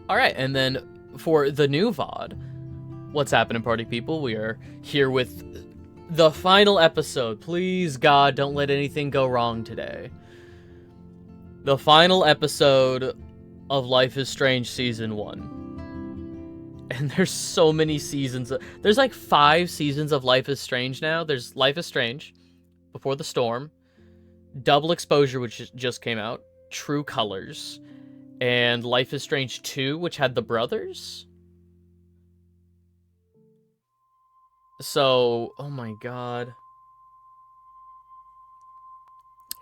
All right, and then for the new VOD, what's happening, party people? We are here with the final episode. Please, God, don't let anything go wrong today. The final episode of Life is Strange Season 1. And there's so many seasons. There's like 5 seasons of Life is Strange now. There's Life is Strange, Before the Storm, Double Exposure, which just came out, True Colors, and Life is Strange 2, which had the brothers. So, oh my god.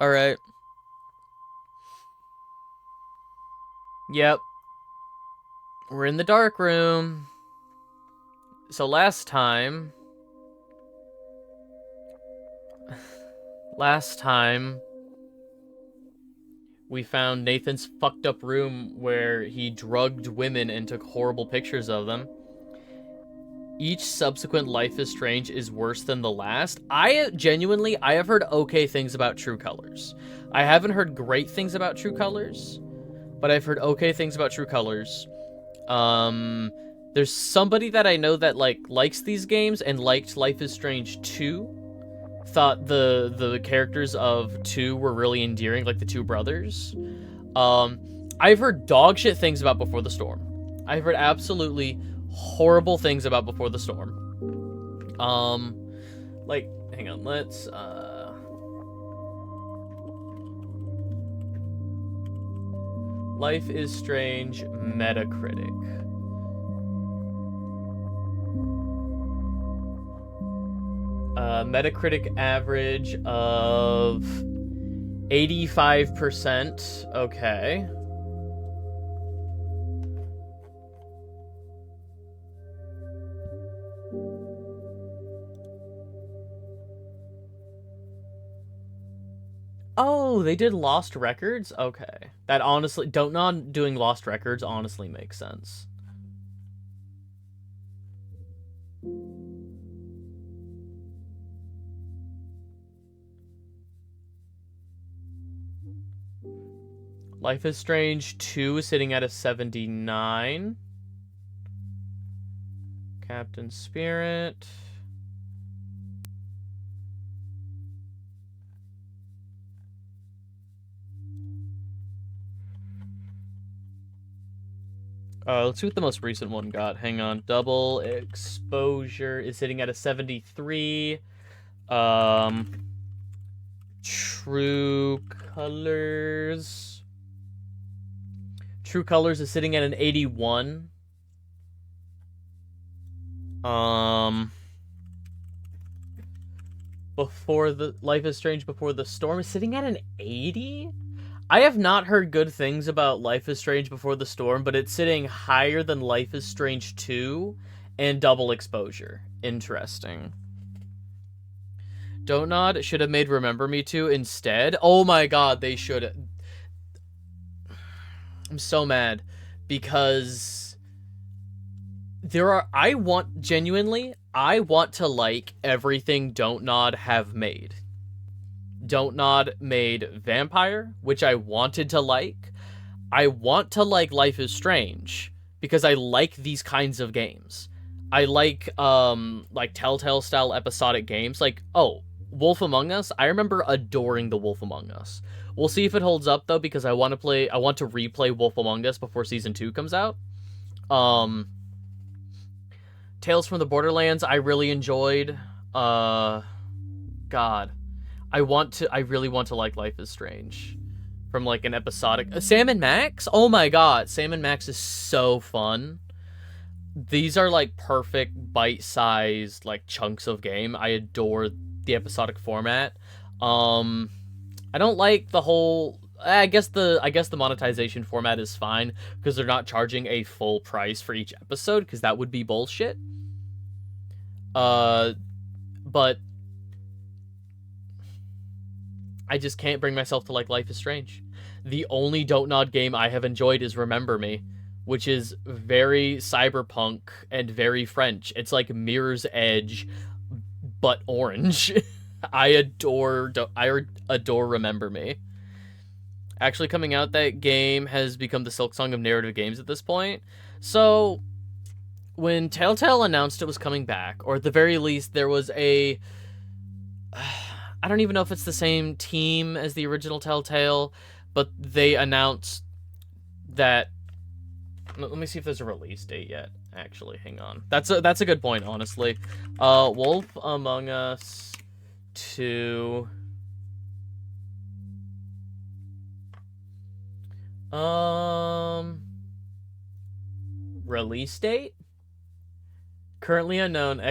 Alright. Yep. We're in the dark room. So last time, we found Nathan's fucked up room where he drugged women and took horrible pictures of them. Each subsequent Life is Strange is worse than the last. I have heard okay things about True Colors. I haven't heard great things about True Colors, but I've heard okay things about True Colors. There's somebody that I know that likes these games and liked Life is Strange 2. Thought the characters of 2 were really endearing, like the 2 brothers. I've heard dog shit things about Before the Storm. I've heard absolutely horrible things about Before the Storm. Hang on, let's Life is Strange Metacritic. Metacritic average of 85%. Okay. Oh, they did Lost Records? Okay. That honestly, Don't doing Lost Records honestly makes sense. Life is Strange 2 is sitting at a 79. Captain Spirit. Let's see what the most recent one got. Hang on. Double Exposure is sitting at a 73. True Colors. True Colors is sitting at an 81. Before the Life is Strange Before the Storm is sitting at an 80? I have not heard good things about Life is Strange Before the Storm, but it's sitting higher than Life is Strange 2 and Double Exposure. Interesting. Don't Nod should have made Remember Me 2 instead. Oh my god, they should. I'm so mad because I want to like everything Don't Nod have made. Don't Nod made Vampire, which I wanted to like. I want to like Life is Strange because I like these kinds of games. I like Telltale style episodic games. Wolf Among Us. I remember adoring the Wolf Among Us. We'll see if it holds up though, because I want to replay Wolf Among Us before season 2 comes out. Tales from the Borderlands I really enjoyed. God. I really want to like Life is Strange from an episodic. Sam and Max? Oh my god, Sam and Max is so fun. These are perfect bite-sized chunks of game. I adore the episodic format. I don't like the whole. I guess the monetization format is fine because they're not charging a full price for each episode because that would be bullshit. But I just can't bring myself to like Life is Strange. The only Don't Nod game I have enjoyed is Remember Me, which is very cyberpunk and very French. It's like Mirror's Edge, but orange. I adore Remember Me. actually coming out. That game has become the Silk Song of narrative games at this point. So, when Telltale announced it was coming back, or at the very least, there was a... I don't even know if it's the same team as the original Telltale, but they announced that... Let me see if there's a release date yet, actually. Hang on. That's a good point, honestly. Wolf Among Us 2... Release date? Currently unknown.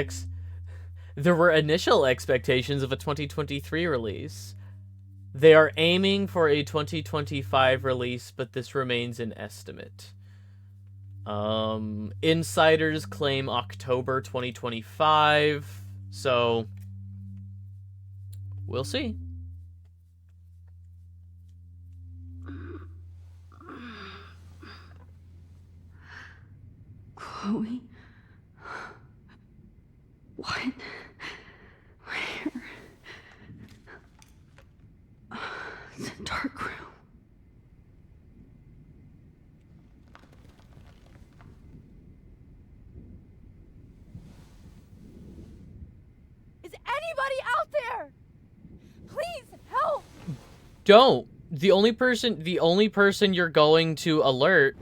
There were initial expectations of a 2023 release. They are aiming for a 2025 release, but this remains an estimate. Insiders claim October 2025, so we'll see. Chloe? What? Where? It's a dark room. Is anybody out there? Please help! Don't. The only person you're going to alert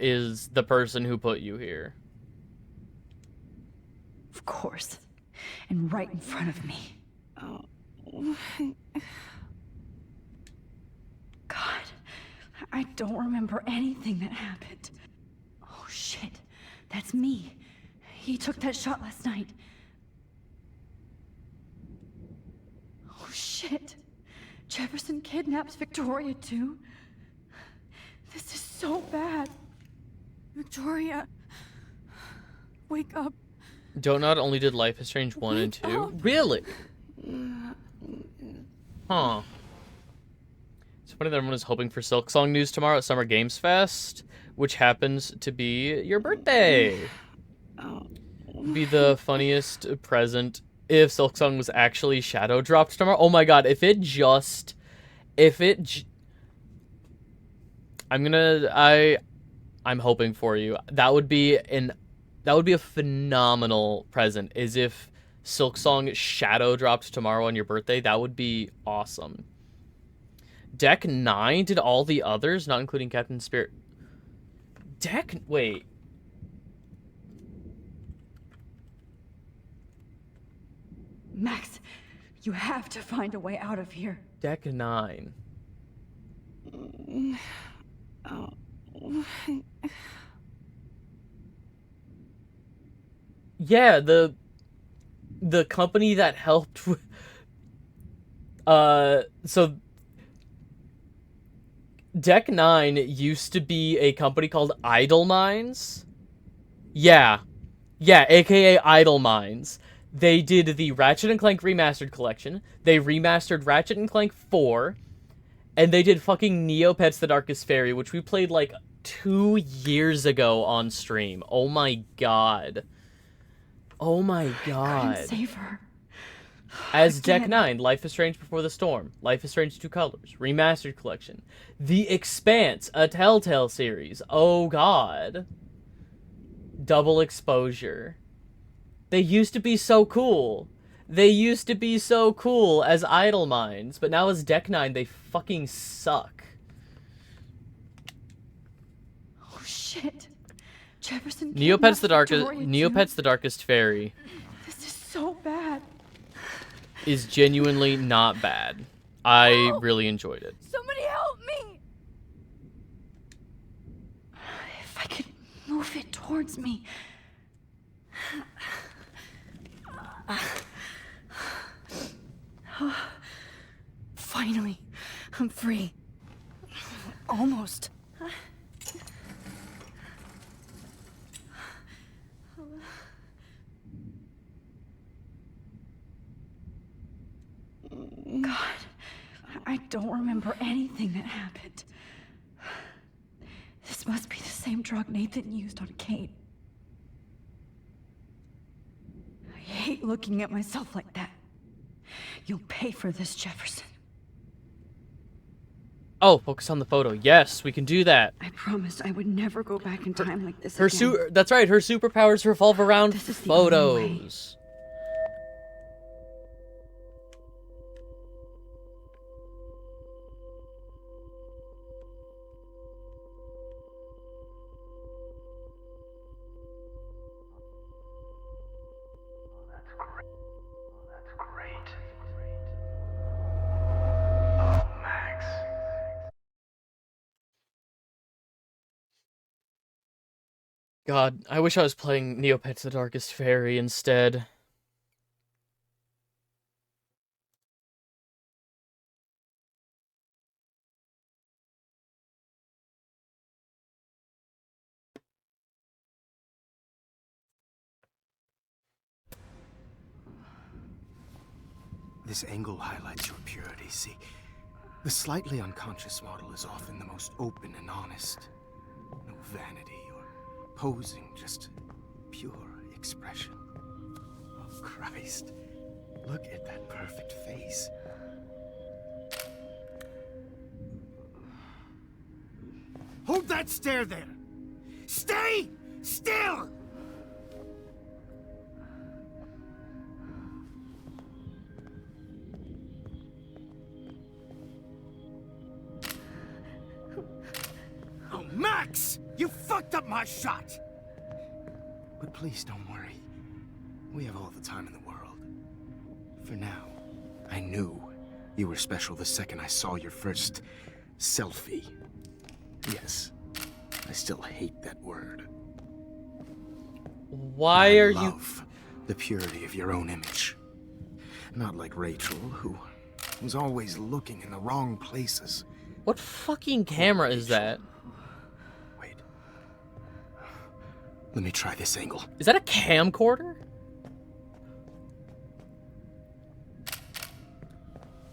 is the person who put you here. Of course. And right in front of me. God, I don't remember anything that happened. Oh shit, that's me. He took that shot last night. Oh shit, Jefferson kidnaps Victoria too? This is so bad. Victoria, wake up. Not only did Life is Strange 1 and 2. Really? Huh. It's funny that everyone is hoping for Silk Song news tomorrow at Summer Games Fest, which happens to be your birthday. Be the funniest present if Silk Song was actually shadow dropped tomorrow. Oh my god, I'm hoping for you. That would be a phenomenal present, is if Silk Song shadow dropped tomorrow on your birthday. That would be awesome. Deck 9 did all the others, not including Captain Spirit. Wait. Max, you have to find a way out of here. Deck 9. Yeah, the company that helped with, so Deck 9 used to be a company called Idle Minds. Yeah, aka Idle Minds. They did the Ratchet & Clank Remastered Collection. They remastered Ratchet & Clank 4. And they did fucking Neopets the Darkest Fairy, which we played like 2 years ago on stream. Oh my god. Oh my god. I couldn't save her. As Deck 9, Life is Strange Before the Storm, Life is Strange 2 Colors, Remastered Collection, The Expanse, a Telltale series. Oh god. Double Exposure. They used to be so cool. They used to be so cool as Idle Minds, but now as Deck 9, they fucking suck. Oh shit. Jefferson Neopets the Darkest Fairy. This is so bad. Is genuinely not bad. I really enjoyed it. Somebody help me! If I could move it towards me. Finally, I'm free. Almost. God, I don't remember anything that happened. This must be the same drug Nathan used on Kate. I hate looking at myself like that. You'll pay for this, Jefferson. Oh, focus on the photo. Yes, we can do that. I promised I would never go back in time like this again. That's right, her superpowers revolve around This is the only way. photos. God, I wish I was playing Neopets the Darkest Fairy instead. This angle highlights your purity, see? The slightly unconscious model is often the most open and honest. No vanity or posing, just pure expression. Oh, Christ. Look at that perfect face. Hold that stare there! Stay still! Oh, Max! You fucked up my shot! But please don't worry. We have all the time in the world. For now, I knew you were special the second I saw your first selfie. Yes, I still hate that word. Why are you... I love the purity of your own image. Not like Rachel, who was always looking in the wrong places. What fucking camera is that? Wait. Let me try this angle. Is that a camcorder?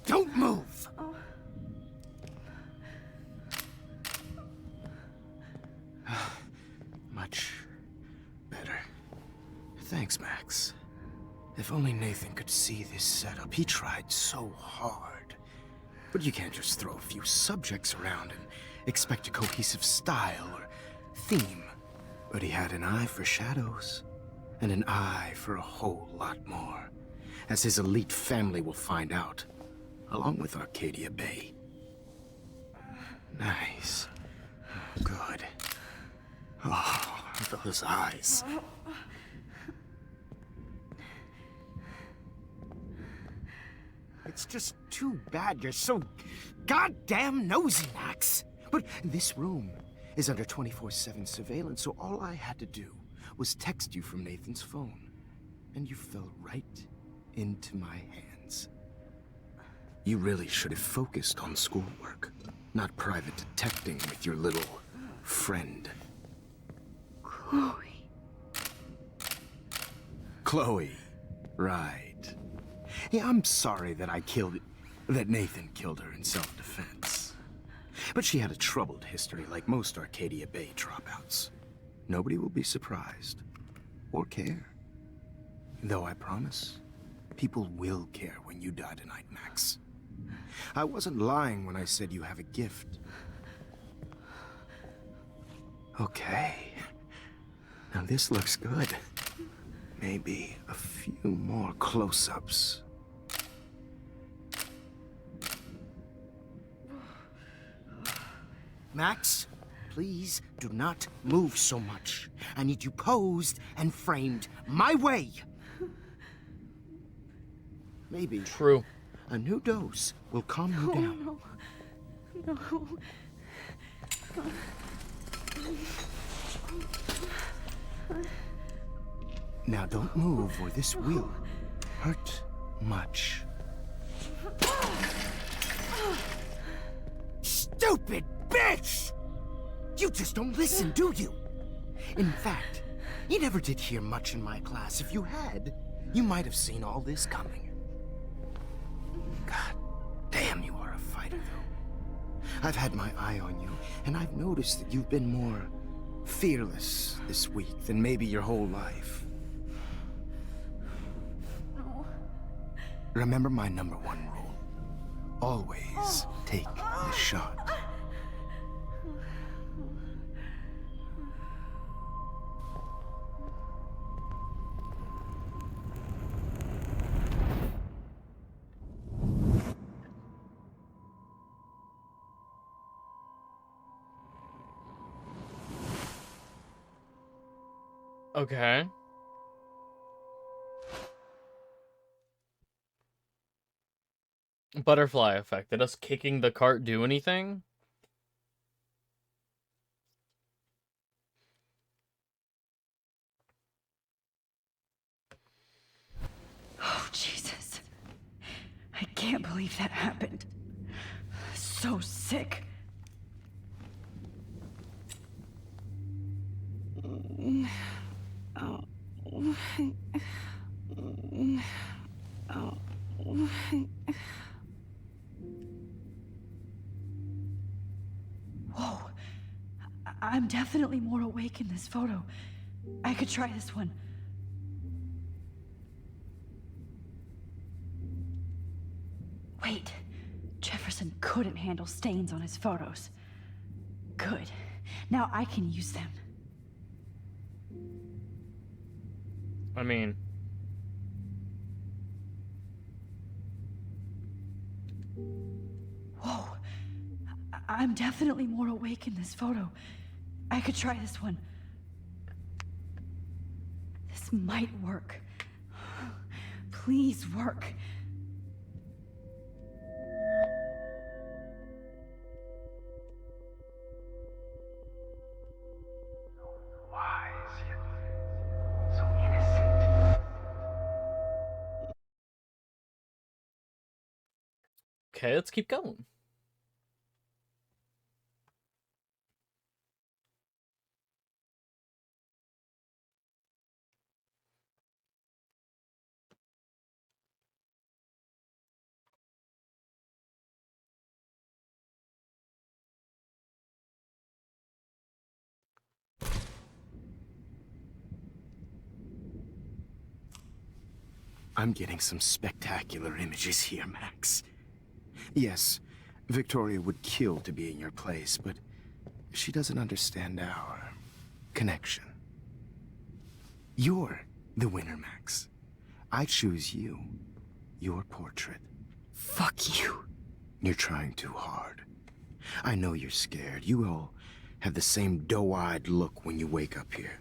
Don't move! Much better. Thanks, Max. If only Nathan could see this setup. He tried so hard. But you can't just throw a few subjects around and expect a cohesive style or theme. But he had an eye for shadows, and an eye for a whole lot more, as his elite family will find out, along with Arcadia Bay. Nice. Good. Oh, those eyes. It's just too bad you're so goddamn nosy, Max. But this room is under 24/7 surveillance, so all I had to do was text you from Nathan's phone. And you fell right into my hands. You really should have focused on schoolwork, not private detecting with your little friend. Chloe. Chloe, right. Yeah, I'm sorry that that Nathan killed her in self-defense. But she had a troubled history like most Arcadia Bay dropouts. Nobody will be surprised, or care. Though I promise, people will care when you die tonight, Max. I wasn't lying when I said you have a gift. Okay. Now this looks good. Maybe a few more close-ups. Max, please do not move so much. I need you posed and framed my way. Maybe True. a new dose will calm you down. No. Now don't move or this will hurt much. Stupid bitch! You just don't listen, do you? In fact, you never did hear much in my class. If you had, you might have seen all this coming. God damn, you are a fighter, though. I've had my eye on you, and I've noticed that you've been more fearless this week than maybe your whole life. No. Remember my number one rule. Always take the shot. Okay. Butterfly effect. Did us kicking the cart do anything? Oh, Jesus. I can't believe that happened. So sick. Whoa. I'm definitely more awake in this photo. I could try this one. Wait. Jefferson couldn't handle stains on his photos. Good. Now I can use them. I mean... Whoa. I'm definitely more awake in this photo. I could try this one. This might work. Please work. Wise yet so innocent. Okay, let's keep going. I'm getting some spectacular images here, Max. Yes, Victoria would kill to be in your place, but she doesn't understand our connection. You're the winner, Max. I choose you. Your portrait. Fuck you. You're trying too hard. I know you're scared. You all have the same doe-eyed look when you wake up here,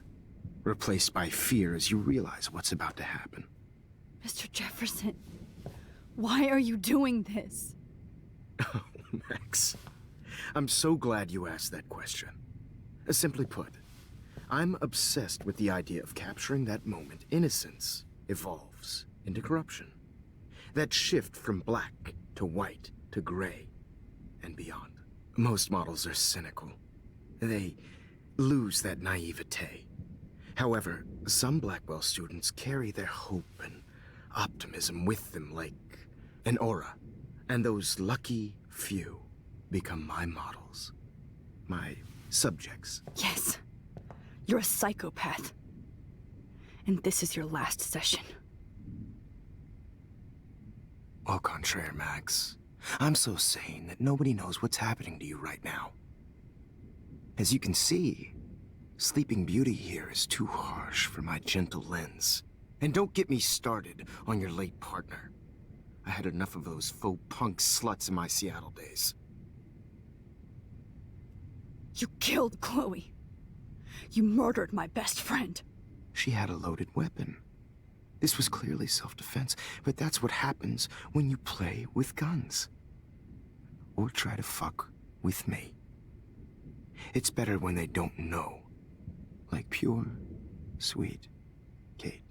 replaced by fear as you realize what's about to happen. Mr. Jefferson, why are you doing this? Oh, Max. I'm so glad you asked that question. Simply put, I'm obsessed with the idea of capturing that moment innocence evolves into corruption. That shift from black to white to gray and beyond. Most models are cynical. They lose that naivete. However, some Blackwell students carry their hope and optimism with them like an aura. And those lucky few become my models. My subjects. Yes, you're a psychopath. And this is your last session. Au contraire, Max. I'm so sane that nobody knows what's happening to you right now. As you can see, Sleeping Beauty here is too harsh for my gentle lens. And don't get me started on your late partner. I had enough of those faux punk sluts in my Seattle days. You killed Chloe. You murdered my best friend. She had a loaded weapon. This was clearly self-defense, but that's what happens when you play with guns. Or try to fuck with me. It's better when they don't know. Like pure, sweet Kate.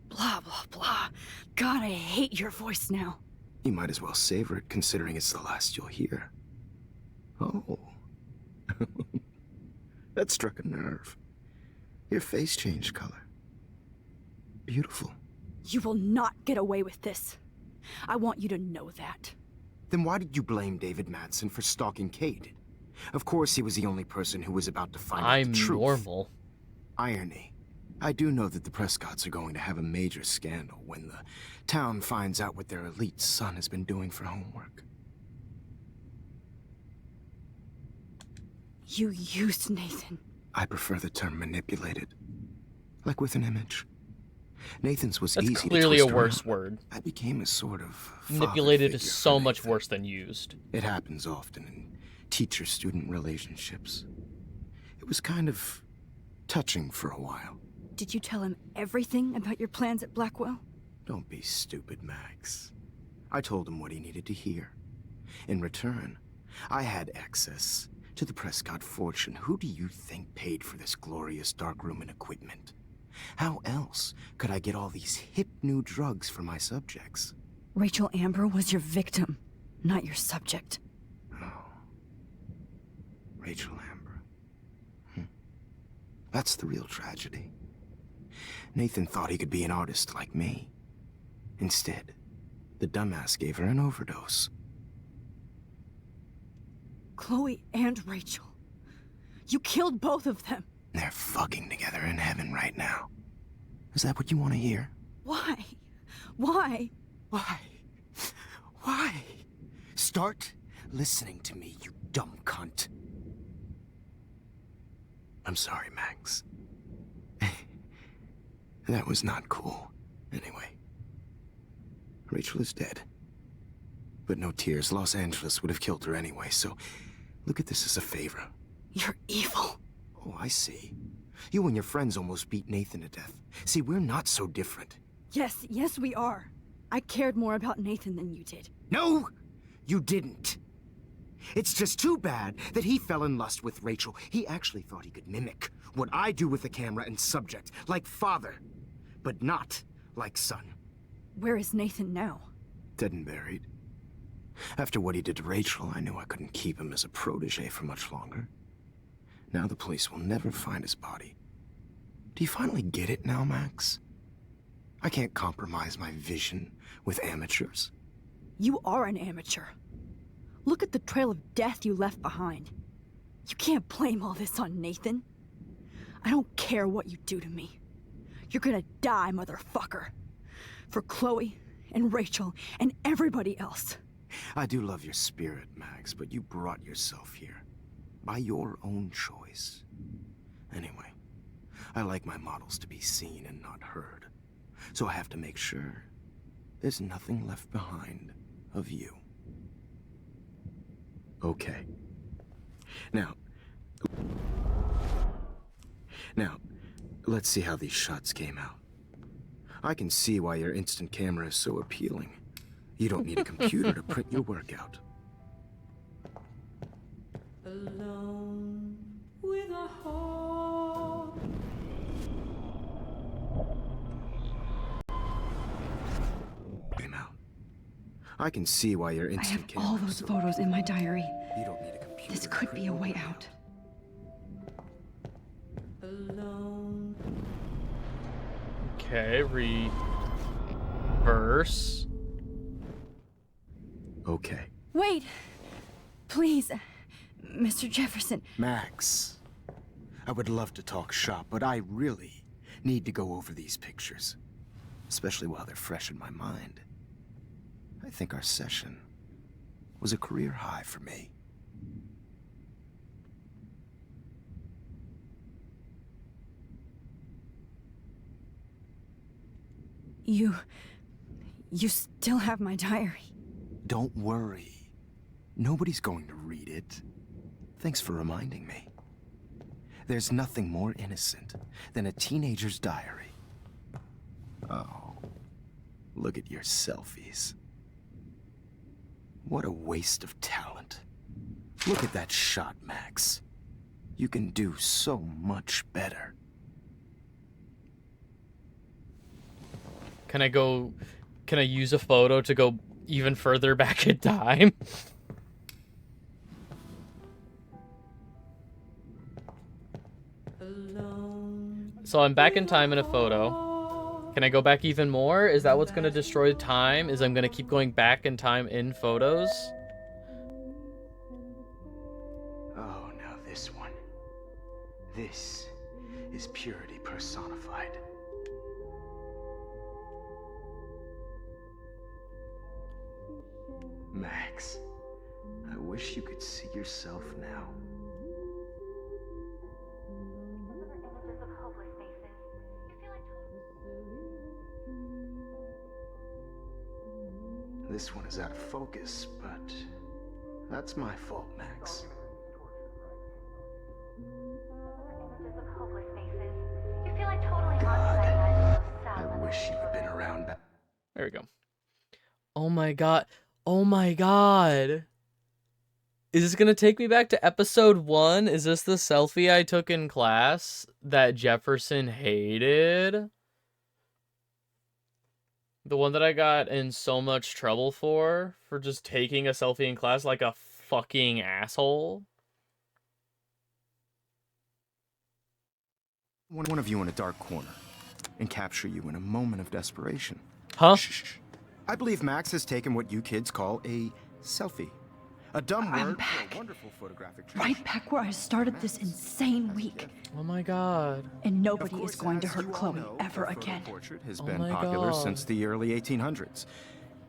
Blah, blah, blah. God, I hate your voice now. You might as well savor it, considering it's the last you'll hear. Oh. That struck a nerve. Your face changed color. Beautiful. You will not get away with this. I want you to know that. Then why did you blame David Madsen for stalking Kate? Of course he was the only person who was about to find out the I'm truth. normal. Irony. I do know that the Prescotts are going to have a major scandal when the town finds out what their elite son has been doing for homework. You used Nathan. I prefer the term manipulated. Like with an image. Nathan's was That's easy clearly to a twist worse around. word. I became a sort of father Manipulated figure is for so much Nathan. worse than used. It happens often in teacher-student relationships. It was kind of touching for a while. Did you tell him everything about your plans at Blackwell? Don't be stupid, Max. I told him what he needed to hear. In return, I had access to the Prescott fortune. Who do you think paid for this glorious darkroom and equipment? How else could I get all these hip new drugs for my subjects? Rachel Amber was your victim, not your subject. Oh. Rachel Amber. That's the real tragedy. Nathan thought he could be an artist like me. Instead, the dumbass gave her an overdose. Chloe and Rachel. You killed both of them. They're fucking together in heaven right now. Is that what you want to hear? Why? Why? Why? Why? Start listening to me, you dumb cunt. I'm sorry, Max. That was not cool. Anyway. Rachel is dead. But no tears. Los Angeles would have killed her anyway, so look at this as a favor. You're evil. Oh, I see. You and your friends almost beat Nathan to death. See, we're not so different. Yes, we are. I cared more about Nathan than you did. No, you didn't. It's just too bad that he fell in lust with Rachel. He actually thought he could mimic what I do with the camera and subject, like father, but not like son. Where is Nathan now? Dead and buried. After what he did to Rachel, I knew I couldn't keep him as a protege for much longer. Now the police will never find his body. Do you finally get it now, Max? I can't compromise my vision with amateurs. You are an amateur. Look at the trail of death you left behind. You can't blame all this on Nathan. I don't care what you do to me. You're gonna die, motherfucker. For Chloe and Rachel and everybody else. I do love your spirit, Max, but you brought yourself here. By your own choice. Anyway, I like my models to be seen and not heard. So I have to make sure there's nothing left behind of you. Okay. Now, let's see how these shots came out. I can see why your instant camera is so appealing. You don't need a computer to print your work out. Alone with a heart. Came out. I can see why your I instant have camera all is those so... photos in my diary. You don't need a computer. This to could print be a your way work out. Alone. Okay, reverse. Okay. Wait! Please, Mr. Jefferson. Max, I would love to talk shop, but I really need to go over these pictures. Especially while they're fresh in my mind. I think our session was a career high for me. You still have my diary. Don't worry. Nobody's going to read it. Thanks for reminding me. There's nothing more innocent than a teenager's diary. Oh, look at your selfies. What a waste of talent. Look at that shot, Max. You can do so much better. Can I use a photo to go even further back in time? So I'm back in time in a photo. Can I go back even more? Is that what's going to destroy time? Is I'm going to keep going back in time in photos? Oh, now this one. This is purity personified. Max, I wish you could see yourself now. This one is out of focus, but that's my fault, Max. God, I wish you had been around back. There we go. Oh my god. Oh my god. Is this gonna take me back to episode 1? Is this the selfie I took in class that Jefferson hated? The one that I got in so much trouble for just taking a selfie in class like a fucking asshole? One of you in a dark corner and capture you in a moment of desperation. Huh? Shh. I believe Max has taken what you kids call a selfie. A dumb I'm word back. for a wonderful photographic Right back where I started this insane week. Oh my god. And nobody is going to hurt Chloe ever again. Portrait has Oh been my popular God. since the early 1800s.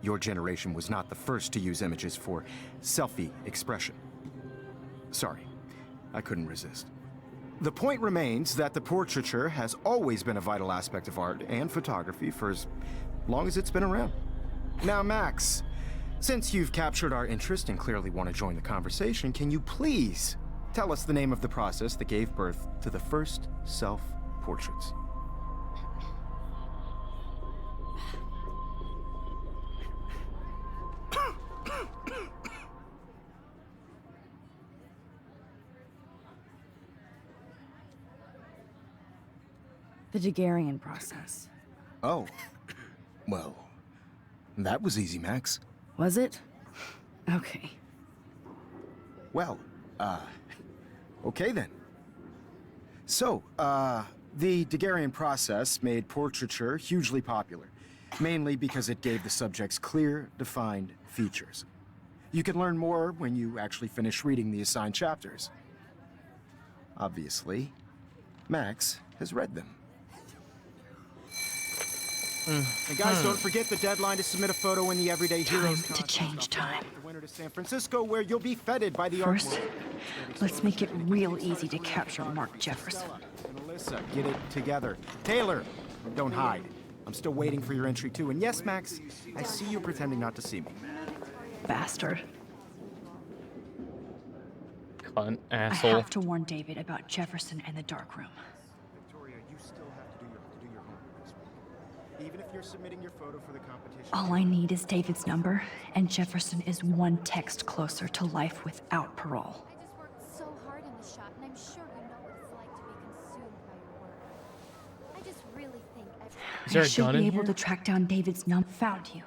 Your generation was not the first to use images for selfie expression. Sorry, I couldn't resist. The point remains that the portraiture has always been a vital aspect of art and photography for as long as it's been around. Now, Max, since you've captured our interest and clearly want to join the conversation, can you please tell us the name of the process that gave birth to the first self-portraits? The Daguerrean process. Oh, well, that was easy, Max. Was it? Okay. Well, okay then. So, the Daguerrean process made portraiture hugely popular, mainly because it gave the subjects clear, defined features. You can learn more when you actually finish reading the assigned chapters. Obviously, Max has read them. And guys, don't forget the deadline to submit a photo in the Everyday Heroes Time to contest. change time. The winner to San Francisco, where you'll be feted by the First, art world. let's make it real easy to capture Mark Jefferson. And Alyssa, get it together. Taylor, don't hide. I'm still waiting for your entry too. And yes, Max, I see you pretending not to see me. Bastard. Cunt. I Asshole. have to warn David about Jefferson and the dark room. Victoria, you still have to do your homework this week. Even if you're submitting your photo for the competition. All I need is David's number, and Jefferson is one text closer to life without parole. I just worked so hard in the shot, and I'm sure you know what it's like to be consumed by your work. I just really think Is there I a should gun be in able here? to track down David's number. Found you.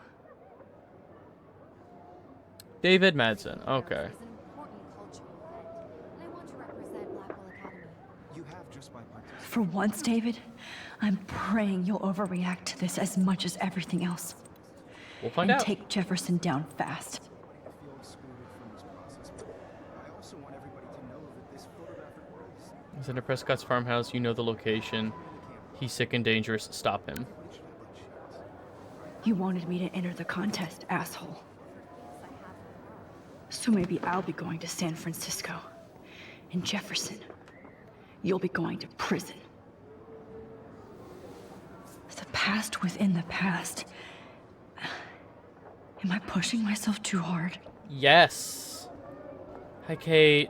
David Madsen. Okay. is an important cultural event, and I want to represent Blackwell Academy. You have just by participating. For once, David, I'm praying you'll overreact to this as much as everything else. We'll find And out. take Jefferson down fast. I feel excluded from this process, but I also want everybody to know that this photographic world is He's in a Prescott's farmhouse. You know the location. He's sick and dangerous. Stop him. You wanted me to enter the contest, asshole. So maybe I'll be going to San Francisco. And Jefferson, you'll be going to prison. The past within the past. Am I pushing myself too hard? Yes. Hi, Kate.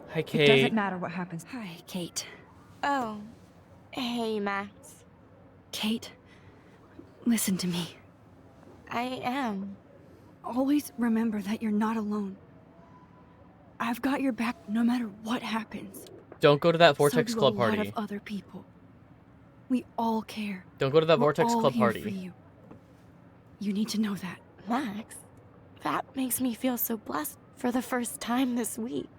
Hi, It Kate. doesn't matter what happens. Hi, Kate. Oh, hey, Max. Kate, listen to me. I am. Always remember that you're not alone. I've got your back no matter what happens. Don't go to that So Vortex do Club a lot party. of other people. We all care. Don't go to that We're Vortex all Club here party. for you. You need to know that. Max, that makes me feel so blessed for the first time this week.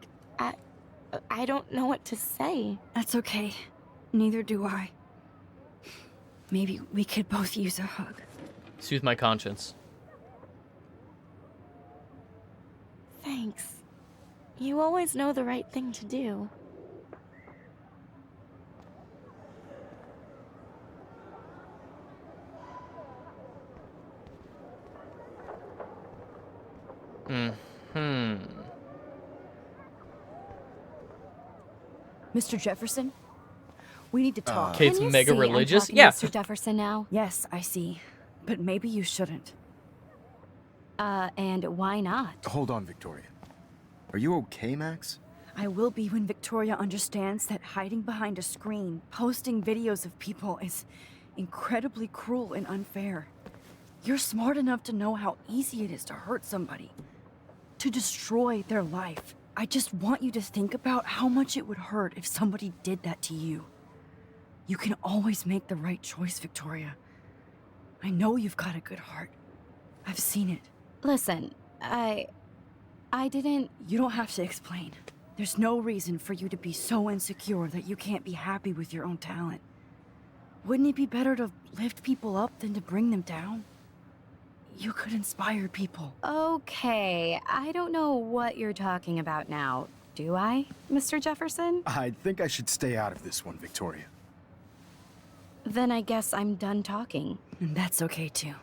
I don't know what to say. That's okay. Neither do I. Maybe we could both use a hug. Soothe my conscience. Thanks. You always know the right thing to do. Mr. Jefferson? We need to talk. Kate's Can you mega see religious. I'm talking Yeah. to Mr. Jefferson now? Yes, I see. But maybe you shouldn't. And why not? Hold on, Victoria. Are you okay, Max? I will be when Victoria understands that hiding behind a screen, posting videos of people is incredibly cruel and unfair. You're smart enough to know how easy it is to hurt somebody, to destroy their life. I just want you to think about how much it would hurt if somebody did that to you. You can always make the right choice, Victoria. I know you've got a good heart. I've seen it. Listen, I didn't... You don't have to explain. There's no reason for you to be so insecure that you can't be happy with your own talent. Wouldn't it be better to lift people up than to bring them down? You could inspire people. Okay, I don't know what you're talking about now, do I, Mr. Jefferson? I think I should stay out of this one, Victoria. Then I guess I'm done talking. And that's okay too.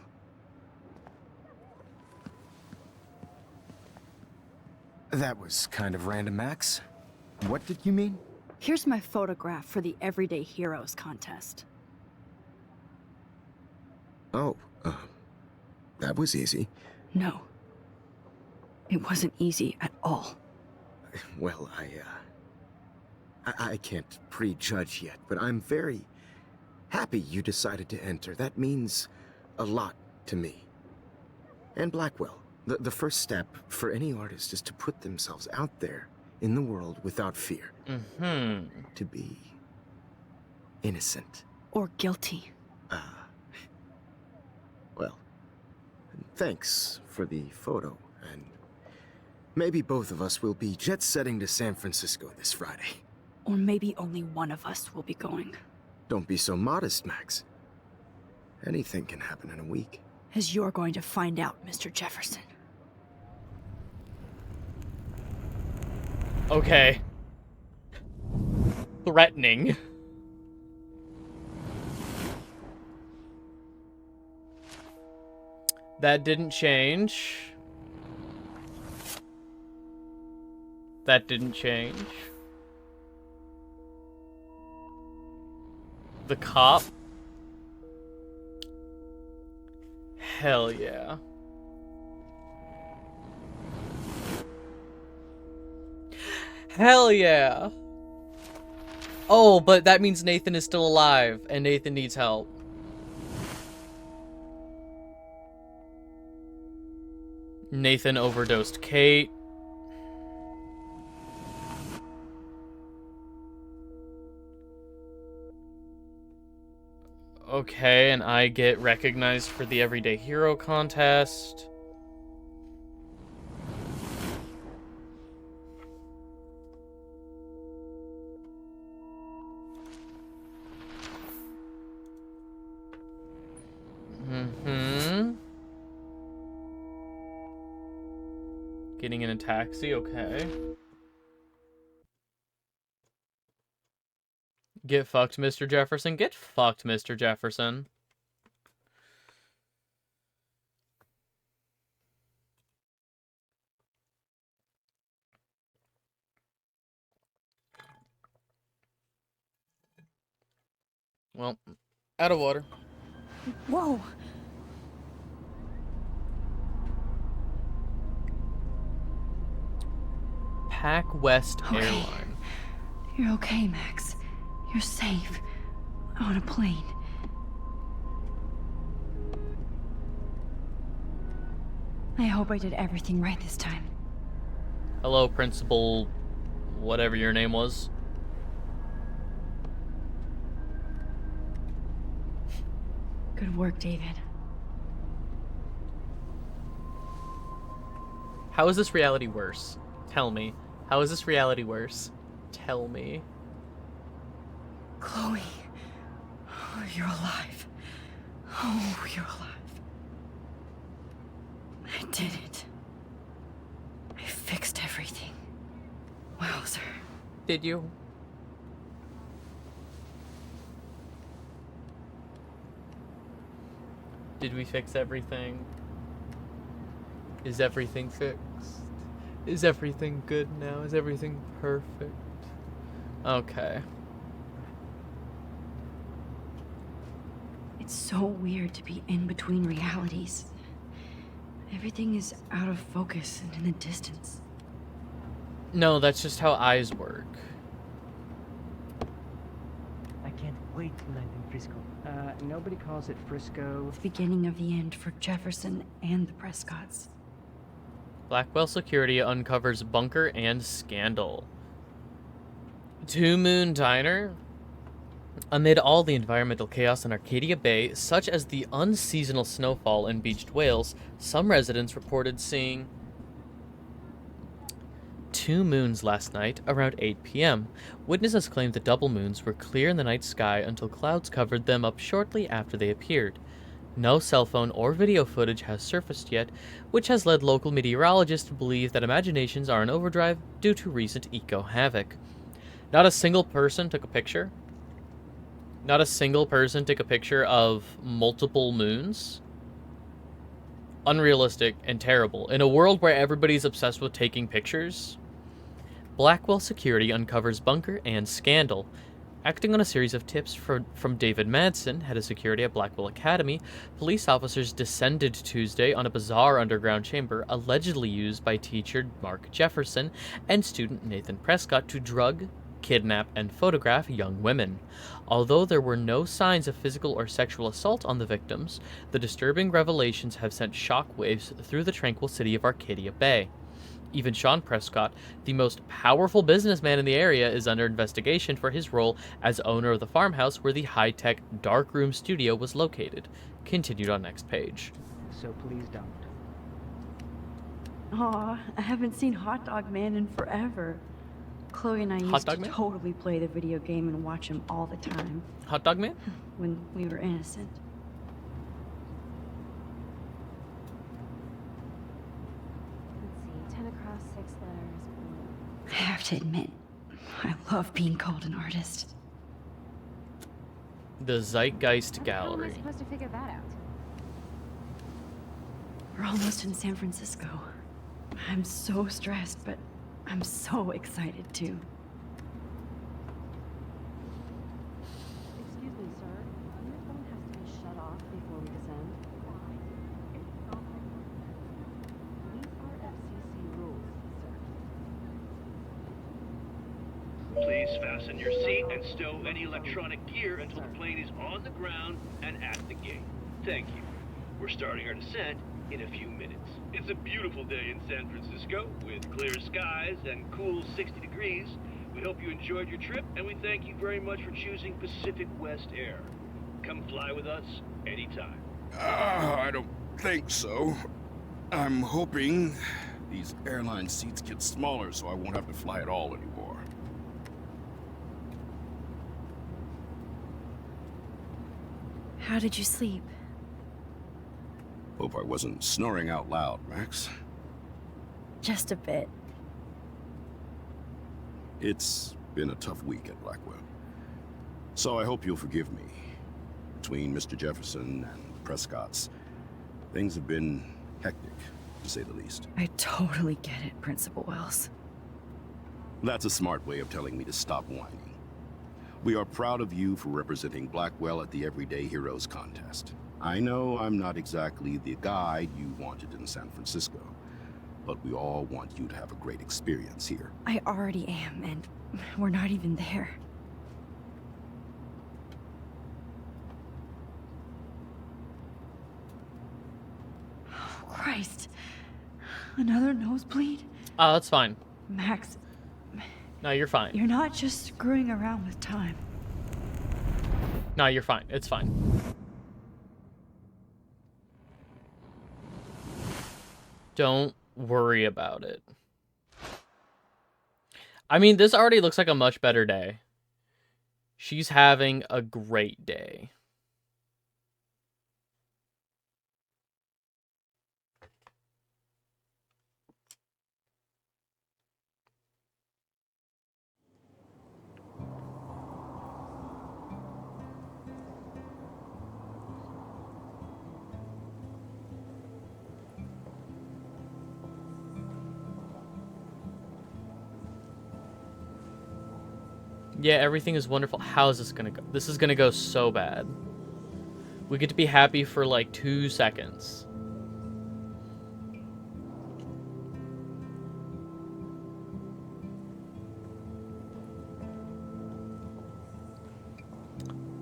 That was kind of random, Max. What did you mean? Here's my photograph for the Everyday Heroes contest. Oh, that was easy. No. It wasn't easy at all. Well, I can't prejudge yet, but I'm very happy you decided to enter. That means a lot to me. And Blackwell. The first step for any artist is to put themselves out there in the world without fear. Mm-hmm. To be innocent. Or guilty. Well, thanks for the photo, and maybe both of us will be jet-setting to San Francisco this Friday. Or maybe only one of us will be going. Don't be so modest, Max. Anything can happen in a week. As you're going to find out, Mr. Jefferson. Okay. Threatening. That didn't change. That didn't change. The cop? Hell yeah. Hell yeah. Oh, but that means Nathan is still alive, and Nathan needs help. Nathan overdosed Kate. Okay, and I get recognized for the Everyday Hero contest. Getting in a taxi, okay. Get fucked, Mr. Jefferson. Get fucked, Mr. Jefferson. Well, out of water. Whoa! Pac West Okay. Airline. You're okay, Max. You're safe. On a plane. I hope I did everything right this time. Hello, Principal, whatever your name was. Good work, David. How is this reality worse? Tell me. How is this reality worse? Tell me. Chloe. Oh, you're alive. Oh, you're alive. I did it. I fixed everything. Wowzer. Did you? Did we fix everything? Is everything fixed? Is everything good now? Is everything perfect? Okay. It's so weird to be in between realities. Everything is out of focus and in the distance. No, that's just how eyes work. I can't wait to land in Frisco. Nobody calls it Frisco. The beginning of the end for Jefferson and the Prescotts. Blackwell Security uncovers bunker and scandal. Two Moon Diner? Amid all the environmental chaos in Arcadia Bay, such as the unseasonal snowfall in beached whales, some residents reported seeing two moons last night around 8 p.m. Witnesses claimed the double moons were clear in the night sky until clouds covered them up shortly after they appeared. No cell phone or video footage has surfaced yet, which has led local meteorologists to believe that imaginations are in overdrive due to recent eco-havoc. Not a single person took a picture. Not a single person took a picture of multiple moons. Unrealistic and terrible. In a world where everybody's obsessed with taking pictures, Blackwell Security uncovers bunker and scandal. Acting on a series of tips from David Madsen, head of security at Blackwell Academy, police officers descended Tuesday on a bizarre underground chamber allegedly used by teacher Mark Jefferson and student Nathan Prescott to drug, kidnap, and photograph young women. Although there were no signs of physical or sexual assault on the victims, the disturbing revelations have sent shockwaves through the tranquil city of Arcadia Bay. Even Sean Prescott, the most powerful businessman in the area, is under investigation for his role as owner of the farmhouse where the high-tech darkroom studio was located. Continued on next page. So please don't. Aw, I haven't seen Hot Dog Man in forever. Chloe and I used to Dog Man? totally play the video game and watch him all the time Hot Dog Man? when we were innocent. Let's see, 10 across, 6 letters, blue. I have to admit, I love being called an artist. The Zeitgeist How the hell am I Gallery. supposed to figure that out? We're almost in San Francisco. I'm so stressed, but I'm so excited too. Excuse me, sir. Your phone has to be shut off before we descend. Why? It's not like that. These are FCC rules, sir. Please fasten your seat and stow any electronic gear until the plane is on the ground and at the gate. Thank you. We're starting our descent in a few minutes. It's a beautiful day in San Francisco with clear skies and cool 60 degrees. We hope you enjoyed your trip, and we thank you very much for choosing Pacific West Air. Come fly with us anytime. I don't think so. I'm hoping these airline seats get smaller so I won't have to fly at all anymore. How did you sleep? Hope I wasn't snoring out loud, Max. Just a bit. It's been a tough week at Blackwell. So I hope you'll forgive me. Between Mr. Jefferson and the Prescotts, things have been hectic, to say the least. I totally get it, Principal Wells. That's a smart way of telling me to stop whining. We are proud of you for representing Blackwell at the Everyday Heroes contest. I know I'm not exactly the guide you wanted in San Francisco, but we all want you to have a great experience here. I already am, and we're not even there. Oh, Christ. Another nosebleed? Oh, that's fine. Max, No, you're fine. you're not just screwing around with time. No, you're fine. It's fine. Don't worry about it. I mean, this already looks like a much better day. She's having a great day. Yeah, everything is wonderful. How is this gonna go? This is gonna go so bad. We get to be happy for like 2 seconds.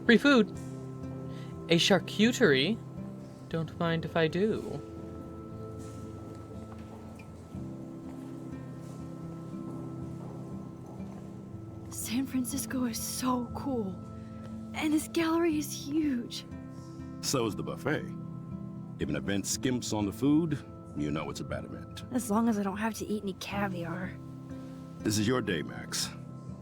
Free food. A charcuterie? Don't mind if I do. San Francisco is so cool. And this gallery is huge. So is the buffet. If an event skimps on the food, you know it's a bad event. As long as I don't have to eat any caviar. This is your day, Max.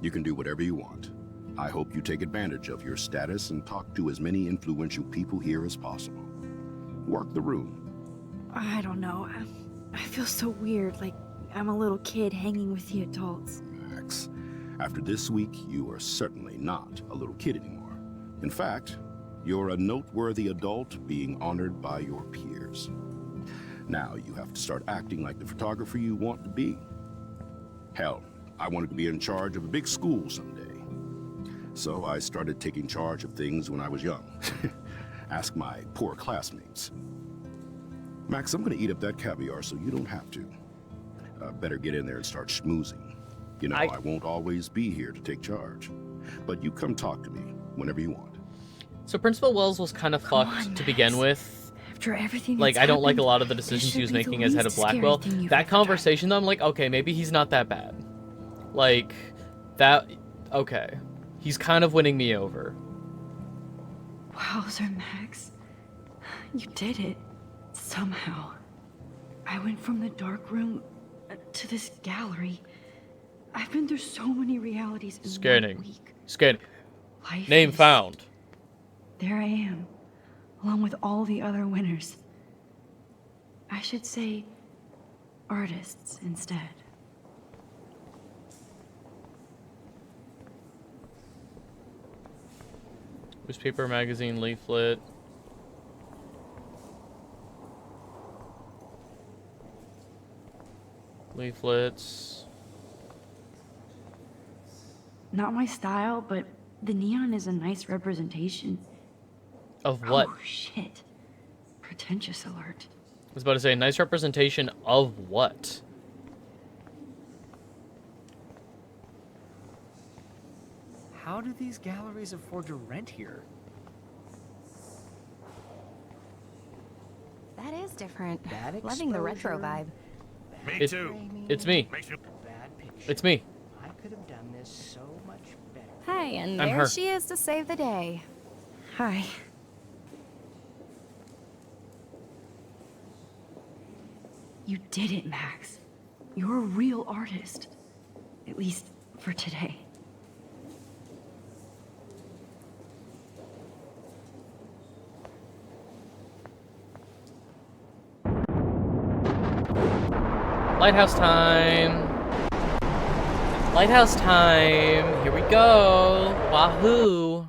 You can do whatever you want. I hope you take advantage of your status and talk to as many influential people here as possible. Work the room. I don't know. I feel so weird, like I'm a little kid hanging with the adults. Max, after this week, you are certainly not a little kid anymore. In fact, you're a noteworthy adult being honored by your peers. Now you have to start acting like the photographer you want to be. Hell, I wanted to be in charge of a big school someday. So I started taking charge of things when I was young. Ask my poor classmates. Max, I'm gonna eat up that caviar so you don't have to. Better get in there and start schmoozing. You know, I won't always be here to take charge. But you come talk to me whenever you want. So Principal Wells was kind of fucked to begin with. After everything Like, that's I don't like a happened, lot of the this decisions should he was be the making as head of least scary Blackwell. thing you've That ever conversation, though, I'm like, okay, maybe he's not that bad. Like, that... Okay. He's kind of winning me over. Wowzer, Max. You did it. Somehow. I went from the dark room to this gallery. I've been through so many realities in Scanning. 1 week. Scanning. Life Name is- found. There I am, along with all the other winners. I should say artists instead. Newspaper, magazine, leaflet. Leaflets. Not my style, but the neon is a nice representation. Of what? Oh, shit. Pretentious alert. I was about to say, nice representation of what? How do these galleries afford to rent here? That is different. Bad Loving the retro exposure. vibe. Me too. It's me. Bad picture. It's me. I could have done this so much better. Hey, and I'm there her. she is to save the day. Hi. You did it, Max. You're a real artist. At least for today. Lighthouse time. Lighthouse time. Here we go. Wahoo.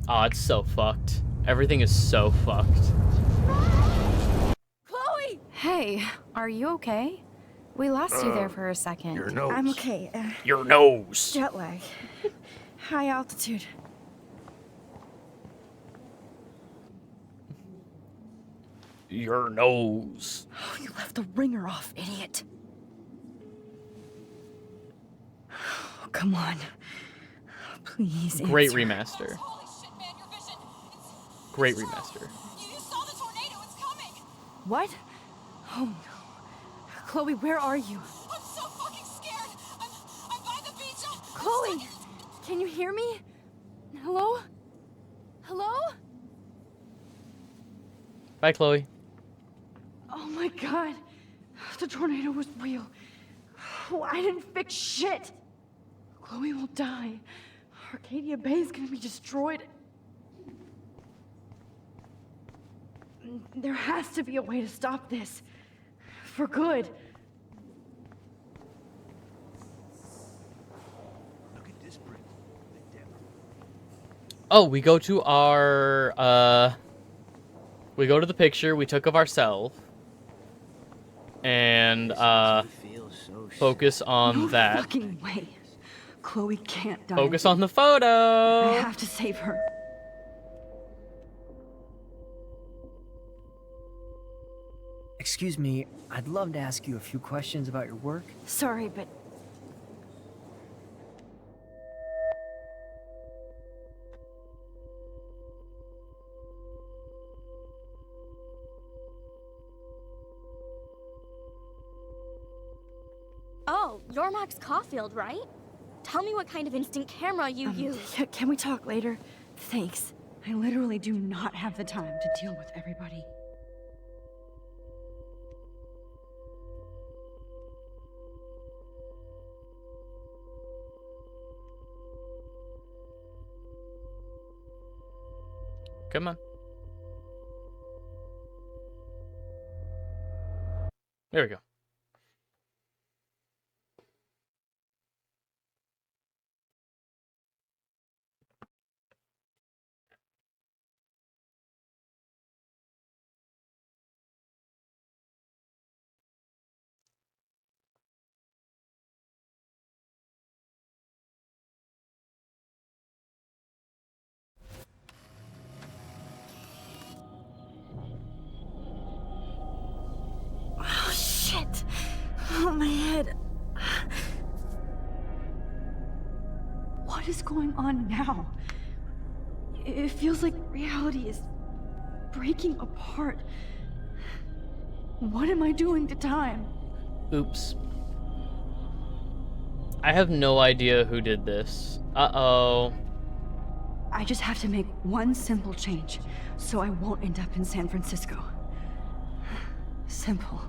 Oh, it's so fucked. Everything is so fucked. Chloe! Hey, are you okay? We lost you there for a second. Your nose. I'm okay. Your nose. Jet lag. High altitude. Your nose. Oh, you left the ringer off, idiot. Oh, come on. Please Great answer. remaster. Great remaster. What? Oh no. Chloe, where are you? I'm so fucking scared. I'm by the beach. Chloe! Can you hear me? Hello? Hello? Bye, Chloe. Oh my god. The tornado was real. Oh, I didn't fix shit. Chloe will die. Arcadia Bay is gonna be destroyed. There has to be a way to stop this. For good. Look at this print. The devil. Oh, we go to our, we go to the picture we took of ourselves. And, focus on No that. fucking way. Chloe can't die. Focus on the photo. I have to save her. Excuse me, I'd love to ask you a few questions about your work. Sorry, but Oh, you're Max Caulfield, right? Tell me what kind of instant camera you use. yeah, can we talk later? Thanks. I literally do not have the time to deal with everybody. Come on. There we go. Oh, shit. Oh, my head. What is going on now? It feels like reality is breaking apart. What am I doing to time? Oops. I have no idea who did this. Uh-oh. I just have to make one simple change, so I won't end up in San Francisco. Simple.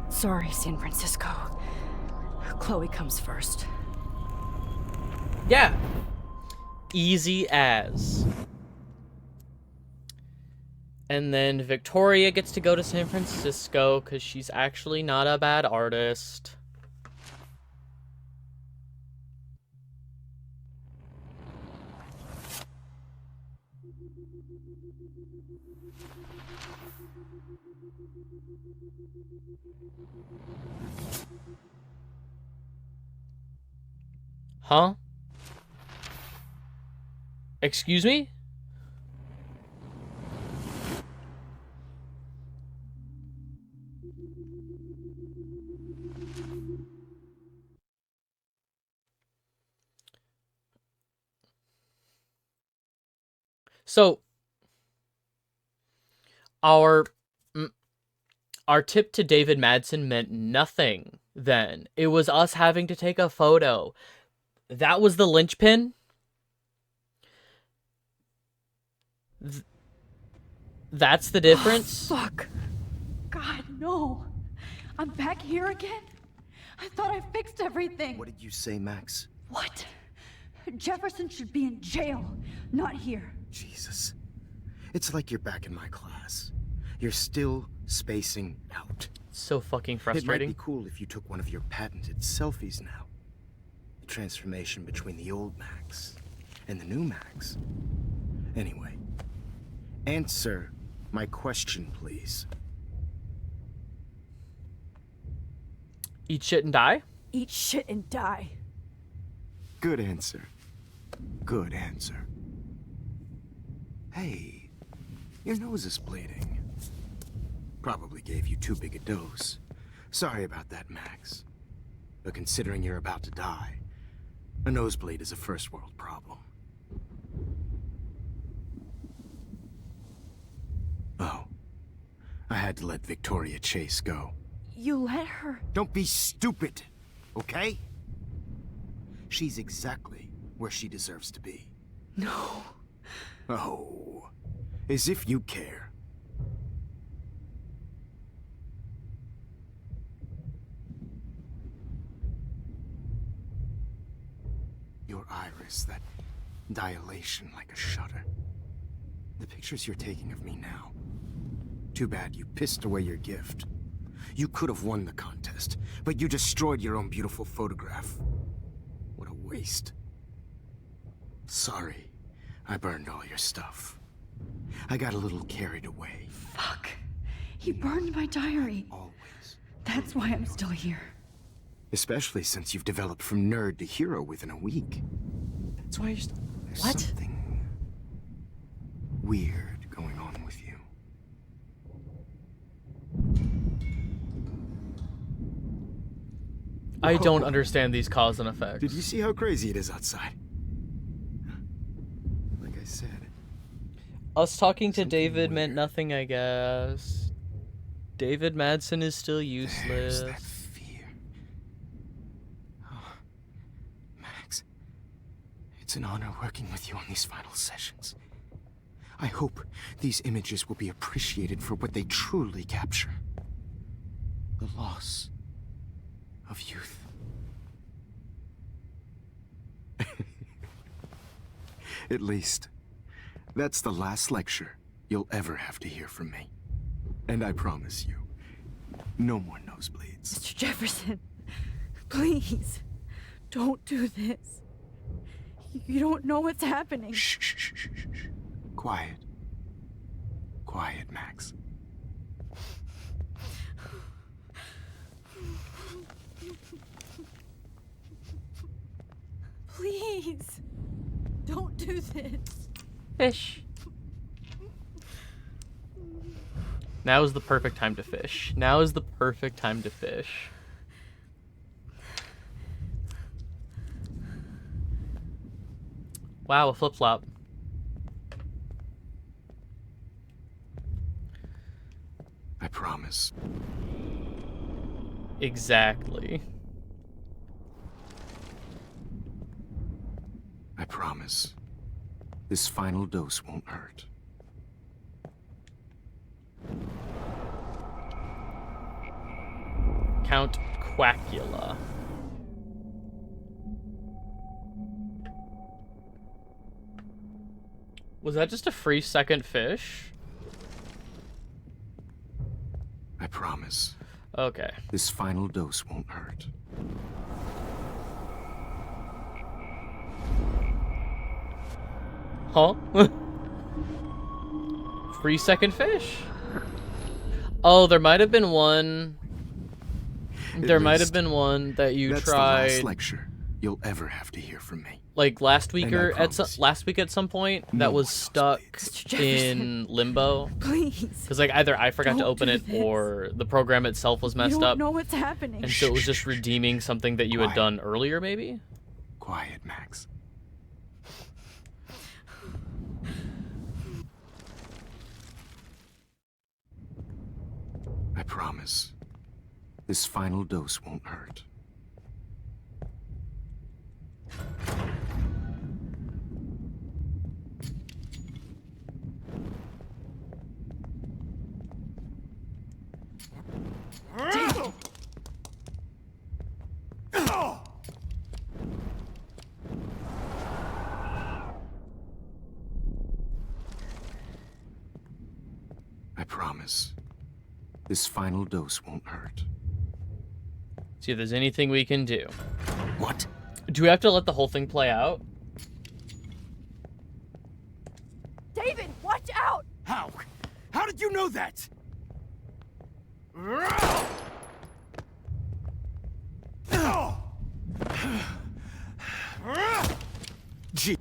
Sorry, San Francisco. Chloe comes first. Yeah. Easy as. And then Victoria gets to go to San Francisco because she's actually not a bad artist. Huh? Excuse me? So, our tip to David Madsen meant nothing then. It was us having to take a photo. That was the linchpin? That's the difference? Oh, fuck. God, no. I'm back here again? I thought I fixed everything. What did you say, Max? What? Jefferson should be in jail, not here. Jesus. It's like you're back in my class. You're still spacing out. So fucking It frustrating. might be cool if you took one of your patented selfies now. The transformation between the old Max and the new Max. Anyway, answer my question, please. Eat shit and die? Eat shit and die. Good answer. Good answer. Hey, your nose is bleeding. Probably gave you too big a dose. Sorry about that, Max. But considering you're about to die, a nosebleed is a first world problem. Oh, I had to let Victoria Chase go. You let her? Don't be stupid, okay? She's exactly where she deserves to be. No. Oh, as if you care. Your iris, that dilation like a shutter. The pictures you're taking of me now. Too bad you pissed away your gift. You could have won the contest, but you destroyed your own beautiful photograph. What a waste. Sorry, I burned all your stuff. I got a little carried away. Fuck. He burned my diary. Always. That's why I'm still here. Especially since you've developed from nerd to hero within a week. That's why you're There's What? something weird going on with you. I don't understand these cause and effects. Did you see how crazy it is outside? Like I said. Us talking to Something David meant weird. nothing, I guess. David Madsen is still There's useless. that fear. Oh, Max, it's an honor working with you on these final sessions. I hope these images will be appreciated for what they truly capture. The loss of youth. At least, that's the last lecture you'll ever have to hear from me. And I promise you, no more nosebleeds. Mr. Jefferson, please, don't do this. You don't know what's happening. Shh, shh, shh, shh, shh, shh. Quiet. Quiet, Max. Please, don't do this. Fish. Now is the perfect time to fish. Now is the perfect time to fish. Wow, a flip-flop. I promise. Exactly. I promise. This final dose won't hurt. Count Quackula. Was that just a free second fish? I promise. Okay. This final dose won't hurt. Huh? Free second fish? Oh, there might have been one. There might have least, been one that you That's the last tried lecture you'll ever have to hear from me. like last week And I or at promise you, last week at some point no that was one else stuck bleeds. in limbo. Please. Because like either I forgot to Don't open do it this. or the program itself was You messed don't up, know what's happening. and so it was just redeeming something that you had Quiet. done earlier, maybe. Quiet, Max. I promise. This final dose won't hurt. I promise. This final dose won't hurt. See if there's anything we can do. What? Do we have to let the whole thing play out? David, watch out! How? How did you know that? Gee.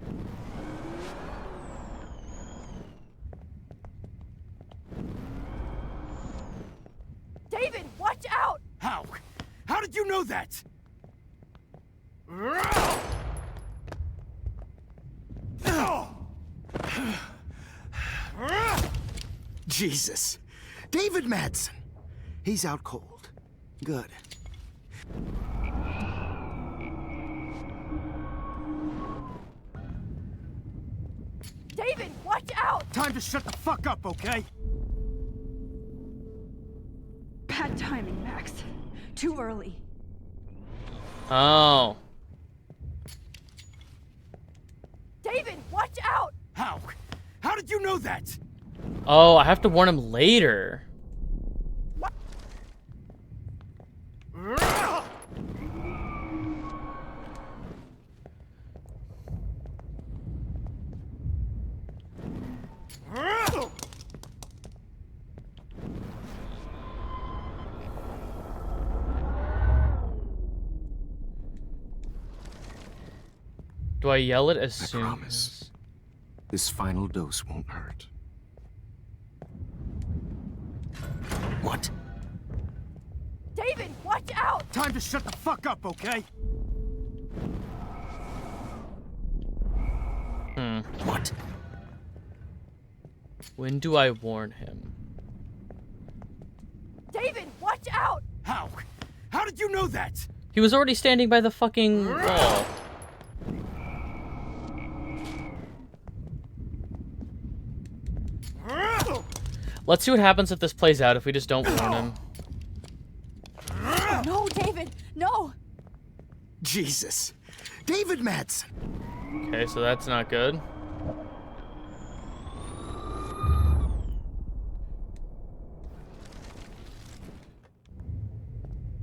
David, watch out! How? How did you know that? Jesus. David Madsen. He's out cold. Good. David, watch out! Time to shut the fuck up, okay? Bad timing, Max. Too early. Oh. David, watch out! How? How did you know that? Oh, I have to warn him later. Do I yell it as I soon promise. as... This final dose won't hurt. What? David, watch out! Time to shut the fuck up, okay? What? When do I warn him? David, watch out! How? How did you know that? He was already standing by the fucking wall. Let's see what happens if this plays out if we just don't warn him. No, David, no! Jesus. David Madsen. Okay, so that's not good.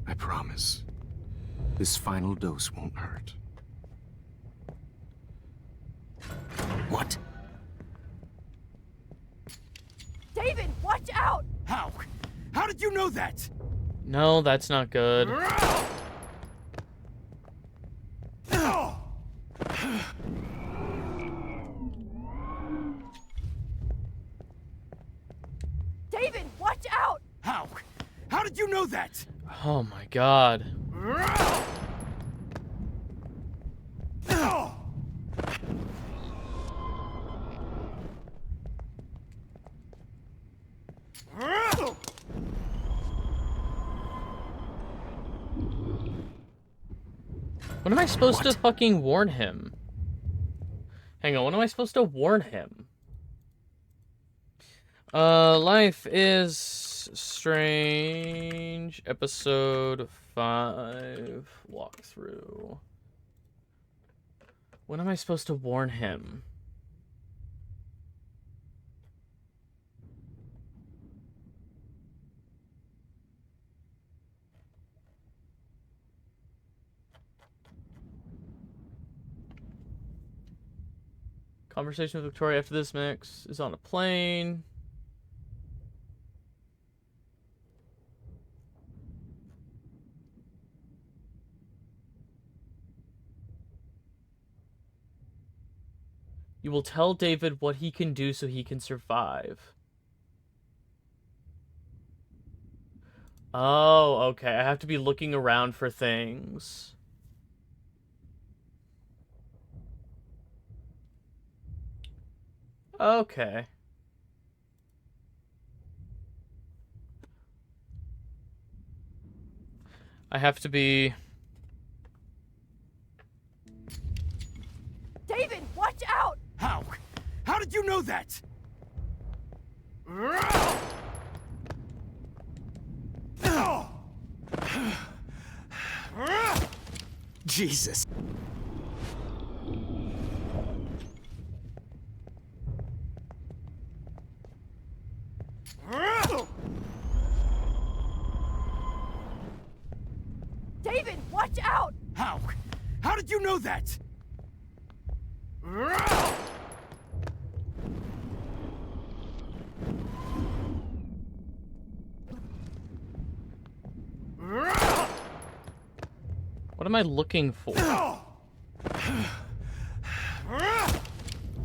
I promise. This final dose won't hurt. What? David, watch out! How? How did you know that? No, that's not good. David, watch out! How? How did you know that? Oh my god. When am I supposed to fucking warn him? Hang on, when am I supposed to warn him? Life is Strange, episode 5, walkthrough. When am I supposed to warn him? Conversation with Victoria after this mix is on a plane. You will tell David what he can do so he can survive. Oh, okay. I have to be looking around for things. Okay. I have to be... David, watch out! How? How did you know that? Jesus. David, watch out! How? How did you know that? What am I looking for?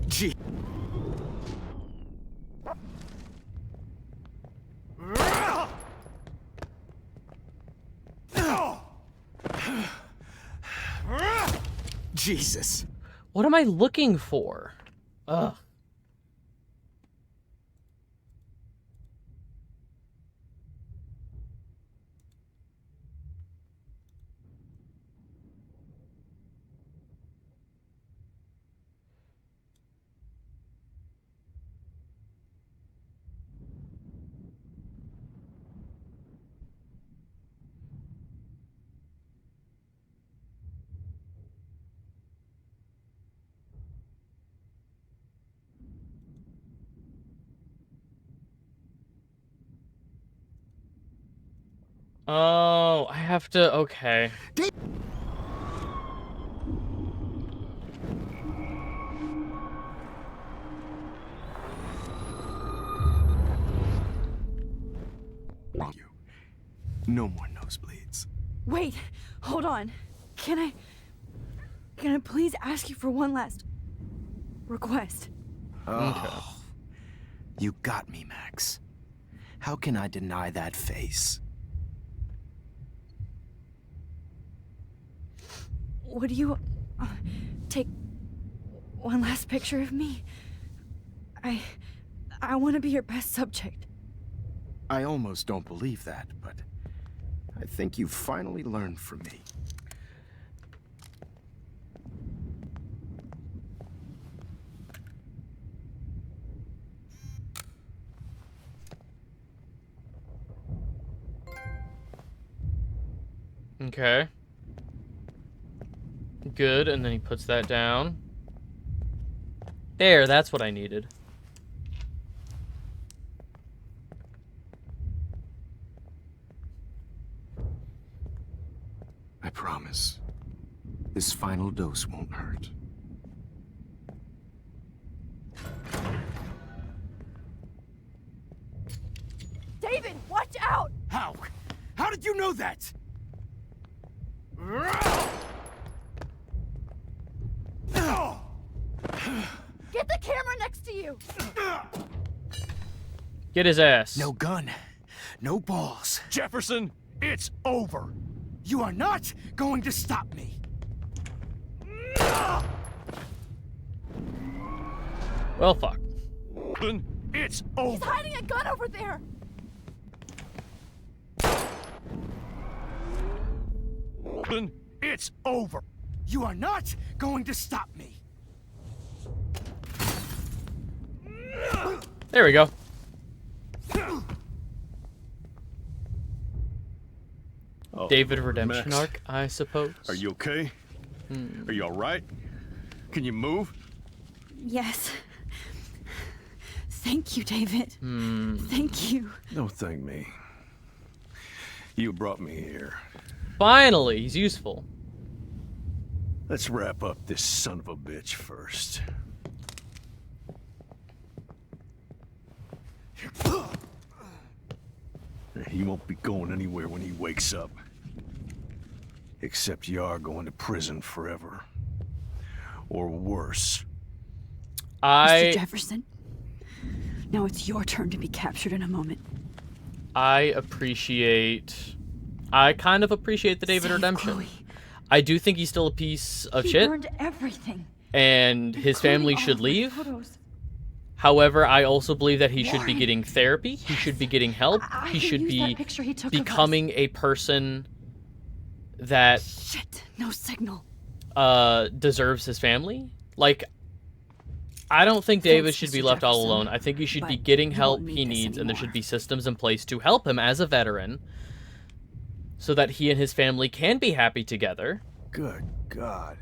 Gee. Jesus. What am I looking for? Ugh. Oh, I have to... Okay. You. No more nosebleeds. Wait, hold on. Can I... can I please ask you for one last request? Oh, you got me, Max. How can I deny that face? Would you take one last picture of me? I want to be your best subject. I almost don't believe that, but I think you finally learned from me. Okay. Good, and then he puts that down. There, that's what I needed. I promise. This final dose won't hurt. David, watch out! How? How did you know that? Get the camera next to you! Get his ass. No gun. No balls. Jefferson, it's over. You are not going to stop me. Well, fuck. It's He's over. hiding a gun over there! It's over. You are not going to stop me. There we go. Oh, David redemption Max, arc, I suppose. Are you okay? Are you all right? Can you move? Yes. Thank you, David. Thank you. Don't thank me. You brought me here. Finally, he's useful. Let's wrap up this son of a bitch first. He won't be going anywhere when he wakes up. Except you are going to prison forever. Or worse. Mr. Jefferson, now it's your turn to be captured in a moment. I kind of appreciate the David Save redemption. Chloe. I do think he's still a piece of He shit, burned everything. and his family including all should of my leave. photos. However, I also believe that he should be Warren. getting therapy. He should be getting help. I He can should use be that picture he took of us. becoming a person that Shit, no signal. deserves his family. Like, I don't think Thanks, David should be Mr. left all Jefferson, alone. I think he should be but getting you help won't he need this needs, and there anymore. should be systems in place to help him as a veteran so that he and his family can be happy together. Good God.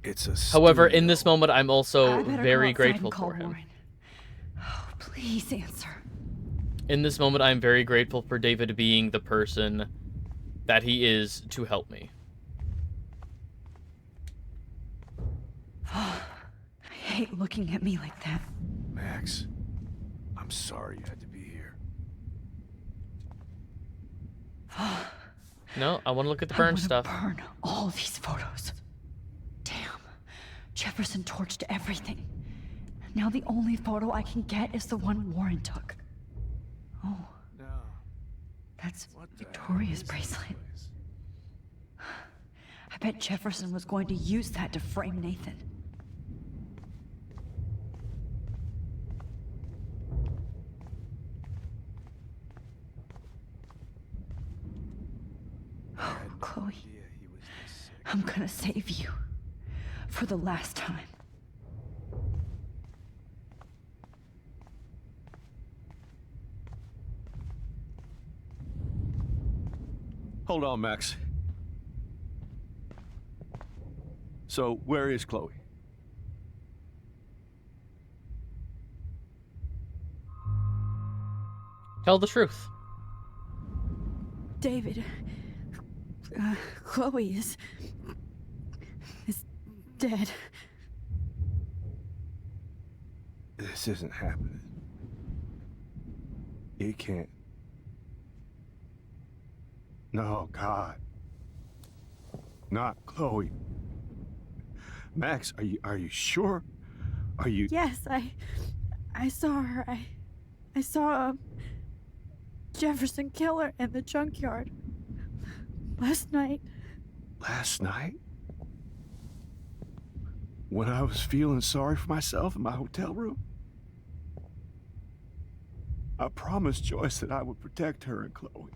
It's a However, studio. in this moment, I'm I also better go very outside grateful and call for him. Warren. Oh, please answer. In this moment, I'm very grateful for David being the person that he is to help me. I hate looking at me like that. Max, I'm sorry you had to be here. No, I want to look at the I burn wanna stuff. burn all these photos. Damn. Jefferson torched everything. Now the only photo I can get is the one Warren took. Oh, No. that's What the hell Victoria's is this bracelet. place? I bet Jefferson was going to use that to frame Nathan. Oh, Chloe. Yeah, he was this sick. I'm gonna save you. For the last time. Hold on, Max. So, where is Chloe? Tell the truth. David, Chloe is dead. This isn't happening. It can't. No, God. Not Chloe. Max, are you sure? Are you... Yes, I saw her. I saw Jefferson Killer in the junkyard last night. Last night? When I was feeling sorry for myself in my hotel room? I promised Joyce that I would protect her and Chloe.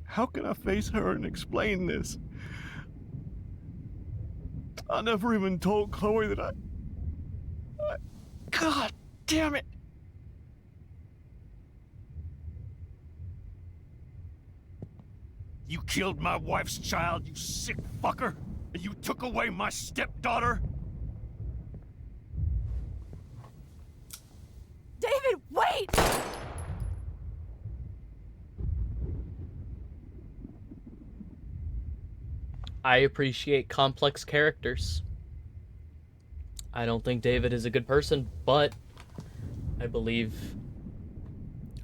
How can I face her and explain this? I never even told Chloe that I... God damn it! You killed my wife's child, you sick fucker! And you took away my stepdaughter? David, wait! I appreciate complex characters. I don't think David is a good person, but I believe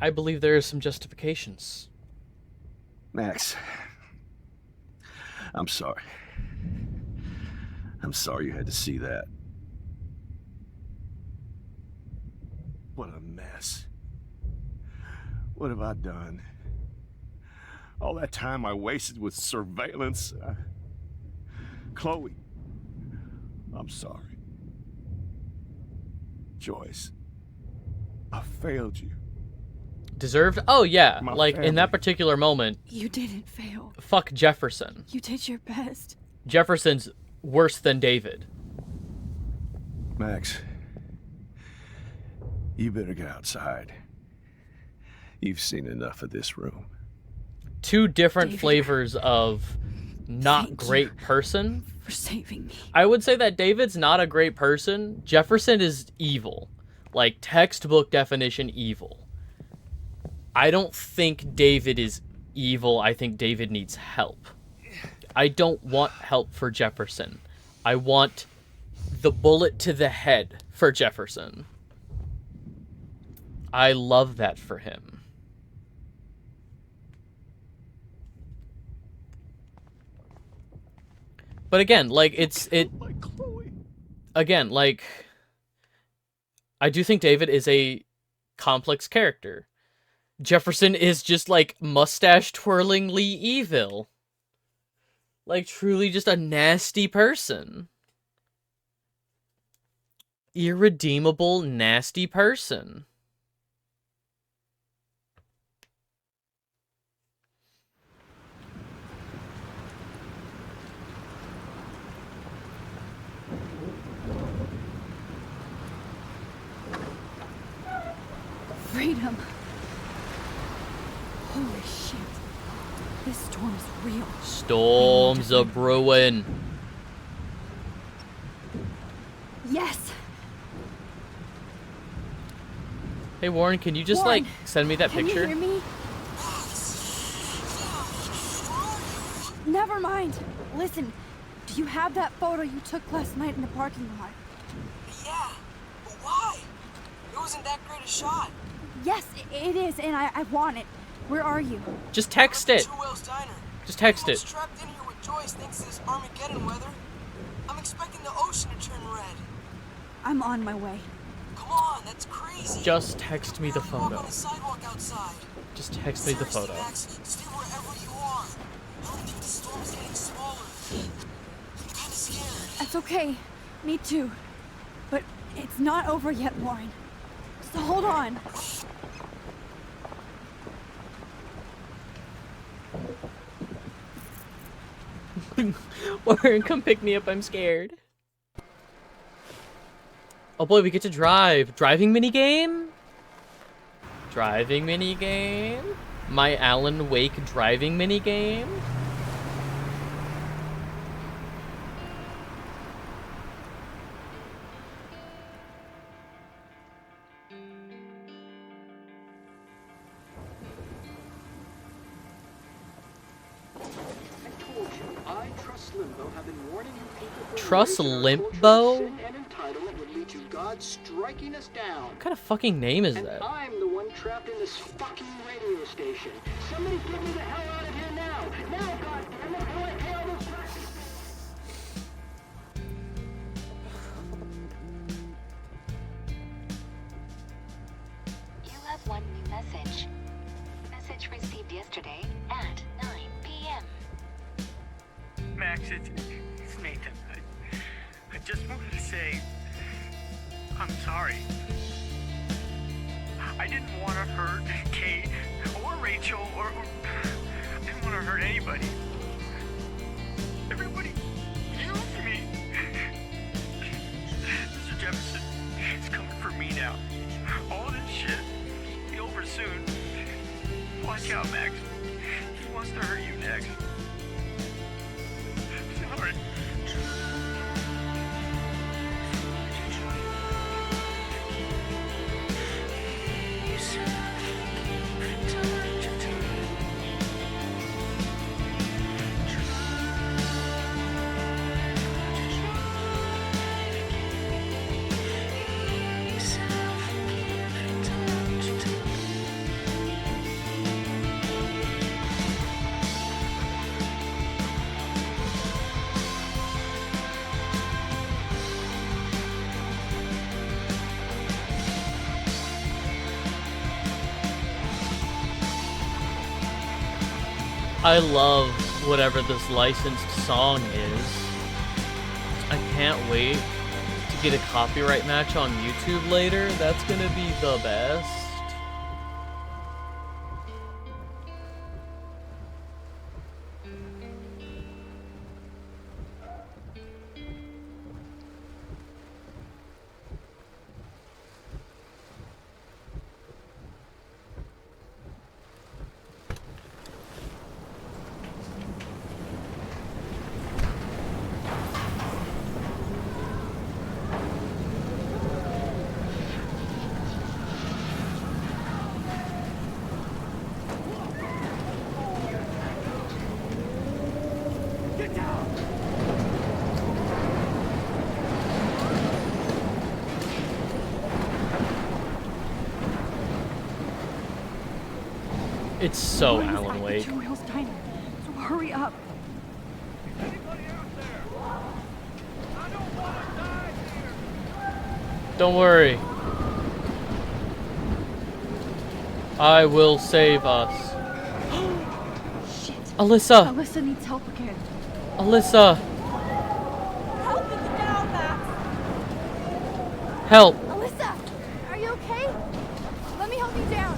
there are some justifications. Max, I'm sorry. I'm sorry you had to see that. What a mess. What have I done? All that time I wasted with surveillance. Chloe, I'm sorry. Joyce, I failed you. Deserved? Oh yeah, My like in that particular moment. You didn't fail. Fuck Jefferson. You did your best. Jefferson's worse than David. Max, you better get outside. You've seen enough of this room. Two different David, flavors of not thank great you person. for saving me. I would say that David's not a great person. Jefferson is evil. Like, textbook definition evil. I don't think David is evil. I think David needs help. I don't want help for Jefferson. I want the bullet to the head for Jefferson. I love that for him. But again, like, again, like, I do think David is a complex character. Jefferson is just, like, mustache-twirlingly evil. Like, truly just a nasty person. Irredeemable, nasty person. Freedom. Holy shit. This storm is real. Storms a brewing. Yes. Hey Warren, can you just Warren, like send me that can picture? you hear me? Never mind. Listen, do you have that photo you took last night in the parking lot? Yeah, but why? It wasn't that great a shot. Yes, it is, and I want it. Where are you? Just text it. Just text it. Trapped in here with Joyce thanks to this Armageddon weather. I'm expecting the ocean to turn red. I'm on my way. Come on, that's crazy. Just text me the photo. On the sidewalk outside. Just text me the photo. Max, stay wherever you are. I don't think the storm is getting smaller. I'm kind of scared. That's okay. Me too. But it's not over yet, Warren. So hold on. Warren, come pick me up. I'm scared. Oh boy, we get to drive. Driving minigame? Driving minigame? My Alan Wake driving minigame? Trust Limbo? What kind of fucking name is that? I'm the one trapped in this fucking radio station. Somebody get me the hell out of here now! Now, goddammit, how do I pay all those taxes? Max, it's Nathan. I just wanted to say I'm sorry. I didn't want to hurt Kate or Rachel or I didn't want to hurt anybody. Everybody used me. Mr. Jefferson is coming for me now. All this shit will be over soon. Watch out, Max. He wants to hurt you next. Sorry. I love whatever this licensed song is. I can't wait to get a copyright match on YouTube later. That's gonna be the best. It's so Mine's Alan at Wake. the 2 Wheels Diner, so hurry up. Don't worry. I will save us. Shit. Alyssa! Alyssa needs help again. Alyssa! Help me get down, Max! Help! Alyssa! Are you okay? Let me help you down.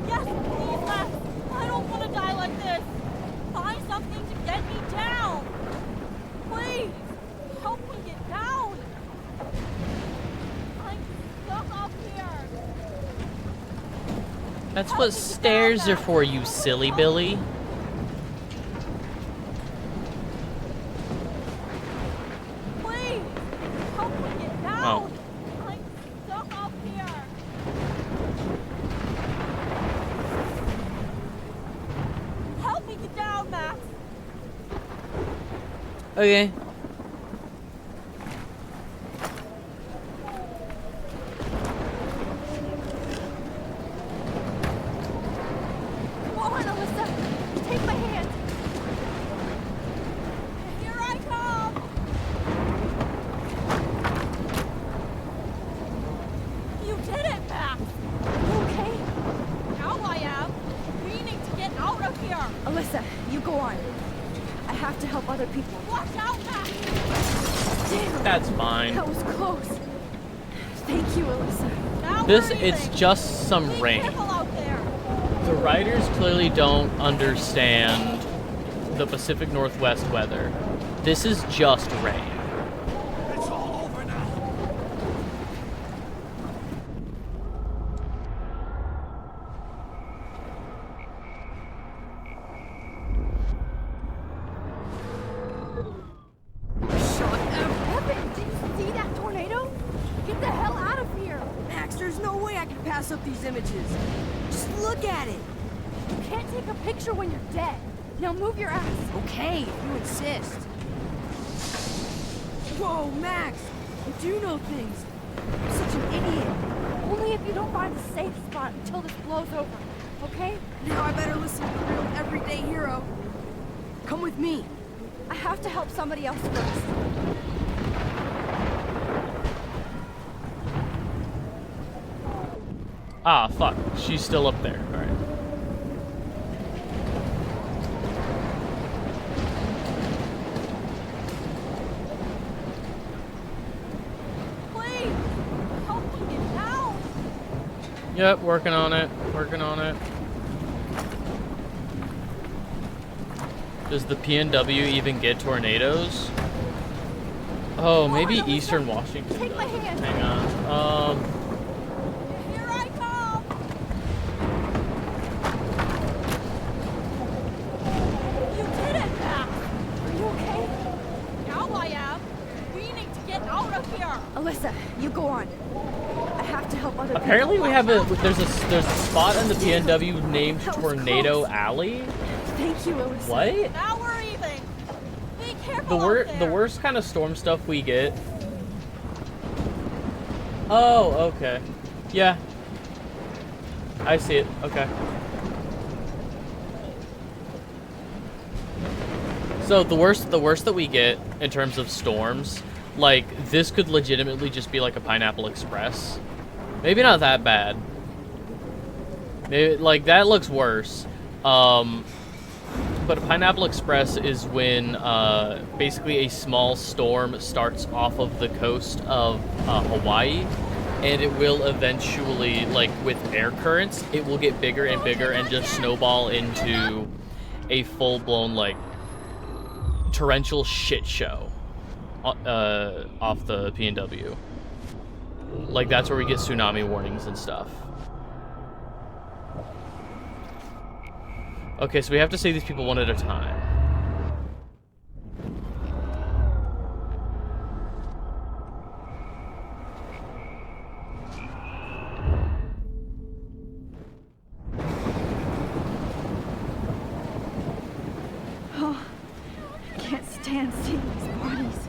Yes, please, Max. I don't want to die like this. Find something to get me down. Please, help me get down. I'm stuck up here. That's what stairs are for, you silly Billy. Please, help me get down. Oh. I'm stuck up here. Help me get down, Max. Okay. Come on, Alyssa. Take my hand. Here I come. You did it, Max. You okay? Now I am. We need to get out of here. Alyssa, you go on. I have to help other people. Watch out, Max. Damn, That's fine. that was close. Thank you, Alyssa. Now This, we're it's leaving. just some Be rain. careful out there. The writers clearly don't understand the Pacific Northwest weather. This is just rain. It's all over now. Evan, did you see that tornado? Get the hell out of here! Max, there's no way I can pass up these images. Just look at it. You can't take a picture when you're dead. Now move your ass. Okay, if you insist. Whoa, Max! You do know things. You're such an idiot. Only if you don't find a safe spot until this blows over, okay? Now I better listen to the real everyday hero. Come with me. I have to help somebody else first. Ah, fuck. She's still up there. Alright. Yep, working on it. Working on it. Does the PNW even get tornadoes? Oh, maybe Eastern Washington does. Hang on. Here I come! You did it, Max! Are you okay? Now I am. We need to get out of here. Alyssa, you go on. I have to help other Apparently people. we have there's a spot in the PNW named Tornado Alley. Thank you, Alyssa. What? Now we're even. Be careful out there. The worst kind of storm stuff we get. Oh, okay. Yeah. I see it. Okay. So the worst that we get in terms of storms, like this could legitimately just be like a Pineapple Express. Maybe not that bad. Maybe, like that looks worse. But a Pineapple Express is when basically a small storm starts off of the coast of Hawaii, and it will eventually, like with air currents, it will get bigger and bigger and just snowball into a full-blown like torrential shit show off the PNW. Like that's where we get tsunami warnings and stuff. Okay, so we have to save these people one at a time. Oh, I can't stand seeing these bodies.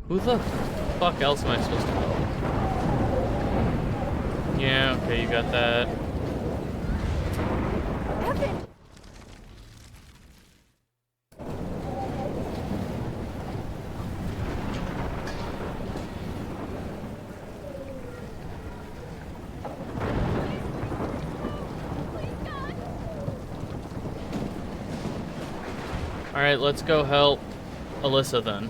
Who the fuck else am I supposed to help? Yeah, okay, you got that. Evan! Alright, let's go help Alyssa then.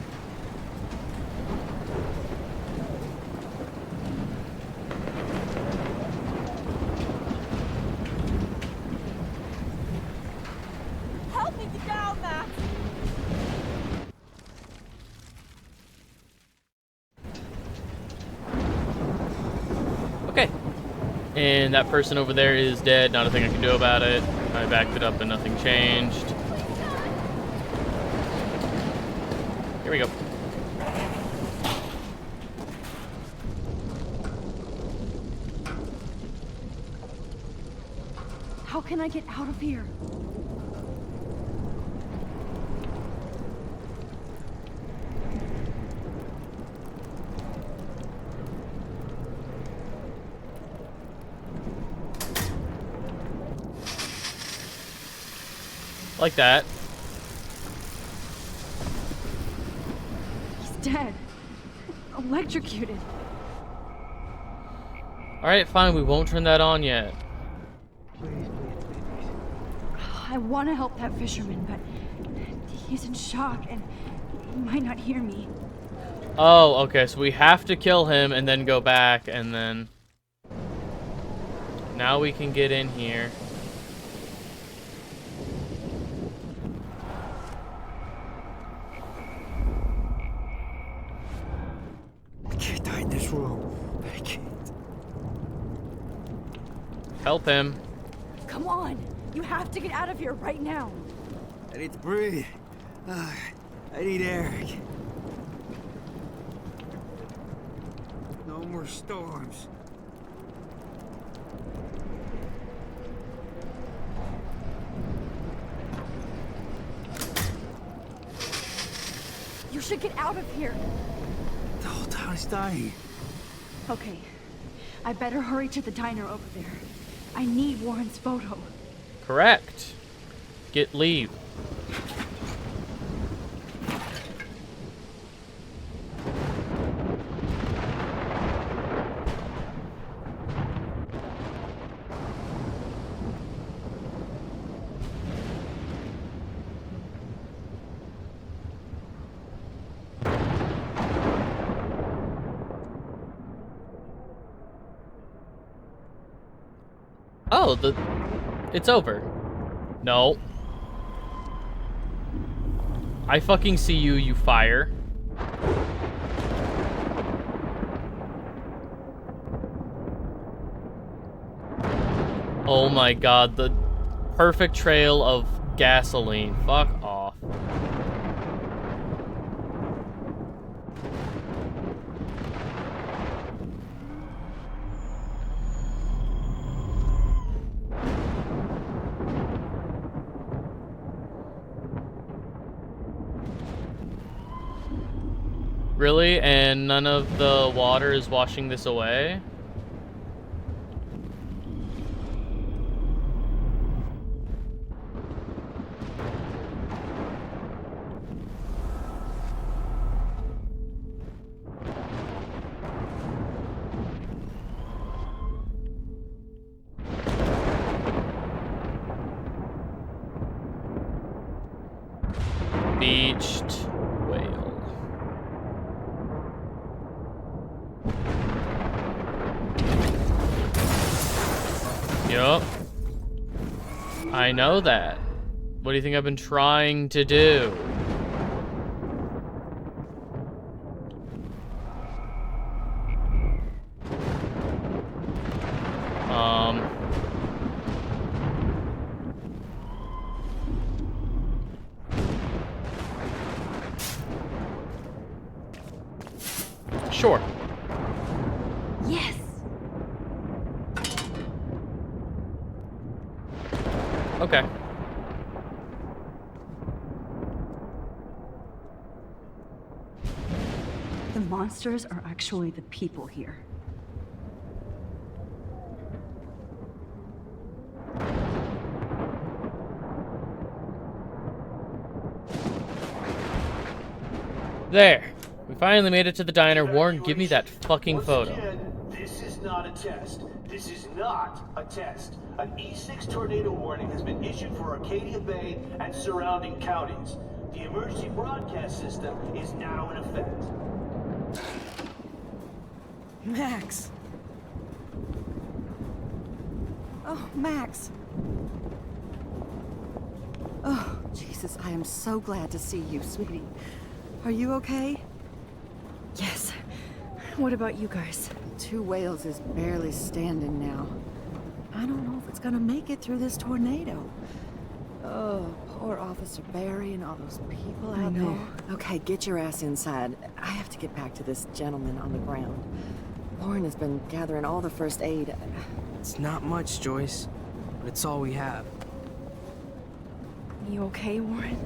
Help me get down, Max. Okay. And that person over there is dead. Not a thing I can do about it. I backed it up and nothing changed. Here we go. How can I get out of here? Like that. He's dead. Electrocuted. Alright, fine. We won't turn that on yet. I want to help that fisherman, but he's in shock and he might not hear me. Oh, okay. So we have to kill him and then go back and then... Now we can get in here. I can't die in this room. I can't. Help him. Come on! You have to get out of here right now! I need to breathe. I need air. No more storms. You should get out of here! The whole town is dying. Okay. I better hurry to the diner over there. I need Warren's photo. Correct. Get leave. Oh, it's over. No. I fucking see you, you fire. Oh my god, the perfect trail of gasoline. Fuck off. Really? And none of the water is washing this away? Beached whale. Yup. I know that. What do you think I've been trying to do? Sure. Yes. Okay. The monsters are actually the people here. There. We finally made it to the diner. Warren, give me that fucking photo. Again, this is not a test. This is not a test. An E6 tornado warning has been issued for Arcadia Bay and surrounding counties. The emergency broadcast system is now in effect. Max. Oh, Max. Oh, Jesus, I am so glad to see you, sweetie. Are you okay? Yes. What about you guys? Two Whales is barely standing now. I don't know if it's gonna make it through this tornado. Oh, poor Officer Barry and all those people out there. Okay, get your ass inside. I have to get back to this gentleman on the ground. Warren has been gathering all the first aid. It's not much, Joyce, but it's all we have. You okay, Warren?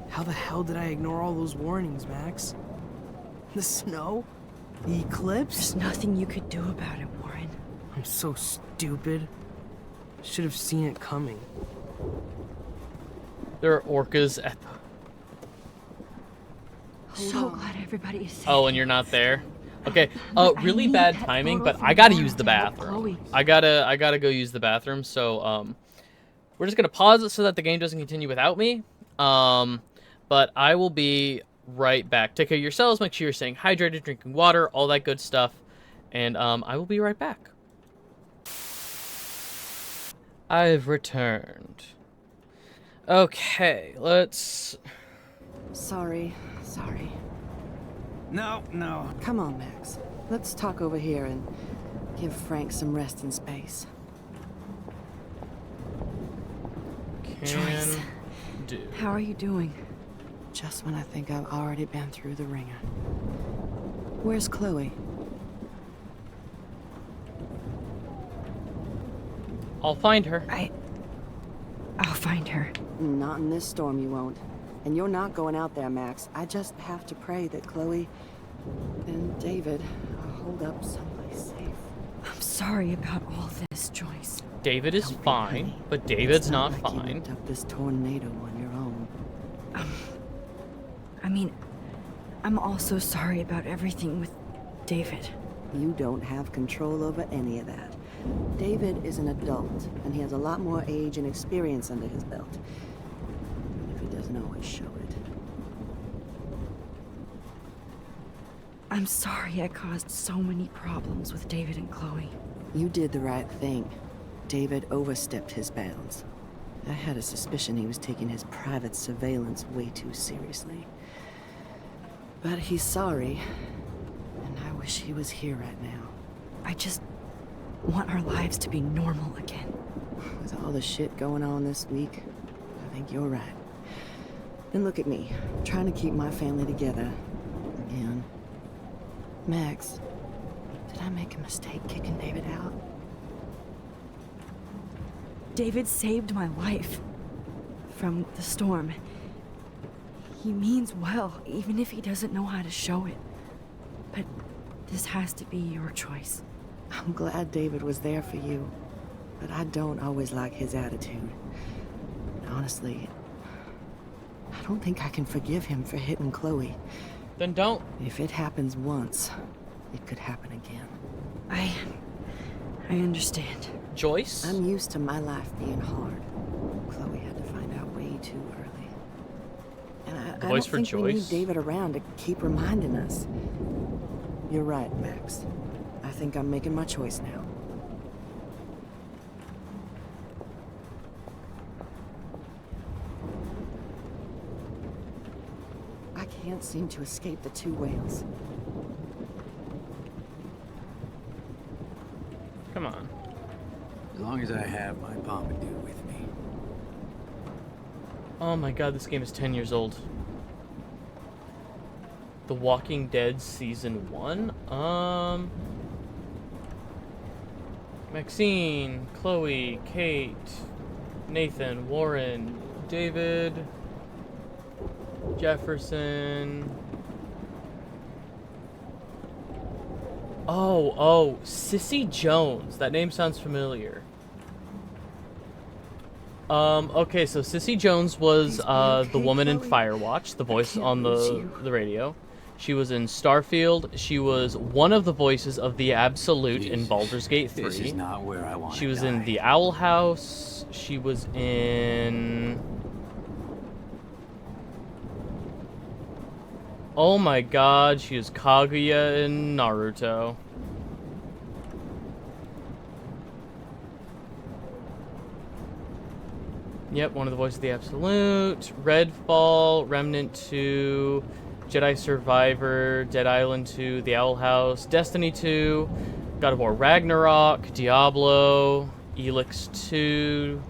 How the hell did I ignore all those warnings, Max? The snow? The eclipse? There's nothing you could do about it, Warren. I'm so stupid. Should have seen it coming. There are orcas at the... So glad everybody is safe. Oh, and you're not there? Okay. Really bad timing, but I gotta use the bathroom. I gotta go use the bathroom, so, we're just gonna pause it so that the game doesn't continue without me. But I will be right back. Take care of yourselves, make sure you're staying hydrated, drinking water, all that good stuff. And, I will be right back. I've returned. Okay, let's... Sorry. No. Come on, Max. Let's talk over here and give Frank some resting space. Joyce, how are you doing? Just when I think I've already been through the ringer. Where's Chloe? I'll find her. I'll find her. Not in this storm, you won't. And you're not going out there, Max. I just have to pray that Chloe and David hold up someplace safe. I'm sorry about all this, Joyce. David is fine, but David's not like fine. You ripped up this tornado on your own. I mean, I'm also sorry about everything with David. You don't have control over any of that. David is an adult, and he has a lot more age and experience under his belt. Even if he doesn't always show it. I'm sorry I caused so many problems with David and Chloe. You did the right thing. David overstepped his bounds. I had a suspicion he was taking his private surveillance way too seriously. But he's sorry, and I wish he was here right now. I just want our lives to be normal again. With all the shit going on this week, I think you're right. And look at me, trying to keep my family together. Again. Max, did I make a mistake kicking David out? David saved my life from the storm. He means well, even if he doesn't know how to show it. But this has to be your choice. I'm glad David was there for you, but I don't always like his attitude. Honestly, I don't think I can forgive him for hitting Chloe. Then don't. If it happens once, it could happen again. I understand. Joyce? I'm used to my life being hard. Chloe had to find out way too early. And I don't think we need David around to keep reminding us. You're right, Max. I think I'm making my choice now. I can't seem to escape the two whales. Come on. As long as I have my Pompadour with me. Oh my god, this game is 10 years old. The Walking Dead Season 1? Maxine, Chloe, Kate, Nathan, Warren, David, Jefferson. Oh, Sissy Jones. That name sounds familiar. Okay, so Sissy Jones was the woman in Firewatch, the voice on the radio. She was in Starfield. She was one of the voices of the Absolute in Baldur's Gate 3. This is not where I want to She was die. in The Owl House. She was in... Oh my god, she is Kaguya in Naruto. Yep, one of the voices of the Absolute. Redfall, Remnant 2, Jedi Survivor, Dead Island 2, The Owl House, Destiny 2, God of War Ragnarok, Diablo, Elix 2,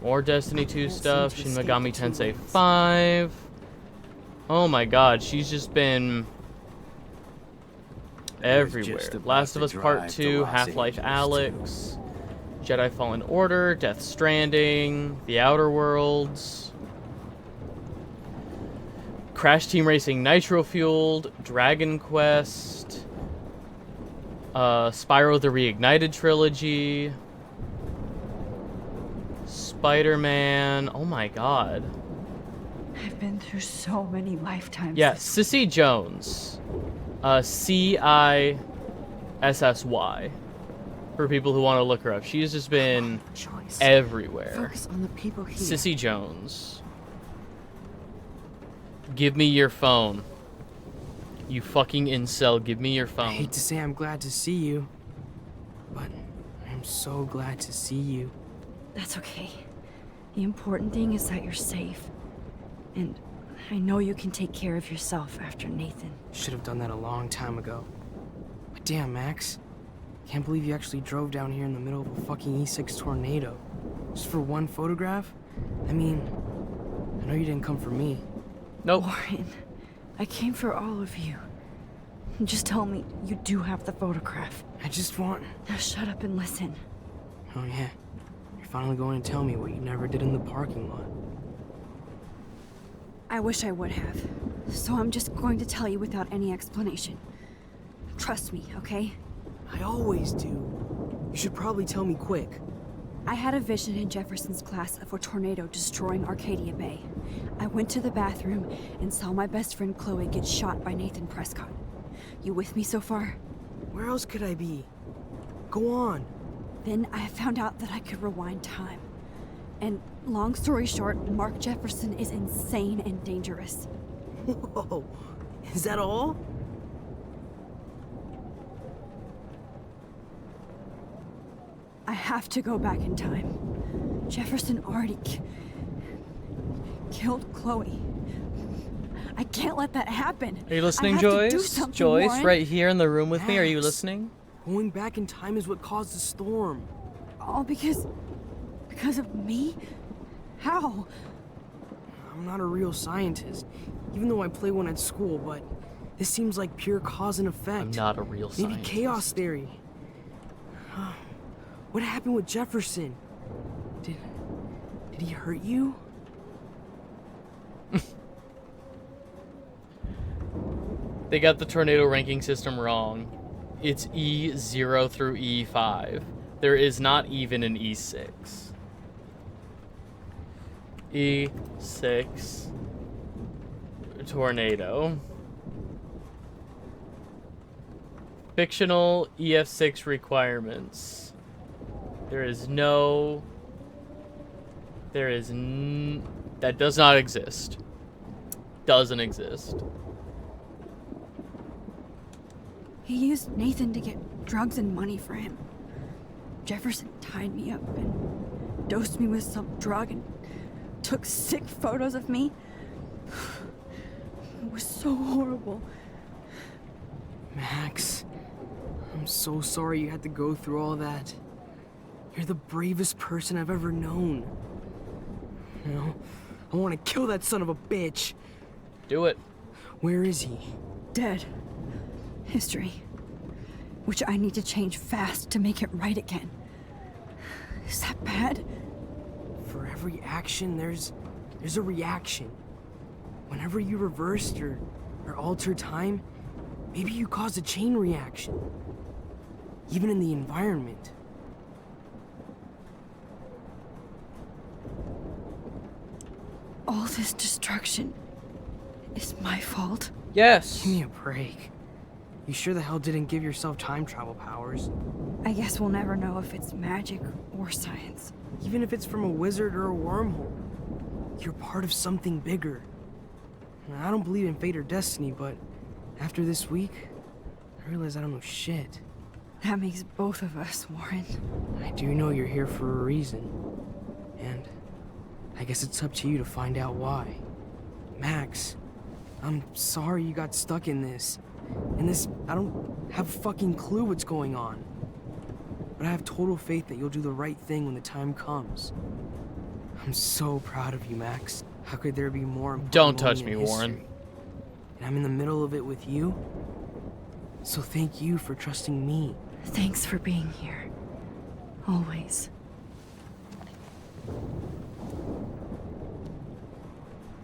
more Destiny 2 stuff, Shin Megami Tensei 5. Oh my god, she's just been everywhere. Last of Us Part 2, Half-Life Alyx, Jedi Fallen Order, Death Stranding, The Outer Worlds, Crash Team Racing Nitro Fueled, Dragon Quest, Spyro the Reignited Trilogy, Spider-Man. Oh my god. I've been through so many lifetimes. Yeah, Sissy Jones. C-I-S-S-Y. For people who want to look her up. She's just been everywhere. Focus on the people here. Sissy Jones. Give me your phone. You fucking incel, give me your phone. I hate to say I'm glad to see you, but I'm so glad to see you. That's okay. The important thing is that you're safe. And I know you can take care of yourself after Nathan. Should have done that a long time ago. But damn, Max. Can't believe you actually drove down here in the middle of a fucking E6 tornado. Just for one photograph? I mean, I know you didn't come for me. Nope. Warren, I came for all of you. Just tell me you do have the photograph. I just want... Now shut up and listen. Oh yeah. You're finally going to tell me what you never did in the parking lot. I wish I would have. So I'm just going to tell you without any explanation. Trust me, okay? I always do. You should probably tell me quick. I had a vision in Jefferson's class of a tornado destroying Arcadia Bay. I went to the bathroom and saw my best friend Chloe get shot by Nathan Prescott. You with me so far? Where else could I be? Go on. Then I found out that I could rewind time. And long story short, Mark Jefferson is insane and dangerous. Whoa, is that all? I have to go back in time. Jefferson already killed Chloe. I can't let that happen. Are you listening, I have to do Joyce? something, Joyce, Warren. right here in the room with me. Are you Max, listening? Going back in time is what caused the storm. All because of me? How? I'm not a real scientist, even though I play one at school, but this seems like pure cause and effect. I'm not a real Maybe scientist. chaos theory. What happened with Jefferson? Did he hurt you? They got the tornado ranking system wrong. It's E0 through E5. There is not even an E6. E6 tornado. Fictional EF6 requirements. That does not exist. Doesn't exist. He used Nathan to get drugs and money for him. Jefferson tied me up and dosed me with some drug and took sick photos of me. It was so horrible. Max, I'm so sorry you had to go through all that. You're the bravest person I've ever known. You know, I want to kill that son of a bitch. Do it. Where is he? Dead. History. Which I need to change fast to make it right again. Is that bad? For every action, there's a reaction. Whenever you reversed or altered time, maybe you caused a chain reaction. Even in the environment. All this destruction is my fault. Yes. Give me a break. You sure the hell didn't give yourself time travel powers? I guess we'll never know if it's magic or science. Even if it's from a wizard or a wormhole. You're part of something bigger. I don't believe in fate or destiny, but after this week, I realize I don't know shit. That makes both of us, Warren. I do know you're here for a reason. And I guess it's up to you to find out why. Max, I'm sorry you got stuck in this. I don't have a fucking clue what's going on. But I have total faith that you'll do the right thing when the time comes. I'm so proud of you, Max. How could there be more important Don't touch moment me, in Warren. history? And I'm in the middle of it with you. So thank you for trusting me. Thanks for being here. Always.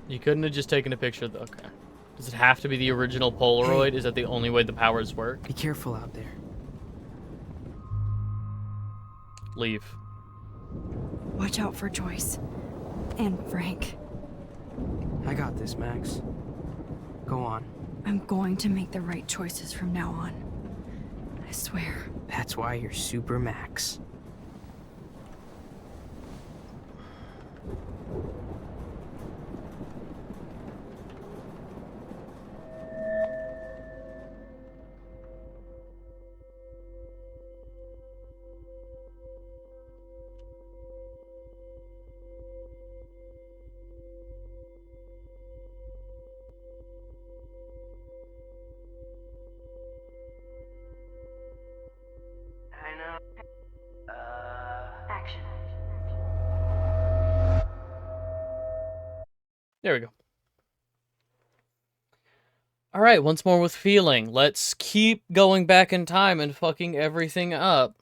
You couldn't have just taken a picture of the... Okay. Does it have to be the original Polaroid? Is that the only way the powers work? Be careful out there. Leave. Watch out for Joyce. And Frank. I got this, Max. Go on. I'm going to make the right choices from now on. I swear. That's why you're Super Max. Action. There we go. All right, once more with feeling. Let's keep going back in time and fucking everything up.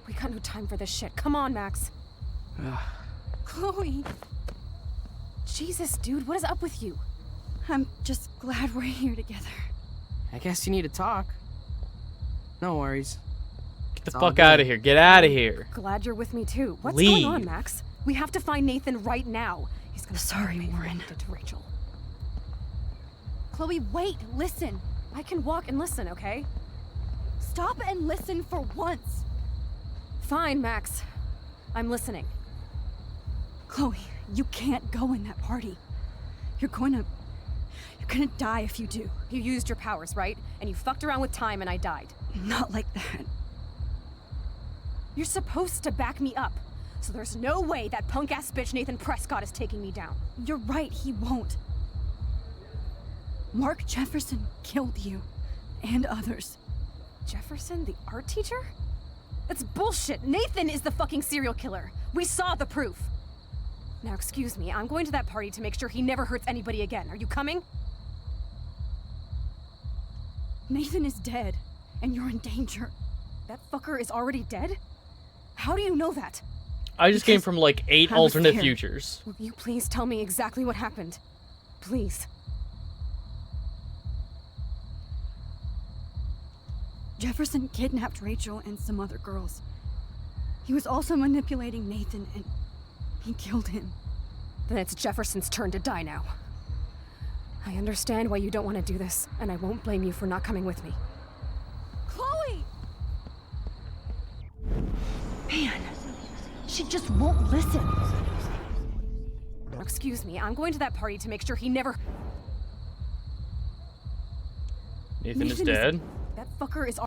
We got no time for this shit. Come on, Max. Chloe. Jesus, dude, what is up with you? I'm just glad we're here together. I guess you need to talk. No worries. Get the fuck out of here. Get out of here. Glad you're with me too. What's Leave. going on, Max? We have to find Nathan right now. He's gonna Sorry, Warren. to Rachel. Chloe, wait, listen. I can walk and listen, okay? Stop and listen for once. Fine, Max. I'm listening. Chloe, you can't go in that party. You're gonna die if you do. You used your powers, right? And you fucked around with time and I died. Not like that. You're supposed to back me up. So there's no way that punk-ass bitch Nathan Prescott is taking me down. You're right, he won't. Mark Jefferson killed you. And others. Jefferson, the art teacher? That's bullshit. Nathan is the fucking serial killer. We saw the proof. Now, excuse me, I'm going to that party to make sure he never hurts anybody again. Are you coming? Nathan is dead, and you're in danger. That fucker is already dead? How do you know that? I just came from like 8 I was alternate there. futures. Will you please tell me exactly what happened? Please. Jefferson kidnapped Rachel and some other girls. He was also manipulating Nathan, and he killed him. Then it's Jefferson's turn to die now. I understand why you don't want to do this, and I won't blame you for not coming with me. Chloe! Man, she just won't listen. Excuse me, I'm going to that party to make sure he never... Nathan is dead. That fucker is...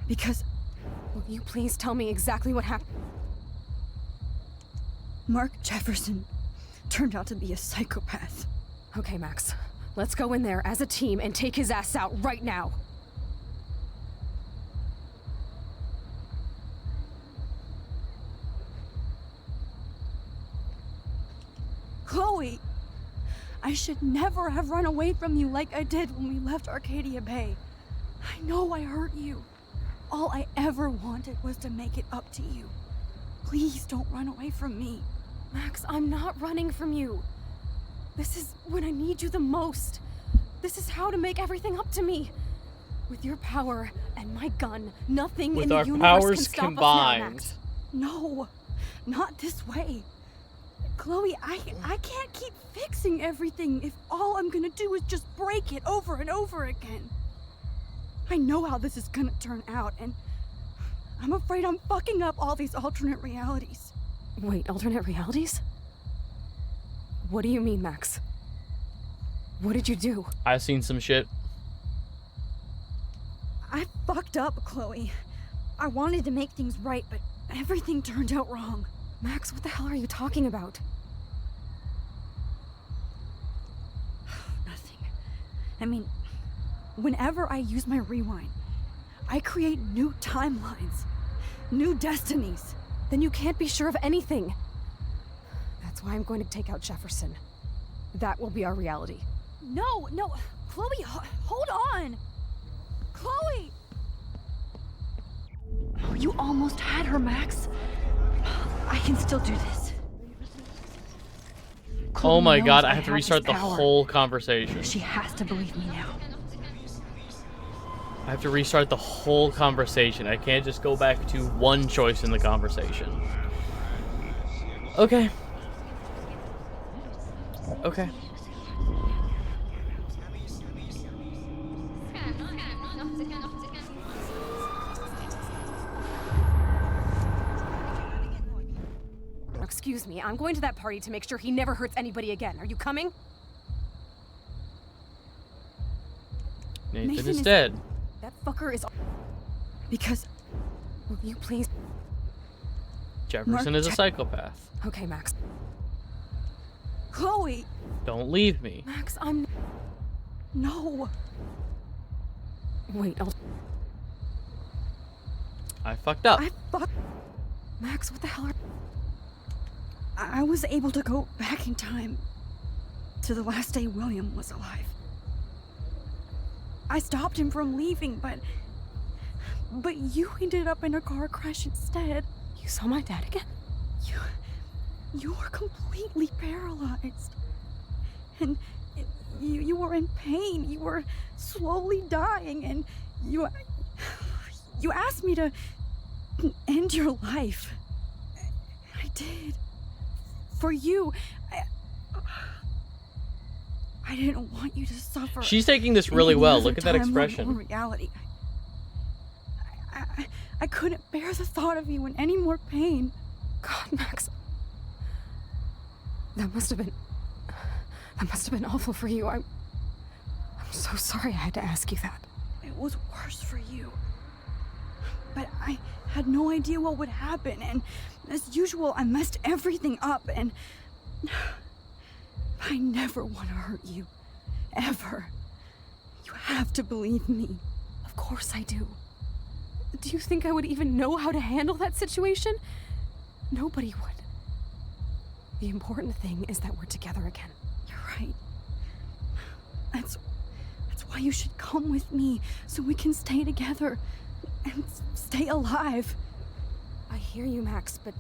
Because... Will you please tell me exactly what happened? Mark Jefferson turned out to be a psychopath. Okay, Max. Let's go in there as a team and take his ass out right now. Chloe! I should never have run away from you like I did when we left Arcadia Bay. I know I hurt you. All I ever wanted was to make it up to you. Please don't run away from me. Max, I'm not running from you. This is when I need you the most. This is how to make everything up to me. With your power and my gun, nothing With in the our universe powers can stop combined. us now, Max. No, not this way. Chloe, I can't keep fixing everything if all I'm gonna do is just break it over and over again. I know how this is gonna turn out, and I'm afraid I'm fucking up all these alternate realities. Wait, alternate realities? What do you mean, Max? What did you do? I've seen some shit. I fucked up, Chloe. I wanted to make things right, but everything turned out wrong. Max, what the hell are you talking about? Nothing. I mean, whenever I use my rewind, I create new timelines, new destinies. Then you can't be sure of anything. That's why I'm going to take out Jefferson. That will be our reality. No, Chloe, hold on! Chloe! Oh, you almost had her, Max. I can still do this. Chloe Oh my knows god, I have to restart this the power. whole conversation. She has to believe me now. I have to restart the whole conversation. I can't just go back to one choice in the conversation. Okay. Okay. Excuse me, I'm going to that party to make sure he never hurts anybody again. Are you coming? Nathan is dead. That fucker is... Because... Will you please... Jefferson is a psychopath. Okay, Max. Chloe! Don't leave me. Max, I'm... No. Wait, I fucked up. Max, what the hell are... I was able to go back in time to the last day William was alive. I stopped him from leaving, but you ended up in a car crash instead. You saw my dad again? You were completely paralyzed. And you were in pain. You were slowly dying, and you asked me to end your life. I did. For you, I didn't want you to suffer. She's taking this really in well. another Look at that timeline or expression. reality. I couldn't bear the thought of you in any more pain. God, Max. That must have been awful for you. I'm so sorry I had to ask you that. It was worse for you. But I had no idea what would happen, and as usual, I messed everything up, and I never want to hurt you. Ever. You have to believe me. Of course I do. Do you think I would even know how to handle that situation? Nobody would. The important thing is that we're together again. You're right. That's why you should come with me, so we can stay together and stay alive. I hear you, Max, but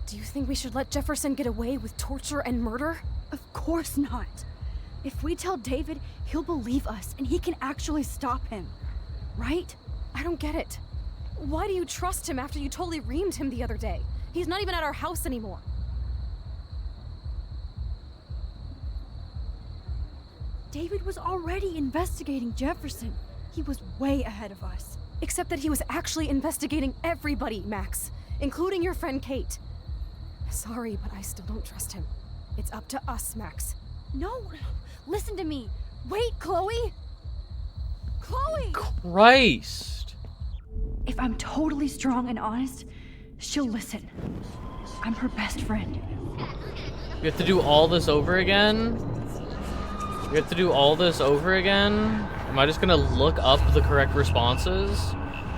do you think we should let Jefferson get away with torture and murder? Of course not. If we tell David, he'll believe us and he can actually stop him. Right? I don't get it. Why do you trust him after you totally reamed him the other day? He's not even at our house anymore. David was already investigating Jefferson. He was way ahead of us. Except that he was actually investigating everybody, Max, including your friend Kate. Sorry, but I still don't trust him. It's up to us, Max. No, listen to me. Wait, Chloe! Chloe! Christ! If I'm totally strong and honest, she'll listen. I'm her best friend. We have to do all this over again? We have to do all this over again? Am I just gonna look up the correct responses?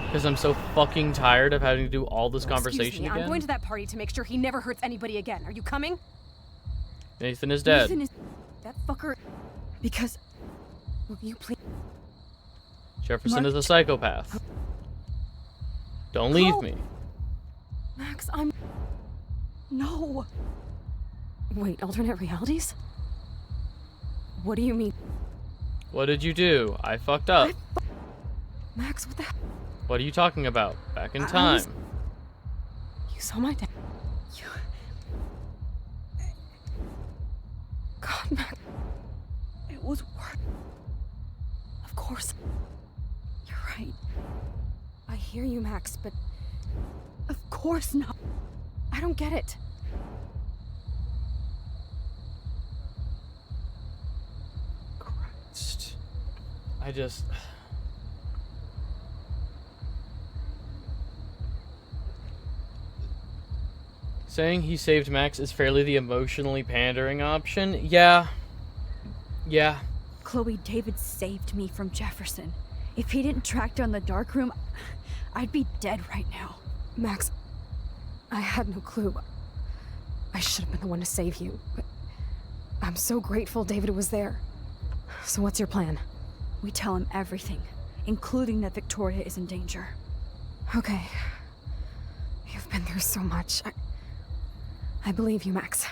Because I'm so fucking tired of having to do all this conversation Excuse me, again? I'm going to that party to make sure he never hurts anybody again. Are you coming? Nathan is dead. Nathan is... That fucker... Because... Will you please... Jefferson is a psychopath. Don't leave me. Max, I'm... No. Wait, alternate realities? What do you mean? What did you do? I fucked up. Max, what the... What are you talking about? Back in time. You saw my dad. God, Max. It was worth... Of course. You're right. I hear you, Max, but... Of course not. I don't get it. Christ. I just... Saying he saved Max is fairly the emotionally pandering option. Yeah. Yeah. Chloe, David saved me from Jefferson. If he didn't track down the dark room, I'd be dead right now. Max, I had no clue. I should have been the one to save you, but I'm so grateful David was there. So what's your plan? We tell him everything, including that Victoria is in danger. Okay. You've been through so much. I believe you, Max.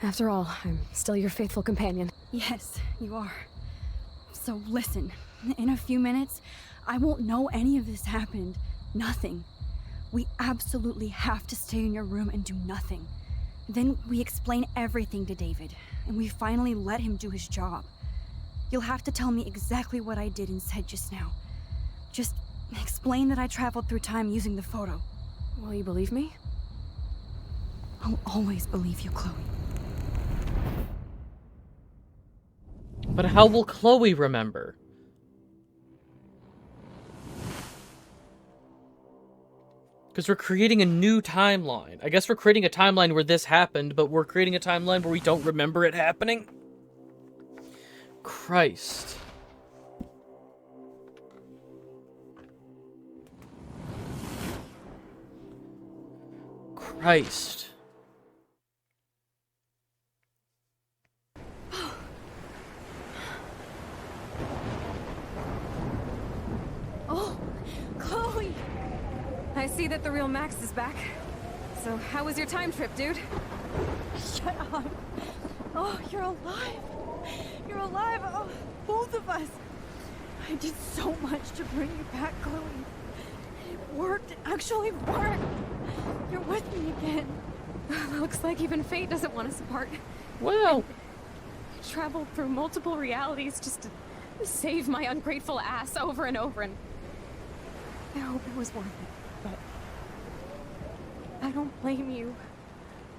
After all, I'm still your faithful companion. Yes, you are. So listen, in a few minutes, I won't know any of this happened. Nothing. We absolutely have to stay in your room and do nothing. Then we explain everything to David, and we finally let him do his job. You'll have to tell me exactly what I did and said just now. Just explain that I traveled through time using the photo. Will you believe me? I'll always believe you, Chloe. But how will Chloe remember? Because we're creating a new timeline. I guess we're creating a timeline where this happened, but we're creating a timeline where we don't remember it happening? Christ. Christ. Oh, Chloe! I see that the real Max is back. So how was your time trip, dude? Shut up. Oh, you're alive. You're alive. Oh, both of us. I did so much to bring you back, Chloe. It worked. It actually worked. You're with me again. Looks like even fate doesn't want us apart. Well, traveled through multiple realities just to save my ungrateful ass over and over, and I hope it was worth it, but I don't blame you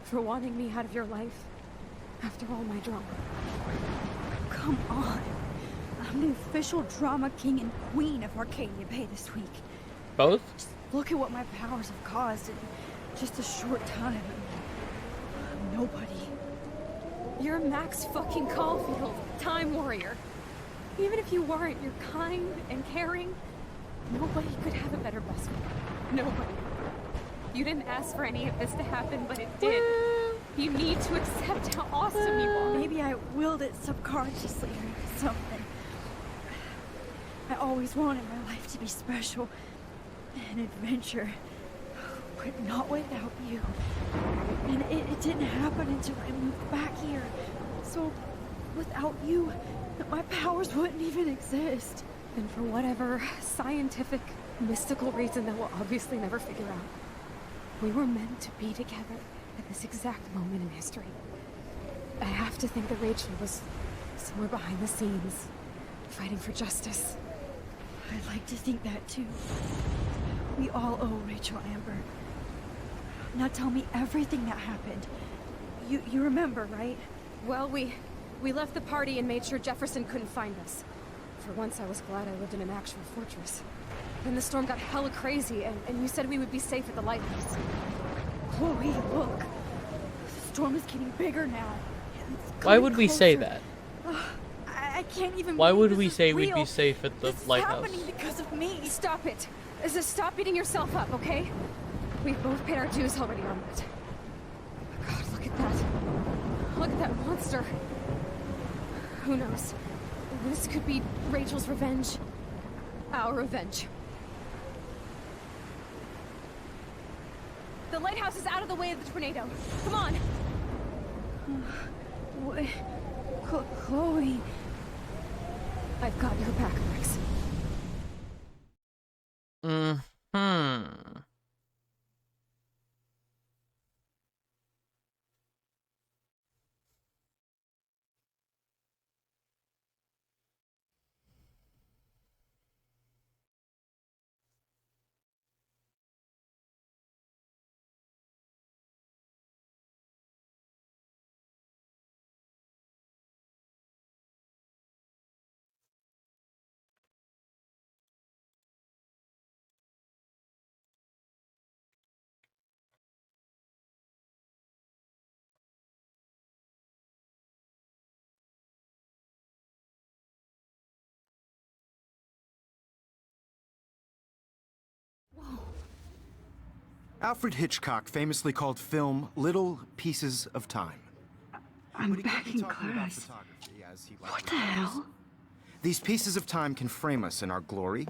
for wanting me out of your life after all my drama. Come on. I'm the official drama king and queen of Arcadia Bay this week. Both? Just look at what my powers have caused in just a short time. Nobody. You're Max fucking Caulfield, Time Warrior. Even if you weren't, you're kind and caring. Nobody could have a better best friend. Nobody. You didn't ask for any of this to happen, but it did. You need to accept how awesome you are. Maybe I willed it subconsciously or something. I always wanted my life to be special. An adventure. But not without you. And it didn't happen until I moved back here. So, without you, my powers wouldn't even exist. And for whatever scientific, mystical reason that we'll obviously never figure out, we were meant to be together at this exact moment in history. I have to think that Rachel was somewhere behind the scenes, fighting for justice. I'd like to think that too. We all owe Rachel Amber. Now tell me everything that happened. You remember, right? Well, we left the party and made sure Jefferson couldn't find us. For once, I was glad I lived in an actual fortress. Then the storm got hella crazy, and you said we would be safe at the lighthouse. Chloe, look. The storm is getting bigger now. Why would we say that? I can't even. Why would believe we this is say we'd be real. safe at the This lighthouse? is happening because of me. Stop it. Just stop beating yourself up, okay? We've both paid our dues already on that. God, look at that. Look at that monster. Who knows? This could be Rachel's revenge. Our revenge. The lighthouse is out of the way of the tornado. Come on. What? Chloe. I've got your back, Max. Alfred Hitchcock famously called film little pieces of time. I'm back in class. What the hell? These pieces of time can frame us in our glory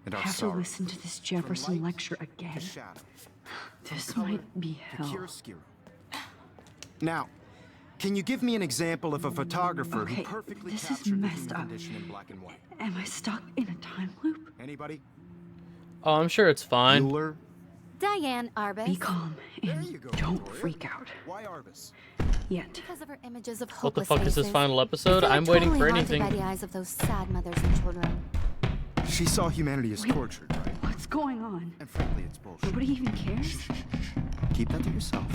and our Have to sorrow. listen to this Jefferson lecture again. This might be hell. Now, can you give me an example of a photographer Okay, who perfectly this is captured the messed human up. condition in black and white? Am I stuck in a time loop? Anybody? Oh, I'm sure it's fine. Bueller? Diane Arbus. Be calm and don't freak out. Why Arbus? Yet. Because of her images of What the hopeless fuck is this faces. final I episode? feel I'm waiting totally for haunted anything. by the eyes of those sad mothers and children. She saw humanity as tortured, right? What's going on? And frankly, it's bullshit. Nobody even cares? Keep that to yourself.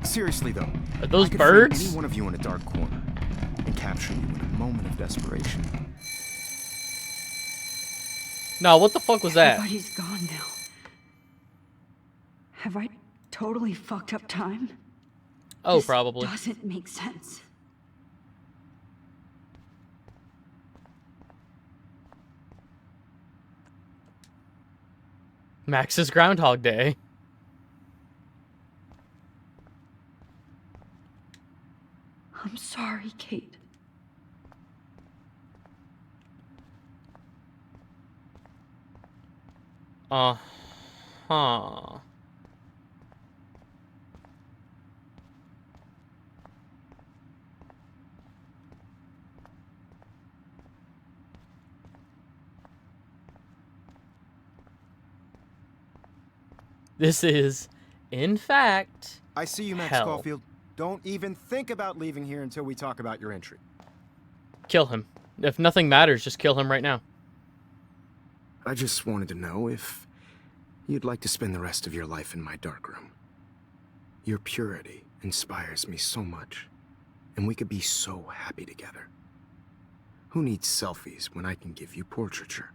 Seriously, though. Are those I could birds? frame any one of you in a dark corner and capture you in a moment of desperation. No, what the fuck was that? Everybody's gone now. Have I totally fucked up time? Oh, This probably. Doesn't make sense. Max's Groundhog Day. I'm sorry, Kate. Uh-huh. This is, in fact, I see you, Max hell. Caulfield. Don't even think about leaving here until we talk about your entry. Kill him. If nothing matters, just kill him right now. I just wanted to know if you'd like to spend the rest of your life in my darkroom. Your purity inspires me so much, and we could be so happy together. Who needs selfies when I can give you portraiture?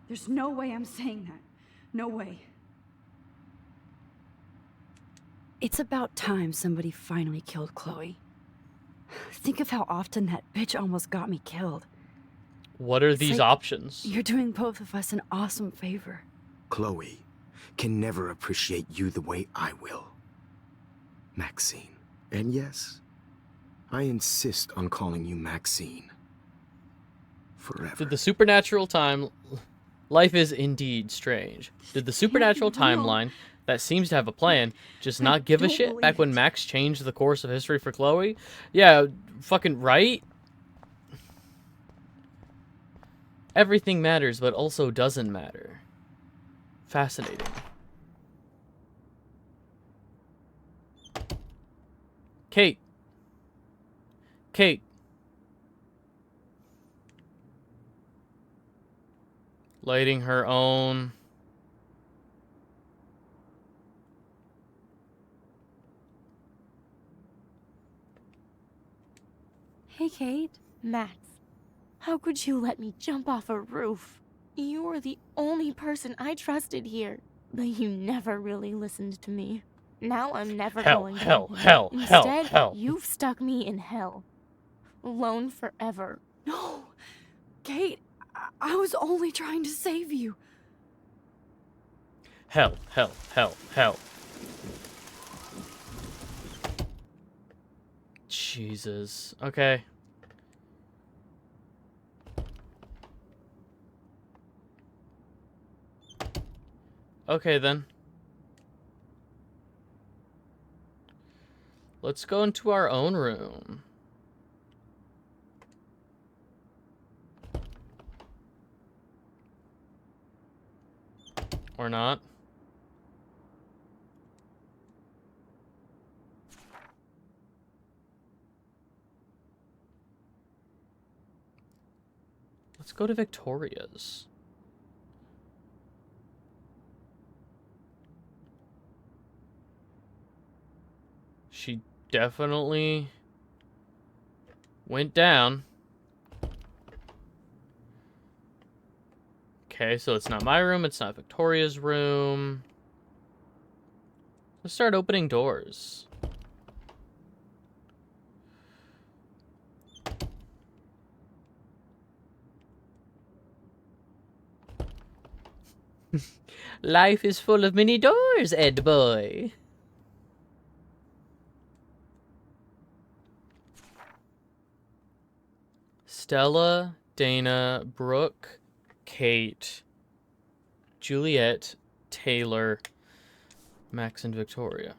There's no way I'm saying that. No way. It's about time somebody finally killed Chloe. Think of how often that bitch almost got me killed. What are It's these like options? You're doing both of us an awesome favor. Chloe can never appreciate you the way I will. Maxine. And yes, I insist on calling you Maxine. Forever. Did the supernatural time... Life is indeed strange. Did the supernatural timeline, that seems to have a plan, just not give a shit back when Max changed the course of history for Chloe? Yeah, fucking right? Everything matters, but also doesn't matter. Fascinating. Kate. Kate. Lighting her own. Hey, Kate. Max, how could you let me jump off a roof? You were the only person I trusted here, but you never really listened to me. Now I'm never going to. Instead, you've stuck me in hell. Alone forever. No! Kate, I was only trying to save you. Hell. Jesus. Okay. Okay, then. Let's go into our own room. Or not. Let's go to Victoria's. She definitely went down. Okay, so it's not my room, it's not Victoria's room. Let's start opening doors. Life is full of many doors, Ed boy. Stella, Dana, Brooke, Kate, Juliet, Taylor, Max, and Victoria.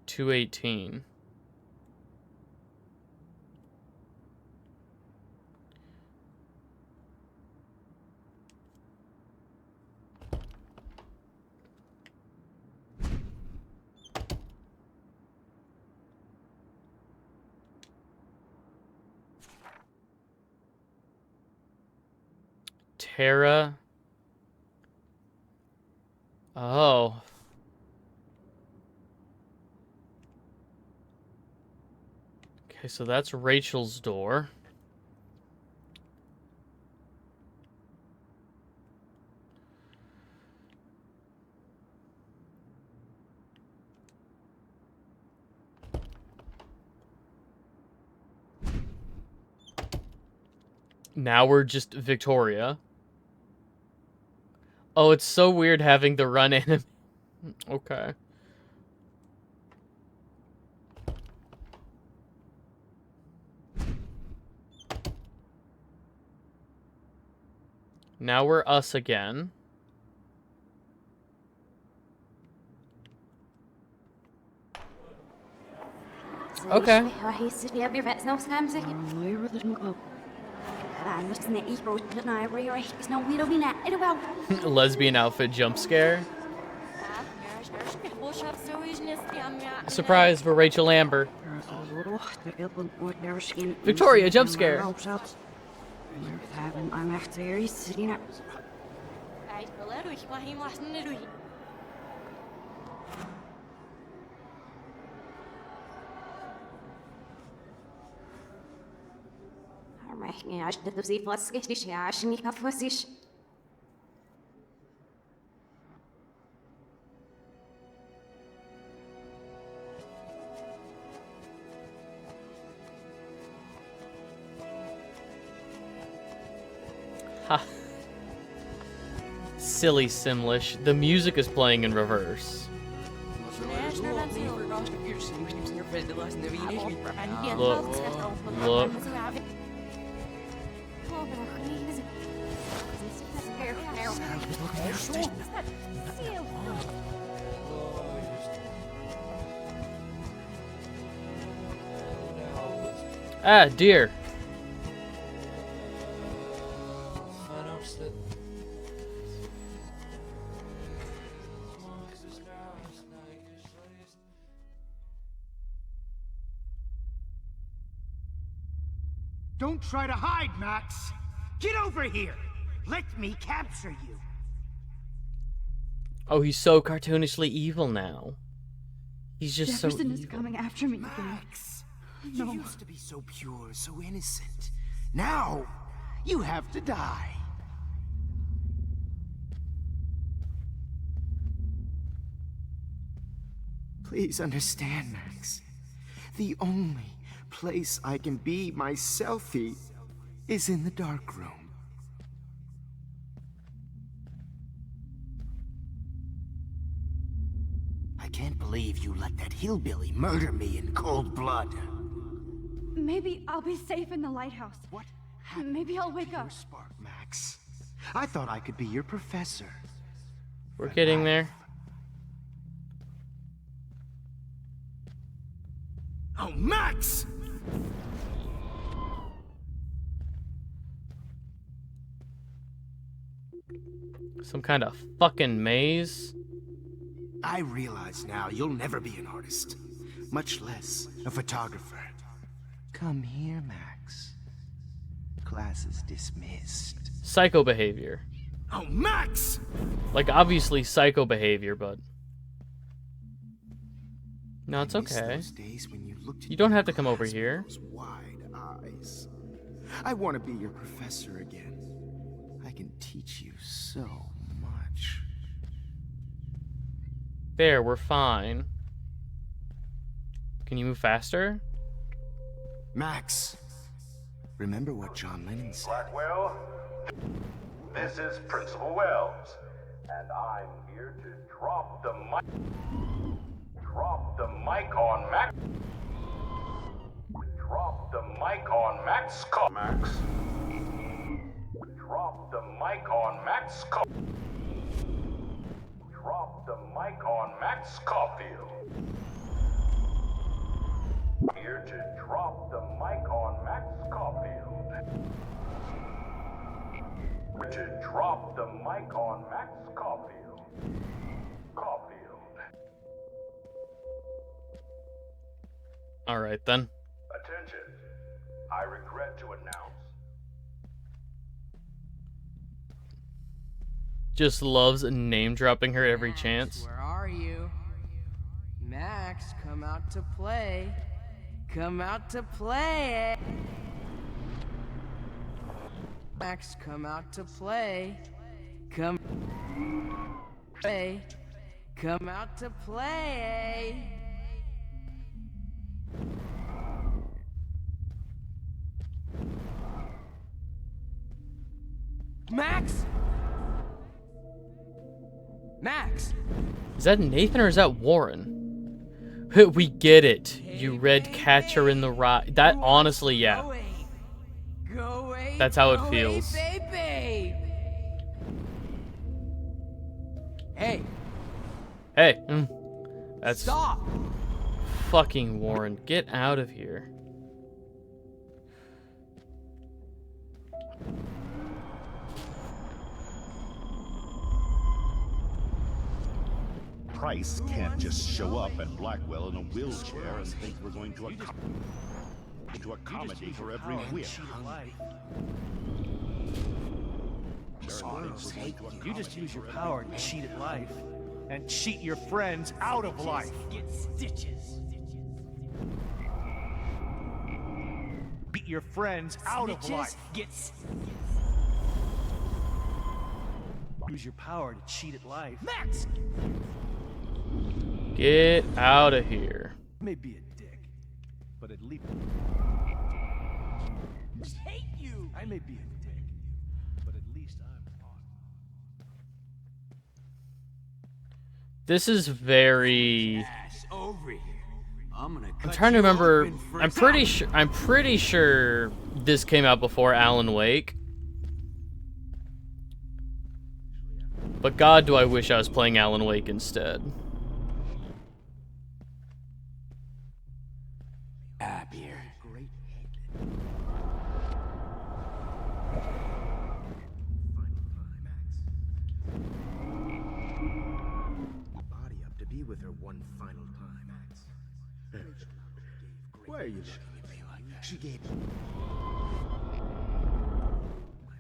$218. Tara. Oh. Okay, so that's Rachel's door. Now we're just Victoria. Oh, it's so weird having the run enemy. Okay. Now we're us again. Okay. Lesbian outfit jump scare. Surprise for Rachel Amber. Victoria, jump scare. Ha. Silly Simlish. The music is playing in reverse. Look. Ah, dear. Don't try to hide, Max! Get over here! Let me capture you! Oh, he's so cartoonishly evil now. He's just Jefferson so is evil. coming after me. Max, No. you used to be so pure, so innocent. Now, you have to die. Please understand, Max. The only place I can be my selfie is in the dark room. I can't believe you let that hillbilly murder me in cold blood. Maybe I'll be safe in the lighthouse. What? Maybe I'll wake up. Spark, Max. I thought I could be your professor. We're getting there. Oh, Max! Some kind of fucking maze. I realize now you'll never be an artist, much less a photographer. Come here, Max. Class is dismissed. Psycho behavior. Oh, Max! Like, obviously psycho behavior, but... No, it's okay. You don't have to come over here. Wide eyes. I want to be your professor again. I can teach you so much. There, we're fine. Can you move faster? Max, remember what John Lennon said. Blackwell, this is Principal Wells, and I'm here to drop the mic. Drop the mic on Max. Drop the mic on Max. Max. Drop the mic on Max. Drop the mic on Max Caulfield. Here to drop the mic on Max Caulfield. To drop the mic on Max Caulfield. Caulfield. All right, then. Attention. I regret to announce. Just loves name-dropping her every chance. Where are you? Max, come out to play. Come out to play. Max, come out to play. Come play. Come out to play. Max? Max? Is that Nathan or is that Warren? We get it. You read Catcher in the Rye. That, honestly, yeah. That's how it feels. Babe. Hey. Hey. That's Stop. fucking Warren. Get out of here. Price can't just show up at Blackwell in a wheelchair and think we're going to accommodate her every whim. You just use your power to cheat at life. And cheat your friends out of life. Get stitches. Beat your friends out of life. Get Use your power to cheat at life. Max! Get out of here. May be a dick, but at least I hate you. I may be a dick, but at least I'm on. This is very. Over here. I'm trying to remember. I'm pretty sure this came out before Alan Wake. But God, do I wish I was playing Alan Wake instead. Happier. Body up to be with her one final time. Why are you looking at me like that? She gave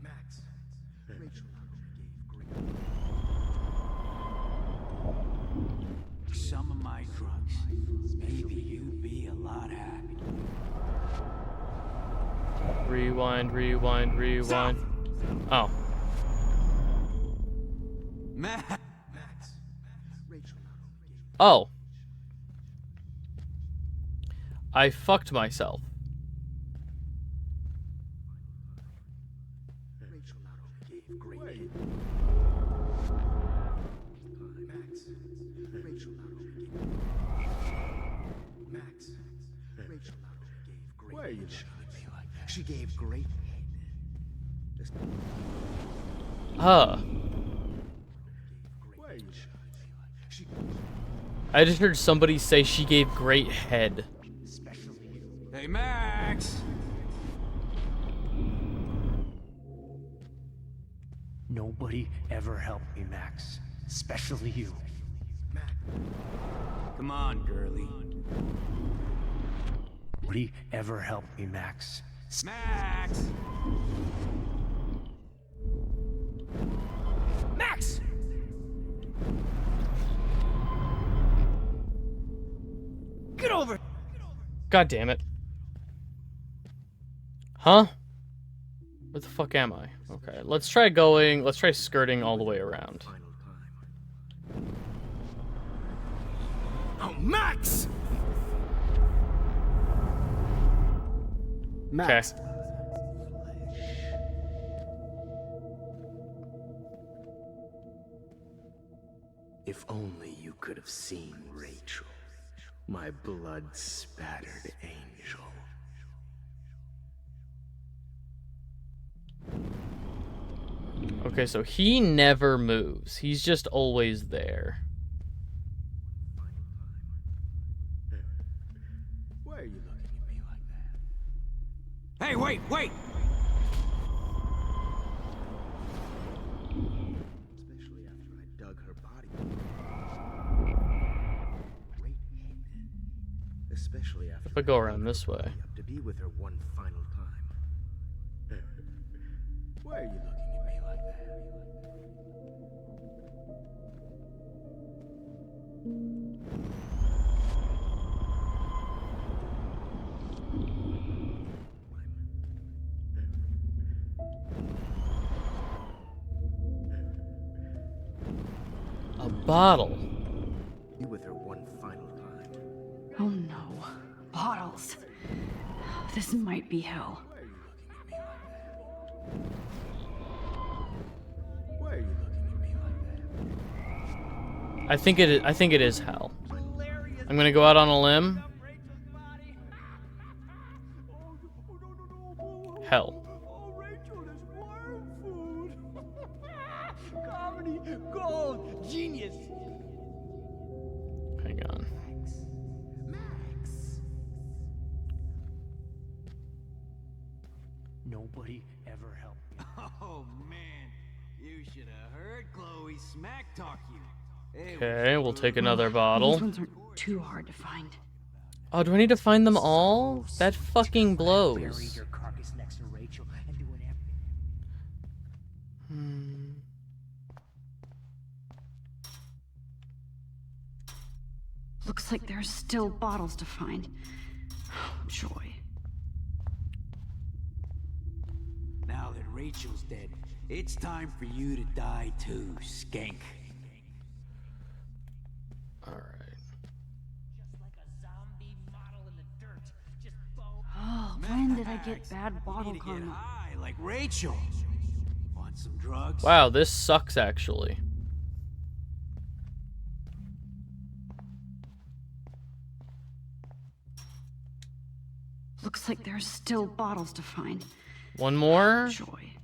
Max. Rachel gave great. Some of my drugs. Maybe you'd be a lot happy. Rewind, rewind, rewind. Oh. Max. Oh. I fucked myself. Rachel gave great. Max. Rachel gave. Max. Rachel gave great. Why are you looking at me like that? She gave great. I just heard somebody say she gave great head. Hey, Max! Nobody ever helped me, Max. Especially you. Come on, girlie. Nobody ever helped me, Max. Max! Max! Get over! God damn it. Huh? Where the fuck am I? Okay, let's try skirting all the way around. Oh, Max! Max. If only you could have seen Rachel, my blood-spattered angel. Okay, so he never moves. He's just always there. Why are you looking at me like that? Hey, wait! Especially after I dug her body. Especially after If I go around this way. to be with her one final time. Why are you looking at me like that? A bottle. Be with her one final time. Oh no. Bottles. This might be hell. Why are you looking at me like that? I think it is hell. I'm gonna go out on a limb. Hell. Comedy gold genius. Hang on. Nobody ever helped me. Oh man, you should have heard Chloe smack talk you. Okay, we'll take another bottle. These ones aren't too hard to find. Oh, do I need to find them all? That fucking Bury blows. your carcass next to Rachel and do whatever. Looks like there's still bottles to find. Oh, joy. Now that Rachel's dead, it's time for you to die too, skank. Alright. Oh, when did I get bad bottle Get karma? high like Rachel. Want some drugs? Wow, this sucks actually. Looks like there's still bottles to find. One more? Joy.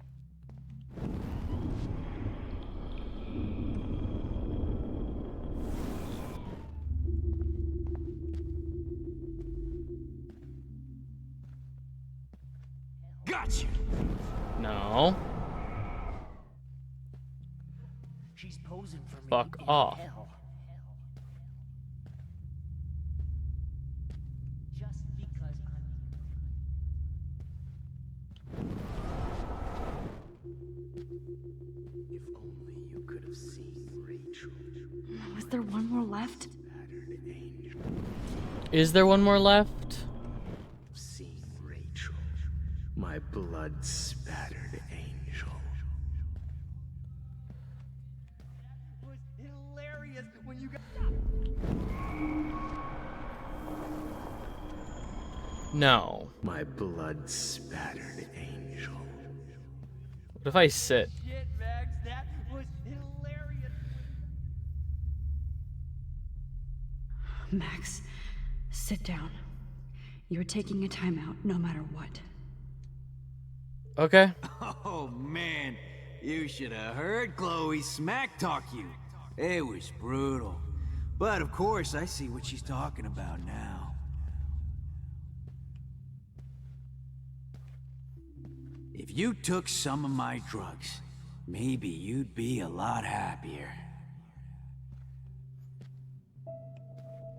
Gotcha. No. She's posing for me. Fuck in off. hell. Just because If only you could have seen Rachel. Was there one more left? Is there one more left? Seen Rachel, my blood-spattered angel. was hilarious when you got. No. My blood-spattered angel. What if I sit? Shit, Max, that was hilarious. Max, sit down. You're taking a timeout no matter what. Okay. Oh man, you should have heard Chloe smack talk you. It was brutal. But of course, I see what she's talking about now. If you took some of my drugs, maybe you'd be a lot happier.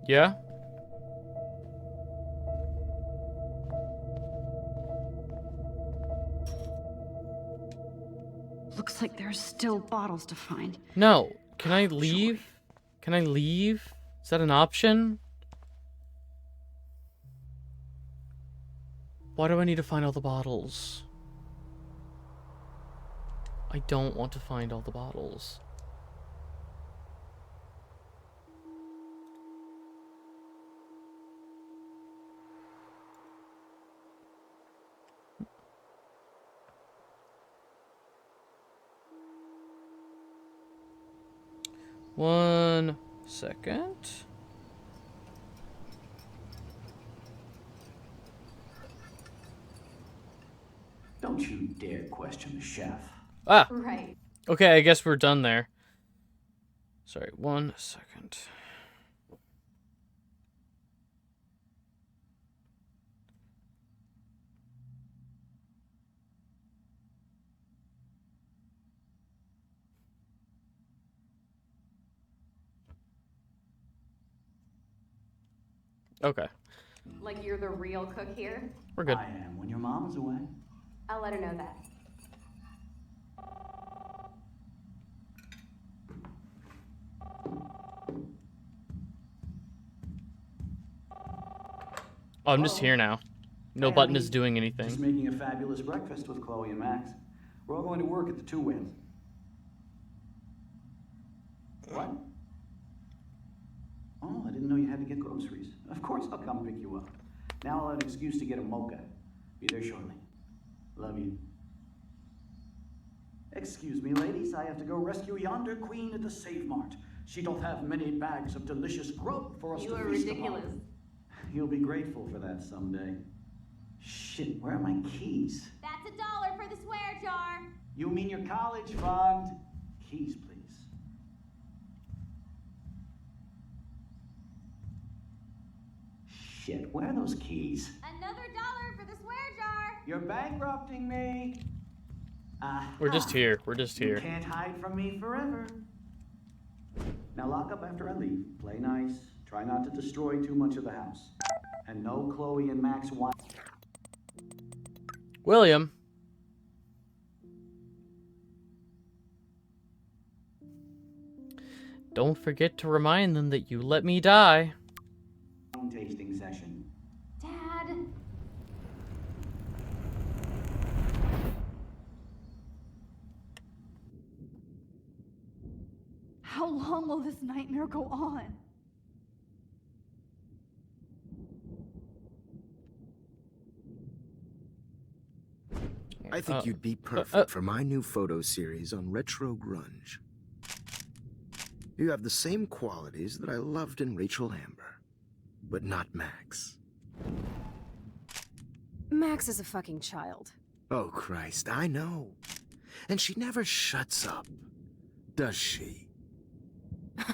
Yeah? Looks like there's still bottles to find. No. Can I leave? Can I leave? Is that an option? Why do I need to find all the bottles? I don't want to find all the bottles. One second. Don't you dare question the chef. Ah! Right. Okay, I guess we're done there. Sorry, 1 second. Okay. Like you're the real cook here? We're good. I am when your mom is away. I'll let her know that. Oh, I'm just here now. No Hey, button honey. is doing Just anything. making a fabulous breakfast with Chloe and Max. We're all going to work at the Two Winds. What? Oh, I didn't know you had to get groceries. Of course I'll come pick you up. Now I'll have an excuse to get a mocha. Be there shortly. Love you. Excuse me, ladies. I have to go rescue yonder queen at the Save Mart. She doth have many bags of delicious grub for us You to are feast ridiculous. upon. You'll be grateful for that someday. Shit, where are my keys? That's $1 for the swear jar. You mean your college fund? Keys, please. Shit, where are those keys? Another $1 for the swear jar. You're bankrupting me. We're just here. We're just You here. can't hide from me forever. Now lock up after I leave. Play nice. Try not to destroy too much of the house. And no Chloe and Max want. William. Don't forget to remind them that you let me die. Tasting session. Dad. How long will this nightmare go on? I think you'd be perfect for my new photo series on retro grunge. You have the same qualities that I loved in Rachel Amber, but not Max. Max is a fucking child. Oh, Christ, I know. And she never shuts up, does she?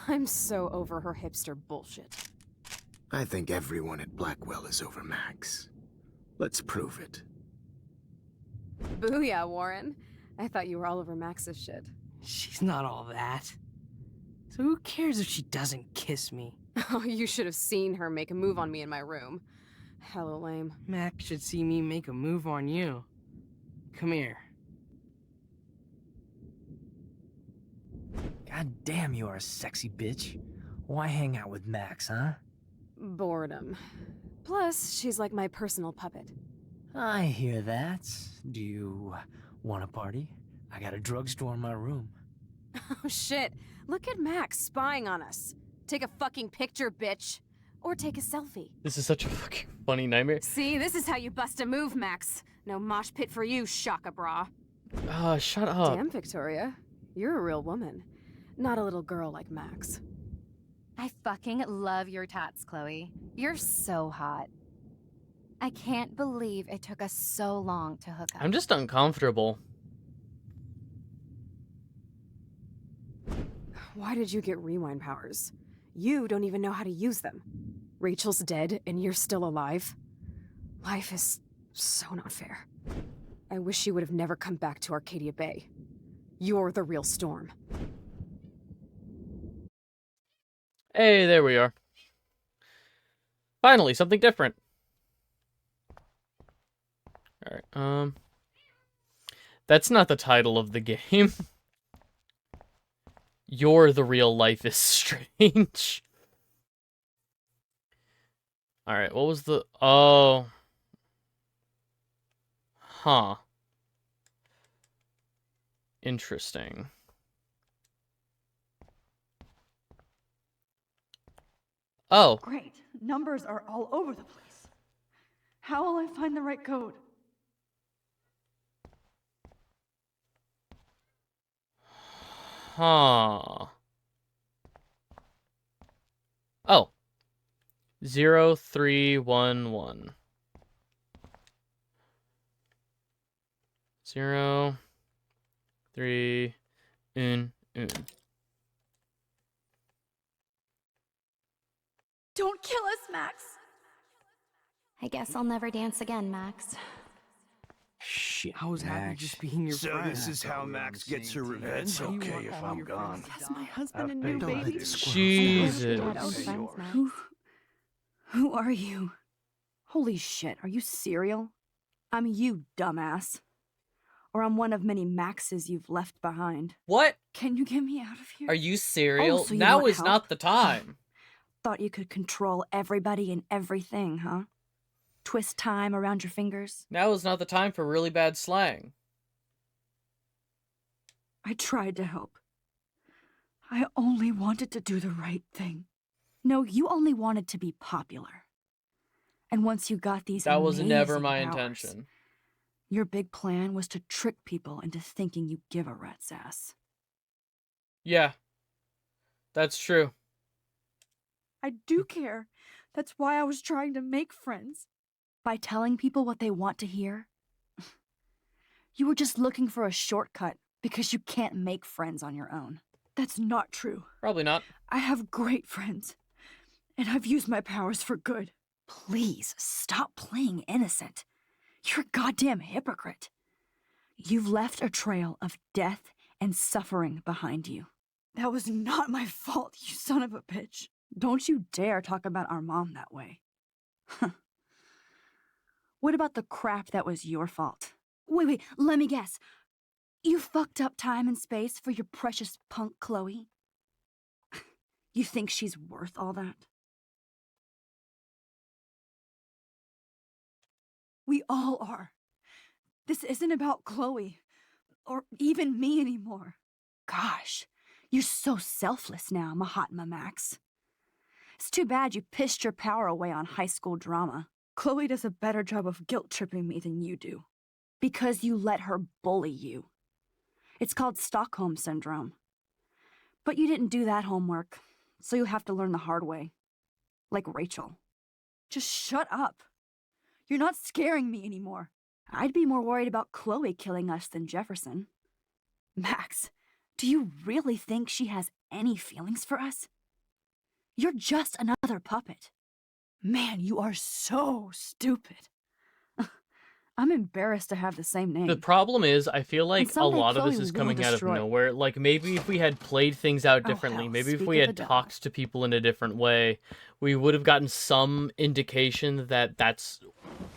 I'm so over her hipster bullshit. I think everyone at Blackwell is over Max. Let's prove it. Booyah, Warren. I thought you were all over Max's shit. She's not all that. So who cares if she doesn't kiss me? Oh, you should have seen her make a move on me in my room. Hella lame. Max should see me make a move on you. Come here. God damn, you are a sexy bitch. Why hang out with Max, huh? Boredom. Plus, she's like my personal puppet. I hear that. Do you want a party? I got a drugstore in my room. Oh shit, look at Max spying on us. Take a fucking picture, bitch. Or take a selfie. This is such a fucking funny nightmare. See, this is how you bust a move, Max. No mosh pit for you, Shaka Bra. Shut up. Damn, Victoria. You're a real woman. Not a little girl like Max. I fucking love your tats, Chloe. You're so hot. I can't believe it took us so long to hook up. I'm just uncomfortable. Why did you get rewind powers? You don't even know how to use them. Rachel's dead and you're still alive. Life is so not fair. I wish you would have never come back to Arcadia Bay. You're the real Storm. Hey, there we are. Finally, something different. Alright, that's not the title of the game. You're the real Life is Strange. Alright, what was the... Oh. Huh. Interesting. Oh. Great. Numbers are all over the place. How will I find the right code? Huh. Oh. 0311. 0 3 un. Don't kill us, Max. I guess I'll never dance again, Max. Shit, I was happy just being your friend. So this is how Max gets her revenge. It's okay if I'm gone. Yes, my husband and I've new paid baby. Jesus. Who are you? Holy shit, are you serial? I'm you, dumbass. Or I'm one of many Maxes you've left behind. What? Can you get me out of here? Are you serial? Oh, so you Now want is help? not the time. Thought you could control everybody and everything, huh? Twist time around your fingers? Now is not the time for really bad slang. I tried to help. I only wanted to do the right thing. No, you only wanted to be popular. And once you got these That was never amazing my powers, intention. your big plan was to trick people into thinking you give a rat's ass. Yeah. That's true. I do care. That's why I was trying to make friends. By telling people what they want to hear? You were just looking for a shortcut because you can't make friends on your own. That's not true. Probably not. I have great friends, and I've used my powers for good. Please, stop playing innocent. You're a goddamn hypocrite. You've left a trail of death and suffering behind you. That was not my fault, you son of a bitch. Don't you dare talk about our mom that way. What about the crap that was your fault? Wait, let me guess. You fucked up time and space for your precious punk Chloe? You think she's worth all that? We all are. This isn't about Chloe, or even me anymore. Gosh, you're so selfless now, Mahatma Max. It's too bad you pissed your power away on high school drama. Chloe does a better job of guilt-tripping me than you do. Because you let her bully you. It's called Stockholm Syndrome. But you didn't do that homework, so you'll have to learn the hard way. Like Rachel. Just shut up. You're not scaring me anymore. I'd be more worried about Chloe killing us than Jefferson. Max, do you really think she has any feelings for us? You're just another puppet. Man, you are so stupid. I'm embarrassed to have the same name. The problem is, I feel like a lot of this is coming out of nowhere. Like, maybe if we had played things out differently, maybe if we had talked to people in a different way, we would have gotten some indication that that's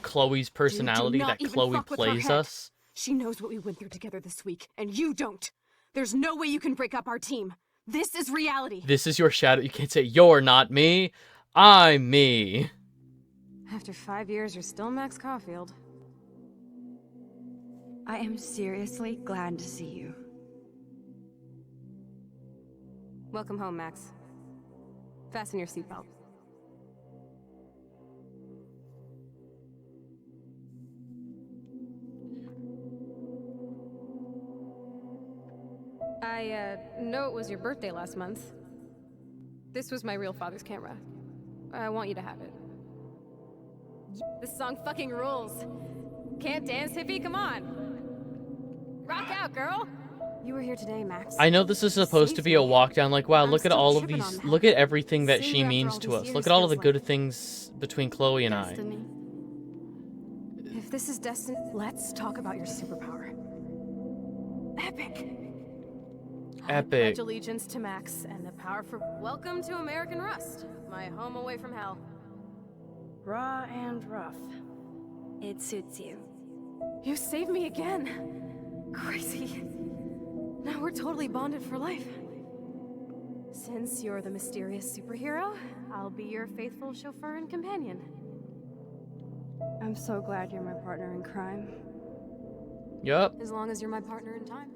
Chloe's personality, that Chloe plays us. She knows what we went through together this week, and you don't. There's no way you can break up our team. This is reality. This is your shadow. You can't say, you're not me. I'm me. After 5 years, you're still Max Caulfield. I am seriously glad to see you. Welcome home, Max. Fasten your seatbelt. I know it was your birthday last month. This was my real father's camera. I want you to have it. This song fucking rules. Can't dance, hippie? Come on. Rock out, girl. You were here today, Max. I know this is supposed to be a walk down, like, wow, look at all of these, look at everything that she means to us. Look at all of the good things between Chloe and I. If this is destiny, let's talk about your superpower. Epic. I pledge allegiance to Max and the power for... Welcome to American Rust, my home away from hell. Raw and rough. It suits you. You saved me again. Crazy. Now we're totally bonded for life. Since you're the mysterious superhero, I'll be your faithful chauffeur and companion. I'm so glad you're my partner in crime. Yup. As long as you're my partner in time.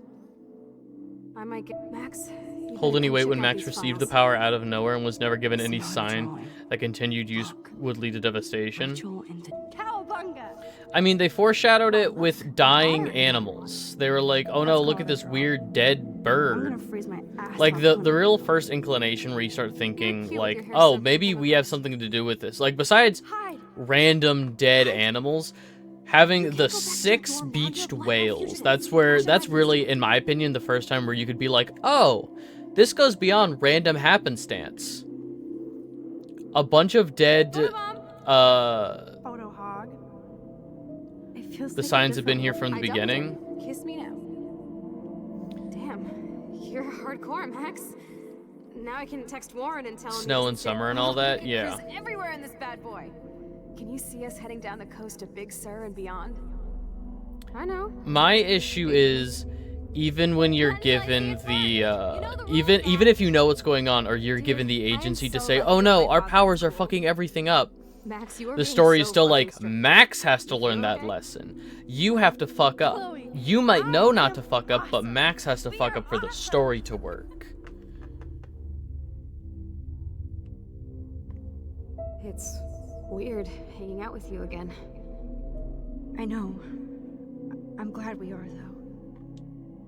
I might get Max. Hold any weight when Max received the power out of nowhere and was never given any sign that continued use would lead to devastation. I mean, they foreshadowed it with dying animals. They were like, oh no, look at this weird dead bird. Like, the real first inclination where you start thinking, like, oh, maybe we have something to do with this. Like, besides random dead animals, having the 6 beached whales, that's really, in my opinion, the first time where you could be like, oh, this goes beyond random happenstance. A bunch of dead, the signs have been here from the beginning. Kiss me now. Damn, you're hardcore, Max. Now I can text Warren and tell him Snow and summer and all that, yeah. There's everywhere in this bad boy. Can you see us heading down the coast of Big Sur and beyond? I know. My issue is, even when you're given the, even if you know what's going on, or you're given the agency to say, oh no, our powers are fucking everything up, the story is still like, Max has to learn that lesson. You have to fuck up. You might know not to fuck up, but Max has to fuck up for the story to work. It's weird hanging out with you again. I know. I'm glad we are, though.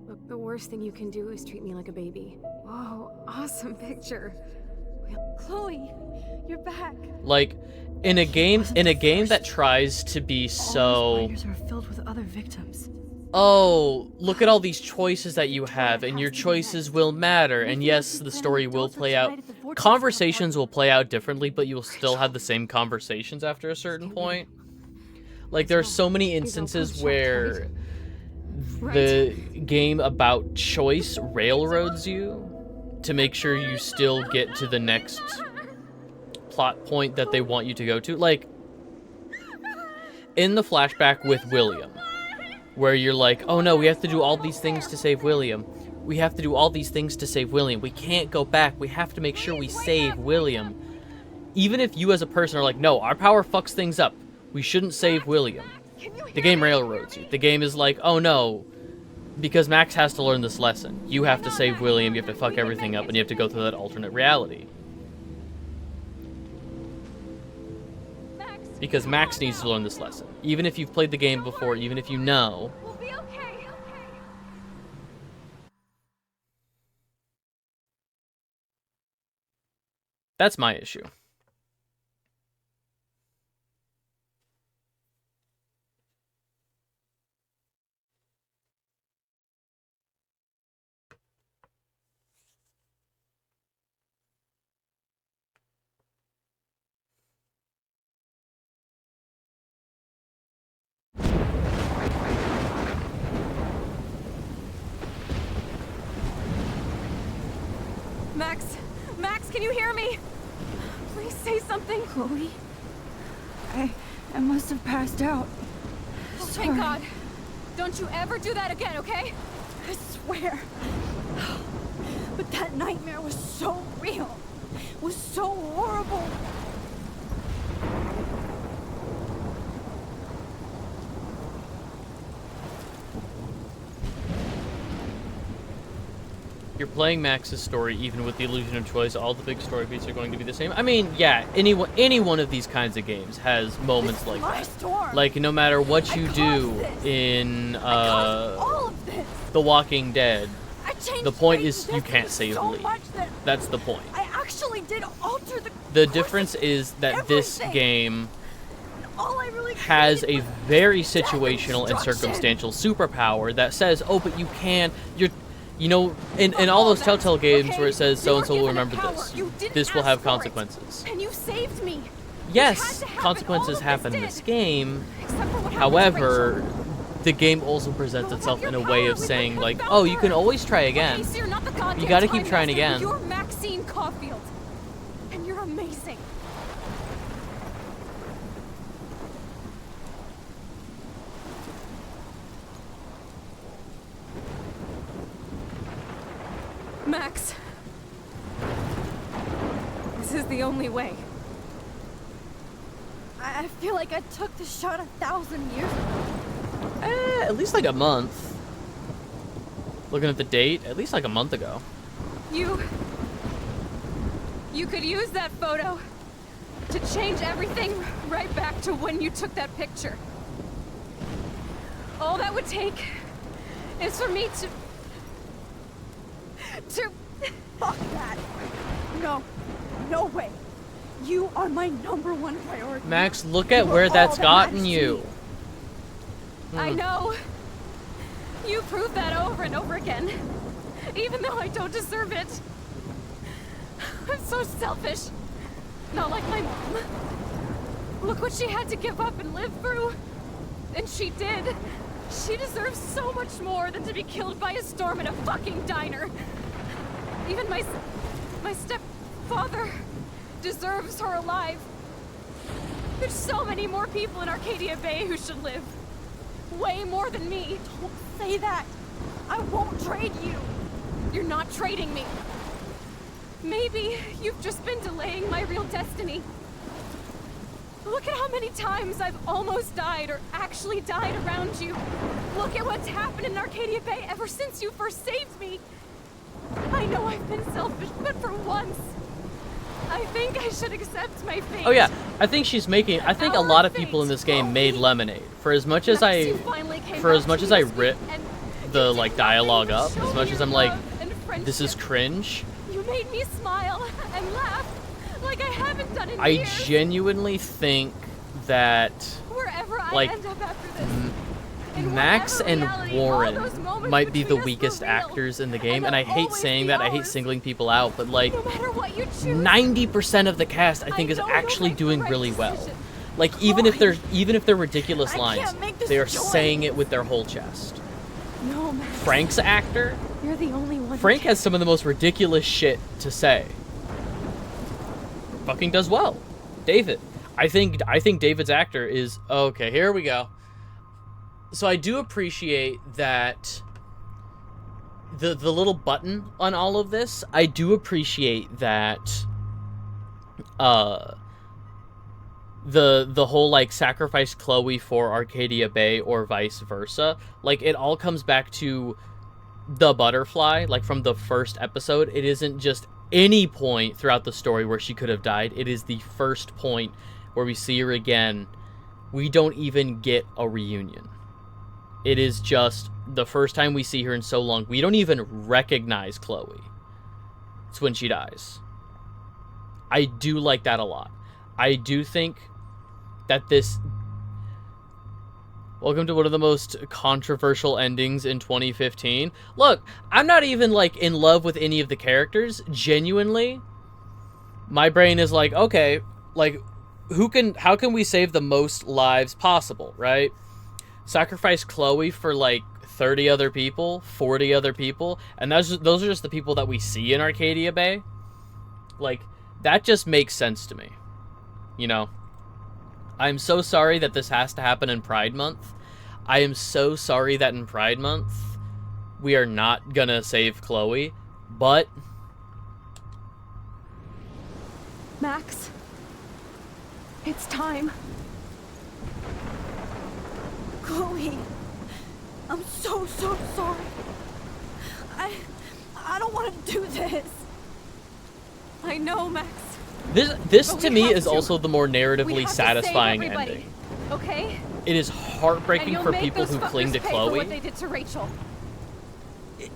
Look, the worst thing you can do is treat me like a baby. Whoa, awesome picture. Chloe, you're back. Like, in a game that tries to be so... Spiders are filled with other victims. Oh, look at all these choices that you have, and your choices will matter, and yes, the story will play out. Conversations will play out differently, but you will still have the same conversations after a certain point. Like, there are so many instances where the game about choice railroads you to make sure you still get to the next plot point that they want you to go to. Like, in the flashback with William, where you're like, oh no, we have to do all these things to save William. We have to do all these things to save William. We can't go back. We have to make sure we save William. Even if you as a person are like, no, our power fucks things up. We shouldn't save William. The game railroads you. The game is like, oh no, because Max has to learn this lesson. You have to save William, you have to fuck everything up, and you have to go through that alternate reality. Because Max needs to learn this lesson. Even if you've played the game before, even if you know. That's my issue. Max, can you hear me? Please say something. Chloe? I must have passed out. Oh, thank God. Don't you ever do that again, okay? I swear. But that nightmare was so real. Was so horrible. You're playing Max's story, even with the illusion of choice. All the big story beats are going to be the same. I mean, yeah, any one of these kinds of games has moments like that. Storm. Like, no matter what you do in The Walking Dead, the point is you can't save Lee. That's the point. I actually did alter the difference is that everything. This game all I really has a very situational and circumstantial superpower that says, oh, but you can, you know, in all those Telltale games where it says so-and-so will remember this, this will have consequences. And you saved me. Yes, consequences happen in this game. However, the game also presents itself in a way of saying, like, oh, you can always try again. So you're not the You gotta keep trying Time Master. again. You're Maxine Caulfield. And you're amazing. Max. This is the only way. I feel like I took the shot 1,000 years ago. At least like a month. Looking at the date, at least like a month ago. You could use that photo to change everything right back to when you took that picture. All that would take is for me to... Fuck that. No way. You are my #1 priority. Max, look at where that's gotten you. I know. You proved that over and over again. Even though I don't deserve it. I'm so selfish. Not like my mom. Look what she had to give up and live through. And she did. She deserves so much more than to be killed by a storm in a fucking diner. Even my stepfather deserves her alive. There's so many more people in Arcadia Bay who should live. Way more than me. Don't say that. I won't trade you. You're not trading me. Maybe you've just been delaying my real destiny. Look at how many times I've almost died or actually died around you. Look at what's happened in Arcadia Bay ever since you first saved me. I know I've been selfish, but for once, I think I should accept my fate. Oh yeah, I think a lot of people in this game made lemonade. For as much as I rip the like dialogue up, as much as I'm like, this is cringe, You made me smile and laugh like I haven't done in I years. genuinely think that Wherever like I end up after this. Max and Warren all those moments might be the between us were weakest real. actors in the game, and they'll I hate always saying be that, I hate ours. singling people out, but like No matter what you choose, 90% of the cast I think is know you'll actually make the doing right really well. decision. Like even if they're ridiculous I lines, can't make this they are choice. saying it with their whole chest. No, Max. Frank's actor, You're the only one. Frank has some of the most ridiculous shit to say. Fucking does well. David. I think David's actor is okay, here we go. So I do appreciate that the little button on all of this. I do appreciate that the whole like sacrifice Chloe for Arcadia Bay or vice versa. Like it all comes back to the butterfly, like from the first episode. It isn't just any point throughout the story where she could have died. It is the first point where we see her again. We don't even get a reunion. It is just the first time we see her in so long. We don't even recognize Chloe. It's when she dies. I do like that a lot. I do think that this... Welcome to one of the most controversial endings in 2015. Look, I'm not even, like, in love with any of the characters. Genuinely, my brain is like, okay, like, how can we save the most lives possible, right? Sacrifice Chloe for, like, 30 other people, 40 other people, and those are just the people that we see in Arcadia Bay. Like, that just makes sense to me. You know? I'm so sorry that this has to happen in Pride Month. I am so sorry that in Pride Month we are not gonna save Chloe, but... Max, it's time. Chloe, I'm so sorry. I don't want to do this. I know, Max. This But to we me have is to. also the more We narratively have to satisfying save everybody, ending. okay? It is And heartbreaking you'll for make people those who cling fuckers to pay for what Chloe. they did to Rachel. It's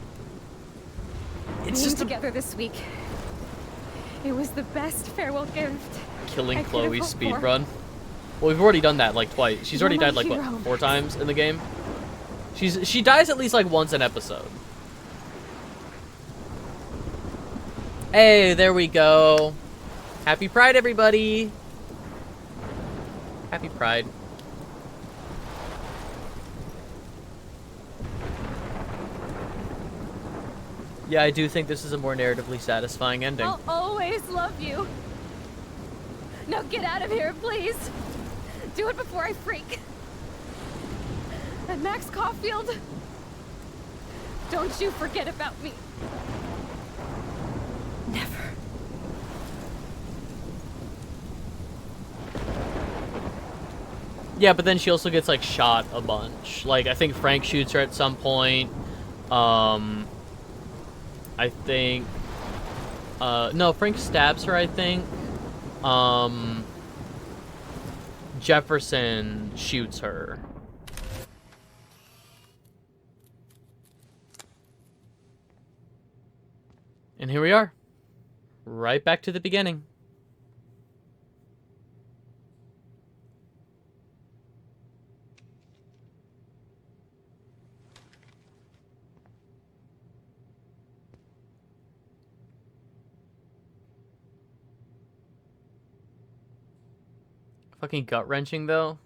Being just together this week. It was the best farewell gift. Killing I could Chloe's have hoped for. speedrun. Well, we've already done that like twice. She's You're already my died like hero. what, 4 times in the game? She dies at least like once an episode. Hey, there we go. Happy Pride, everybody. Happy Pride. Yeah, I do think this is a more narratively satisfying ending. I'll always love you. Now get out of here, please. Do it before I freak. And Max Caulfield, don't you forget about me. Never. Yeah, but then she also gets like shot a bunch. Like I think Frank shoots her at some point. I think no, Frank stabs her, I think. Jefferson shoots her. And here we are. Right back to the beginning. Fucking gut-wrenching, though.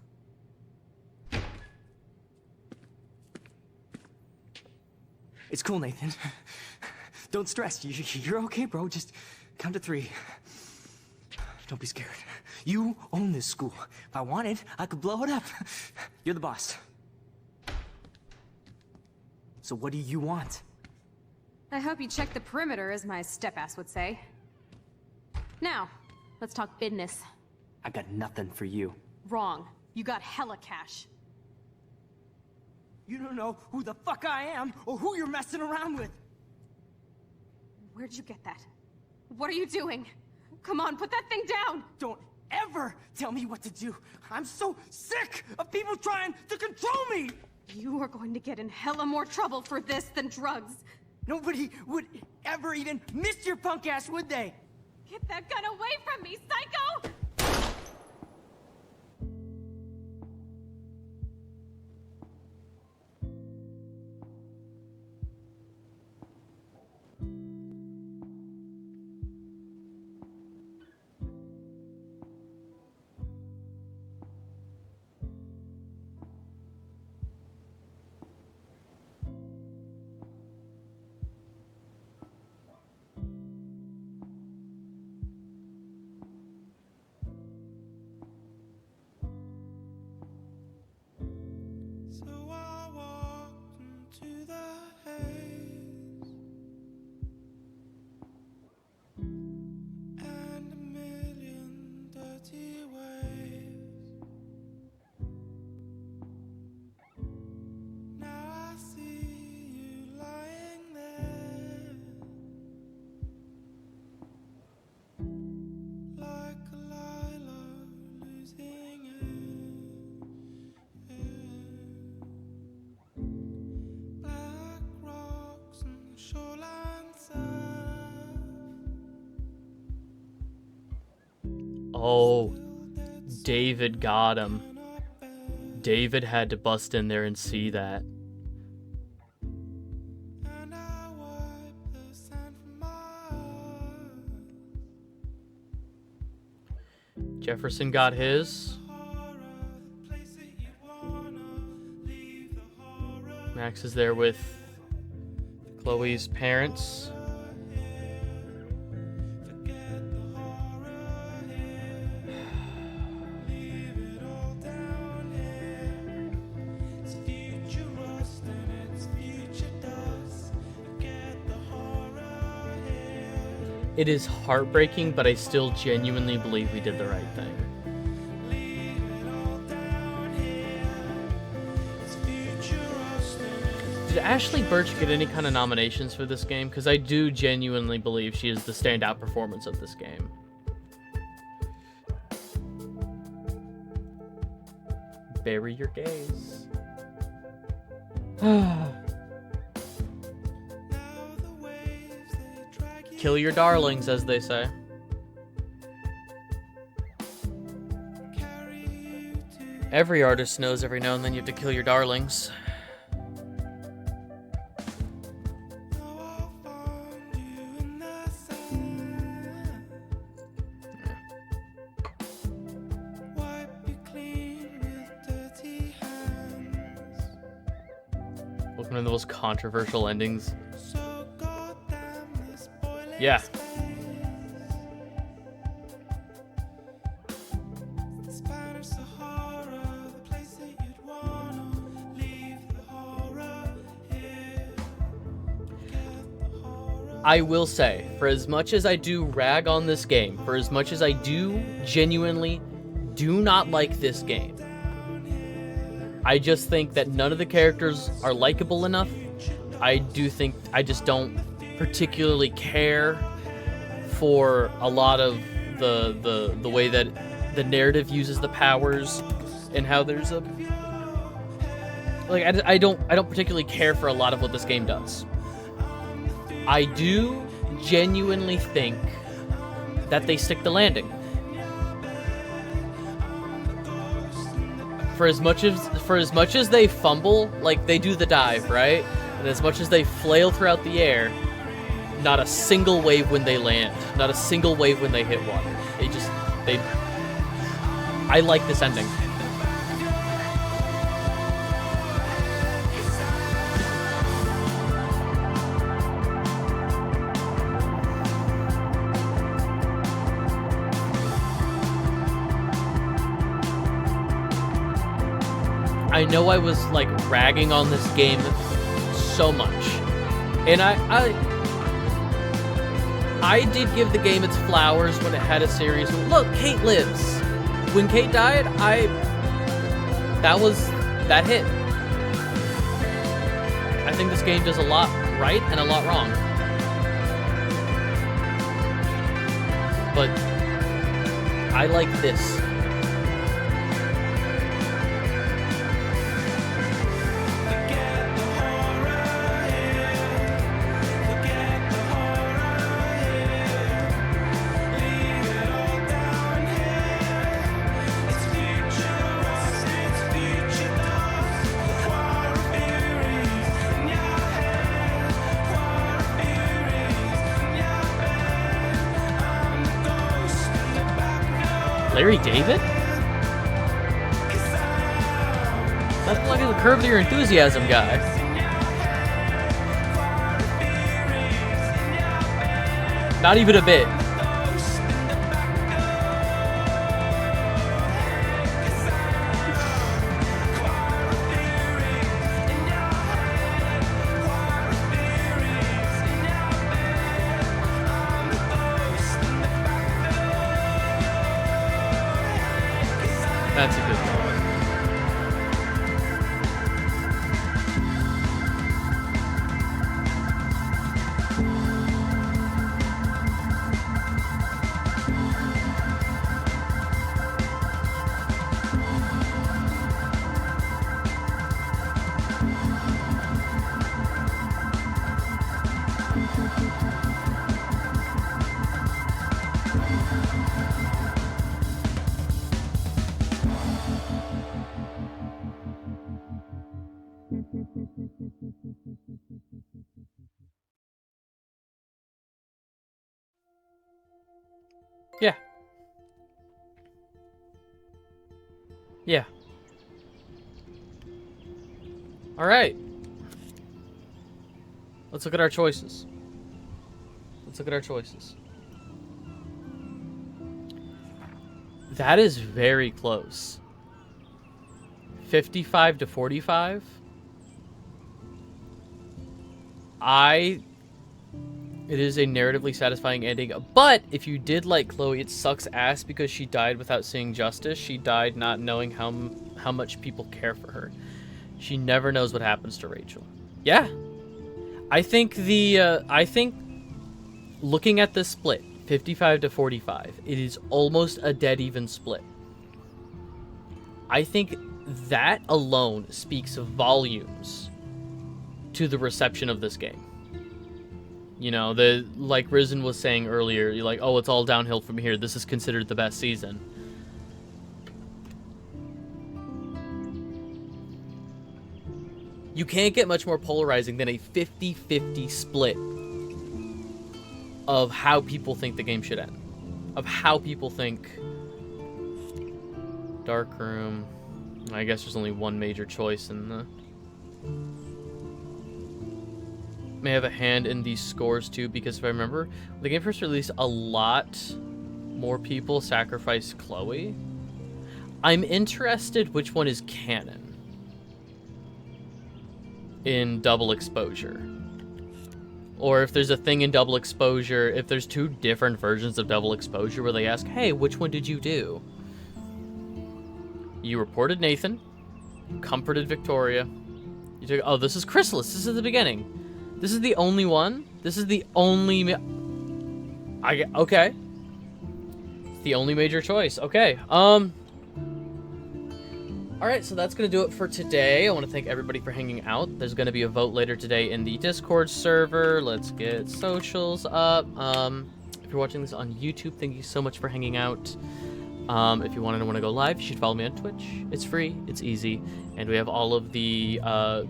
It's cool, Nathan. Don't stress. You're okay, bro. Just count to 3. Don't be scared. You own this school. If I wanted, I could blow it up. You're the boss. So what do you want? I hope you check the perimeter, as my step-ass would say. Now, let's talk business. I got nothing for you. Wrong. You got hella cash. You don't know who the fuck I am or who you're messing around with. Where'd you get that? What are you doing? Come on, put that thing down! Don't ever tell me what to do. I'm so sick of people trying to control me! You are going to get in hella more trouble for this than drugs. Nobody would ever even miss your punk ass, would they? Get that gun away from me, psycho! Oh, David got him. David had to bust in there and see that. Jefferson got his. Max is there with Chloe's parents. It is heartbreaking, but I still genuinely believe we did the right thing. Did Ashley Birch get any kind of nominations for this game? Because I do genuinely believe she is the standout performance of this game. Bury your gaze. Kill your darlings, as they say. Every artist knows every now and then you have to kill your darlings. One of the most controversial endings. Yeah. I will say, for as much as I do rag on this game, for as much as I do genuinely do not like this game, I just think that none of the characters are likable enough. I just don't particularly care for a lot of the way that the narrative uses the powers and how there's a I don't particularly care for a lot of what this game does. I do genuinely think that they stick the landing. For as much as they fumble, like they do the dive, right? And as much as they flail throughout the air, not a single wave when they land, not a single wave when they hit water. I like this ending. I know I was like ragging on this game so much, and I did give the game its flowers when it had a series. Look, Kate lives. When Kate died, that hit. I think this game does a lot right and a lot wrong. But I like this. Larry David? That's like the Curb Your Enthusiasm guy. Not even a bit. Yeah. Yeah. All right. Let's look at our choices. Let's look at our choices. That is very close. 55 to 45. It is a narratively satisfying ending, but if you did like Chloe, it sucks ass because she died without seeing justice. She died not knowing how much people care for her. She never knows what happens to Rachel. Yeah. I think looking at the split, 55 to 45, it is almost a dead even split. I think that alone speaks volumes to the reception of this game. You know, like Risen was saying earlier, you're like, oh, it's all downhill from here. This is considered the best season. You can't get much more polarizing than a 50-50 split of how people think the game should end. Of how people think Dark Room. I guess there's only one major choice in the... May have a hand in these scores too, because if I remember, when the game first released, a lot more people sacrificed Chloe. I'm interested which one is canon in Double Exposure. Or if there's a thing in Double Exposure, if there's two different versions of Double Exposure where they ask, hey, which one did you do? You reported Nathan, comforted Victoria. You took, oh, this is Chrysalis, this is the beginning. This is the only one? This is the only... Okay. It's the only major choice. Okay. Alright, so that's going to do it for today. I want to thank everybody for hanging out. There's going to be a vote later today in the Discord server. Let's get socials up. If you're watching this on YouTube, thank you so much for hanging out. If you want to go live, you should follow me on Twitch. It's free, it's easy, and we have all of the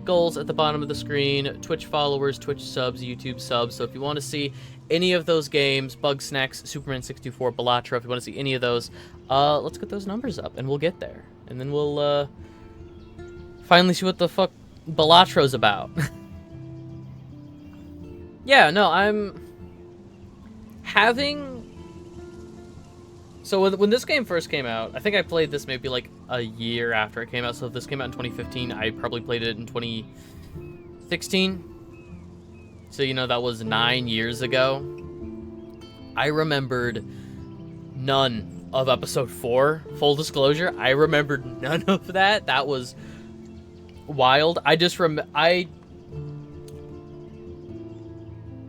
goals at the bottom of the screen. Twitch followers, Twitch subs, YouTube subs. So if you want to see any of those games, Bug Snacks, Superman 624, Balatro, if you want to see any of those, let's get those numbers up, and we'll get there. And then we'll finally see what the fuck Balatro's about. Yeah, no, I'm having... So when this game first came out, I think I played this maybe like a year after it came out. So if this came out in 2015, I probably played it in 2016. So, you know, that was 9 years ago. I remembered none of episode 4, full disclosure. I remembered none of that. That was wild. I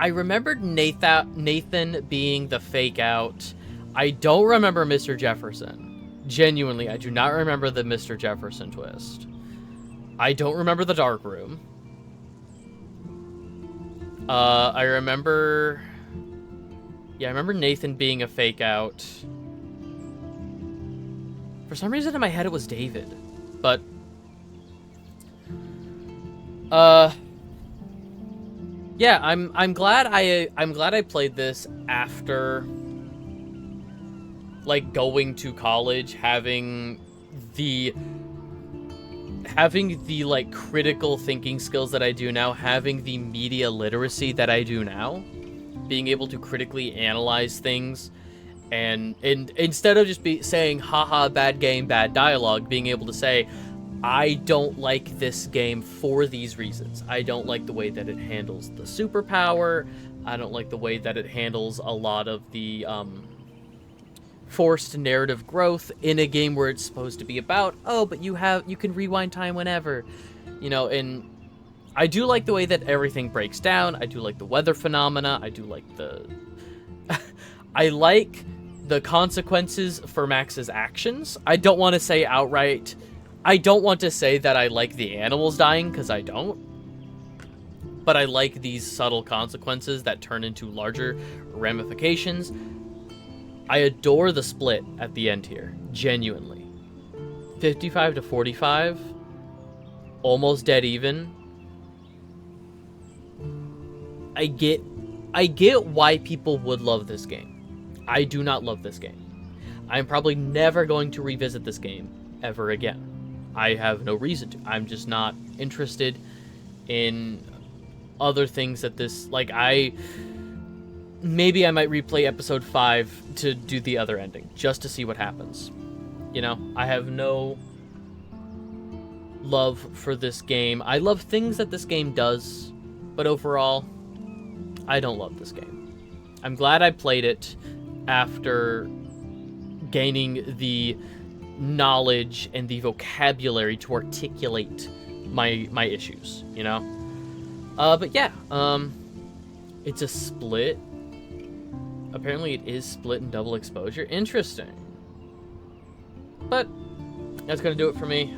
remembered Nathan being the fake out. I don't remember Mr. Jefferson. Genuinely, I do not remember the Mr. Jefferson twist. I don't remember the dark room. I remember... Yeah, I remember Nathan being a fake out. For some reason in my head it was David. But... Yeah, I'm glad I played this after... like going to college, having the like critical thinking skills that I do now, having the media literacy that I do now, being able to critically analyze things, and instead of just saying haha bad game, bad dialogue, being able to say I don't like this game for these reasons. I don't like the way that it handles the superpower. I don't like the way that it handles a lot of the forced narrative growth in a game where it's supposed to be about, oh, but you can rewind time whenever, you know. And I do like the way that everything breaks down. I do like the weather phenomena. I do like the I like the consequences for Max's actions. I don't want to say outright, I don't want to say that I like the animals dying, because I don't, but I like these subtle consequences that turn into larger ramifications. I adore the split at the end here, genuinely. 55 to 45, almost dead even. I get why people would love this game. I do not love this game. I'm probably never going to revisit this game ever again. I have no reason to. I'm just not interested in other things that this, like, maybe I might replay episode 5 to do the other ending, just to see what happens. You know, I have no love for this game. I love things that this game does, but overall, I don't love this game. I'm glad I played it after gaining the knowledge and the vocabulary to articulate my issues, you know? But yeah, it's a split. Apparently it is split and double exposure. Interesting. But that's gonna do it for me.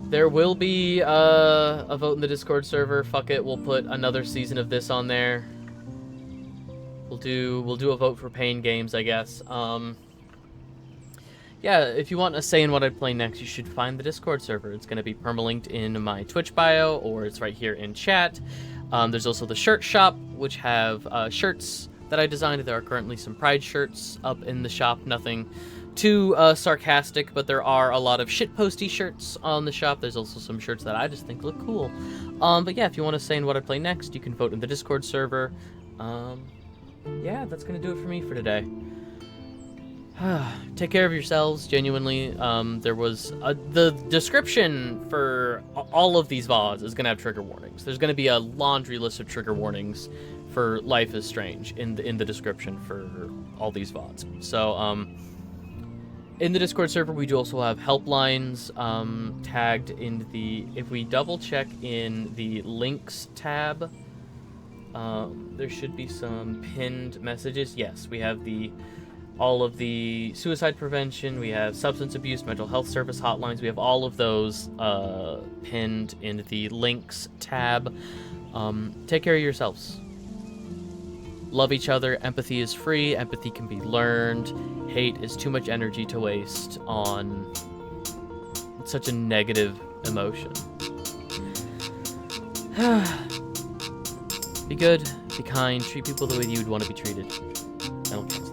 There will be a vote in the Discord server. Fuck it, we'll put another season of this on there. We'll do a vote for Pain Games, I guess. Yeah, if you want a say in what I play next, you should find the Discord server. It's going to be permalinked in my Twitch bio, or it's right here in chat. There's also the shirt shop, which have shirts that I designed. There are currently some Pride shirts up in the shop. Nothing too sarcastic, but there are a lot of shitposty shirts on the shop. There's also some shirts that I just think look cool. But yeah, if you want to say in what I play next, you can vote in the Discord server. Yeah, that's going to do it for me for today. Take care of yourselves, genuinely. There was the description for all of these VODs is going to have trigger warnings. There's going to be a laundry list of trigger warnings for Life is Strange in the description for all these VODs. So, in the Discord server, we do also have helplines tagged in the... If we double check in the links tab, there should be some pinned messages. Yes, we have all of the suicide prevention, we have substance abuse, mental health service hotlines, we have all of those pinned in the links tab. Take care of yourselves. Love each other. Empathy is free. Empathy can be learned. Hate is too much energy to waste on such a negative emotion. Be good, be kind, treat people the way you'd want to be treated. I don't care.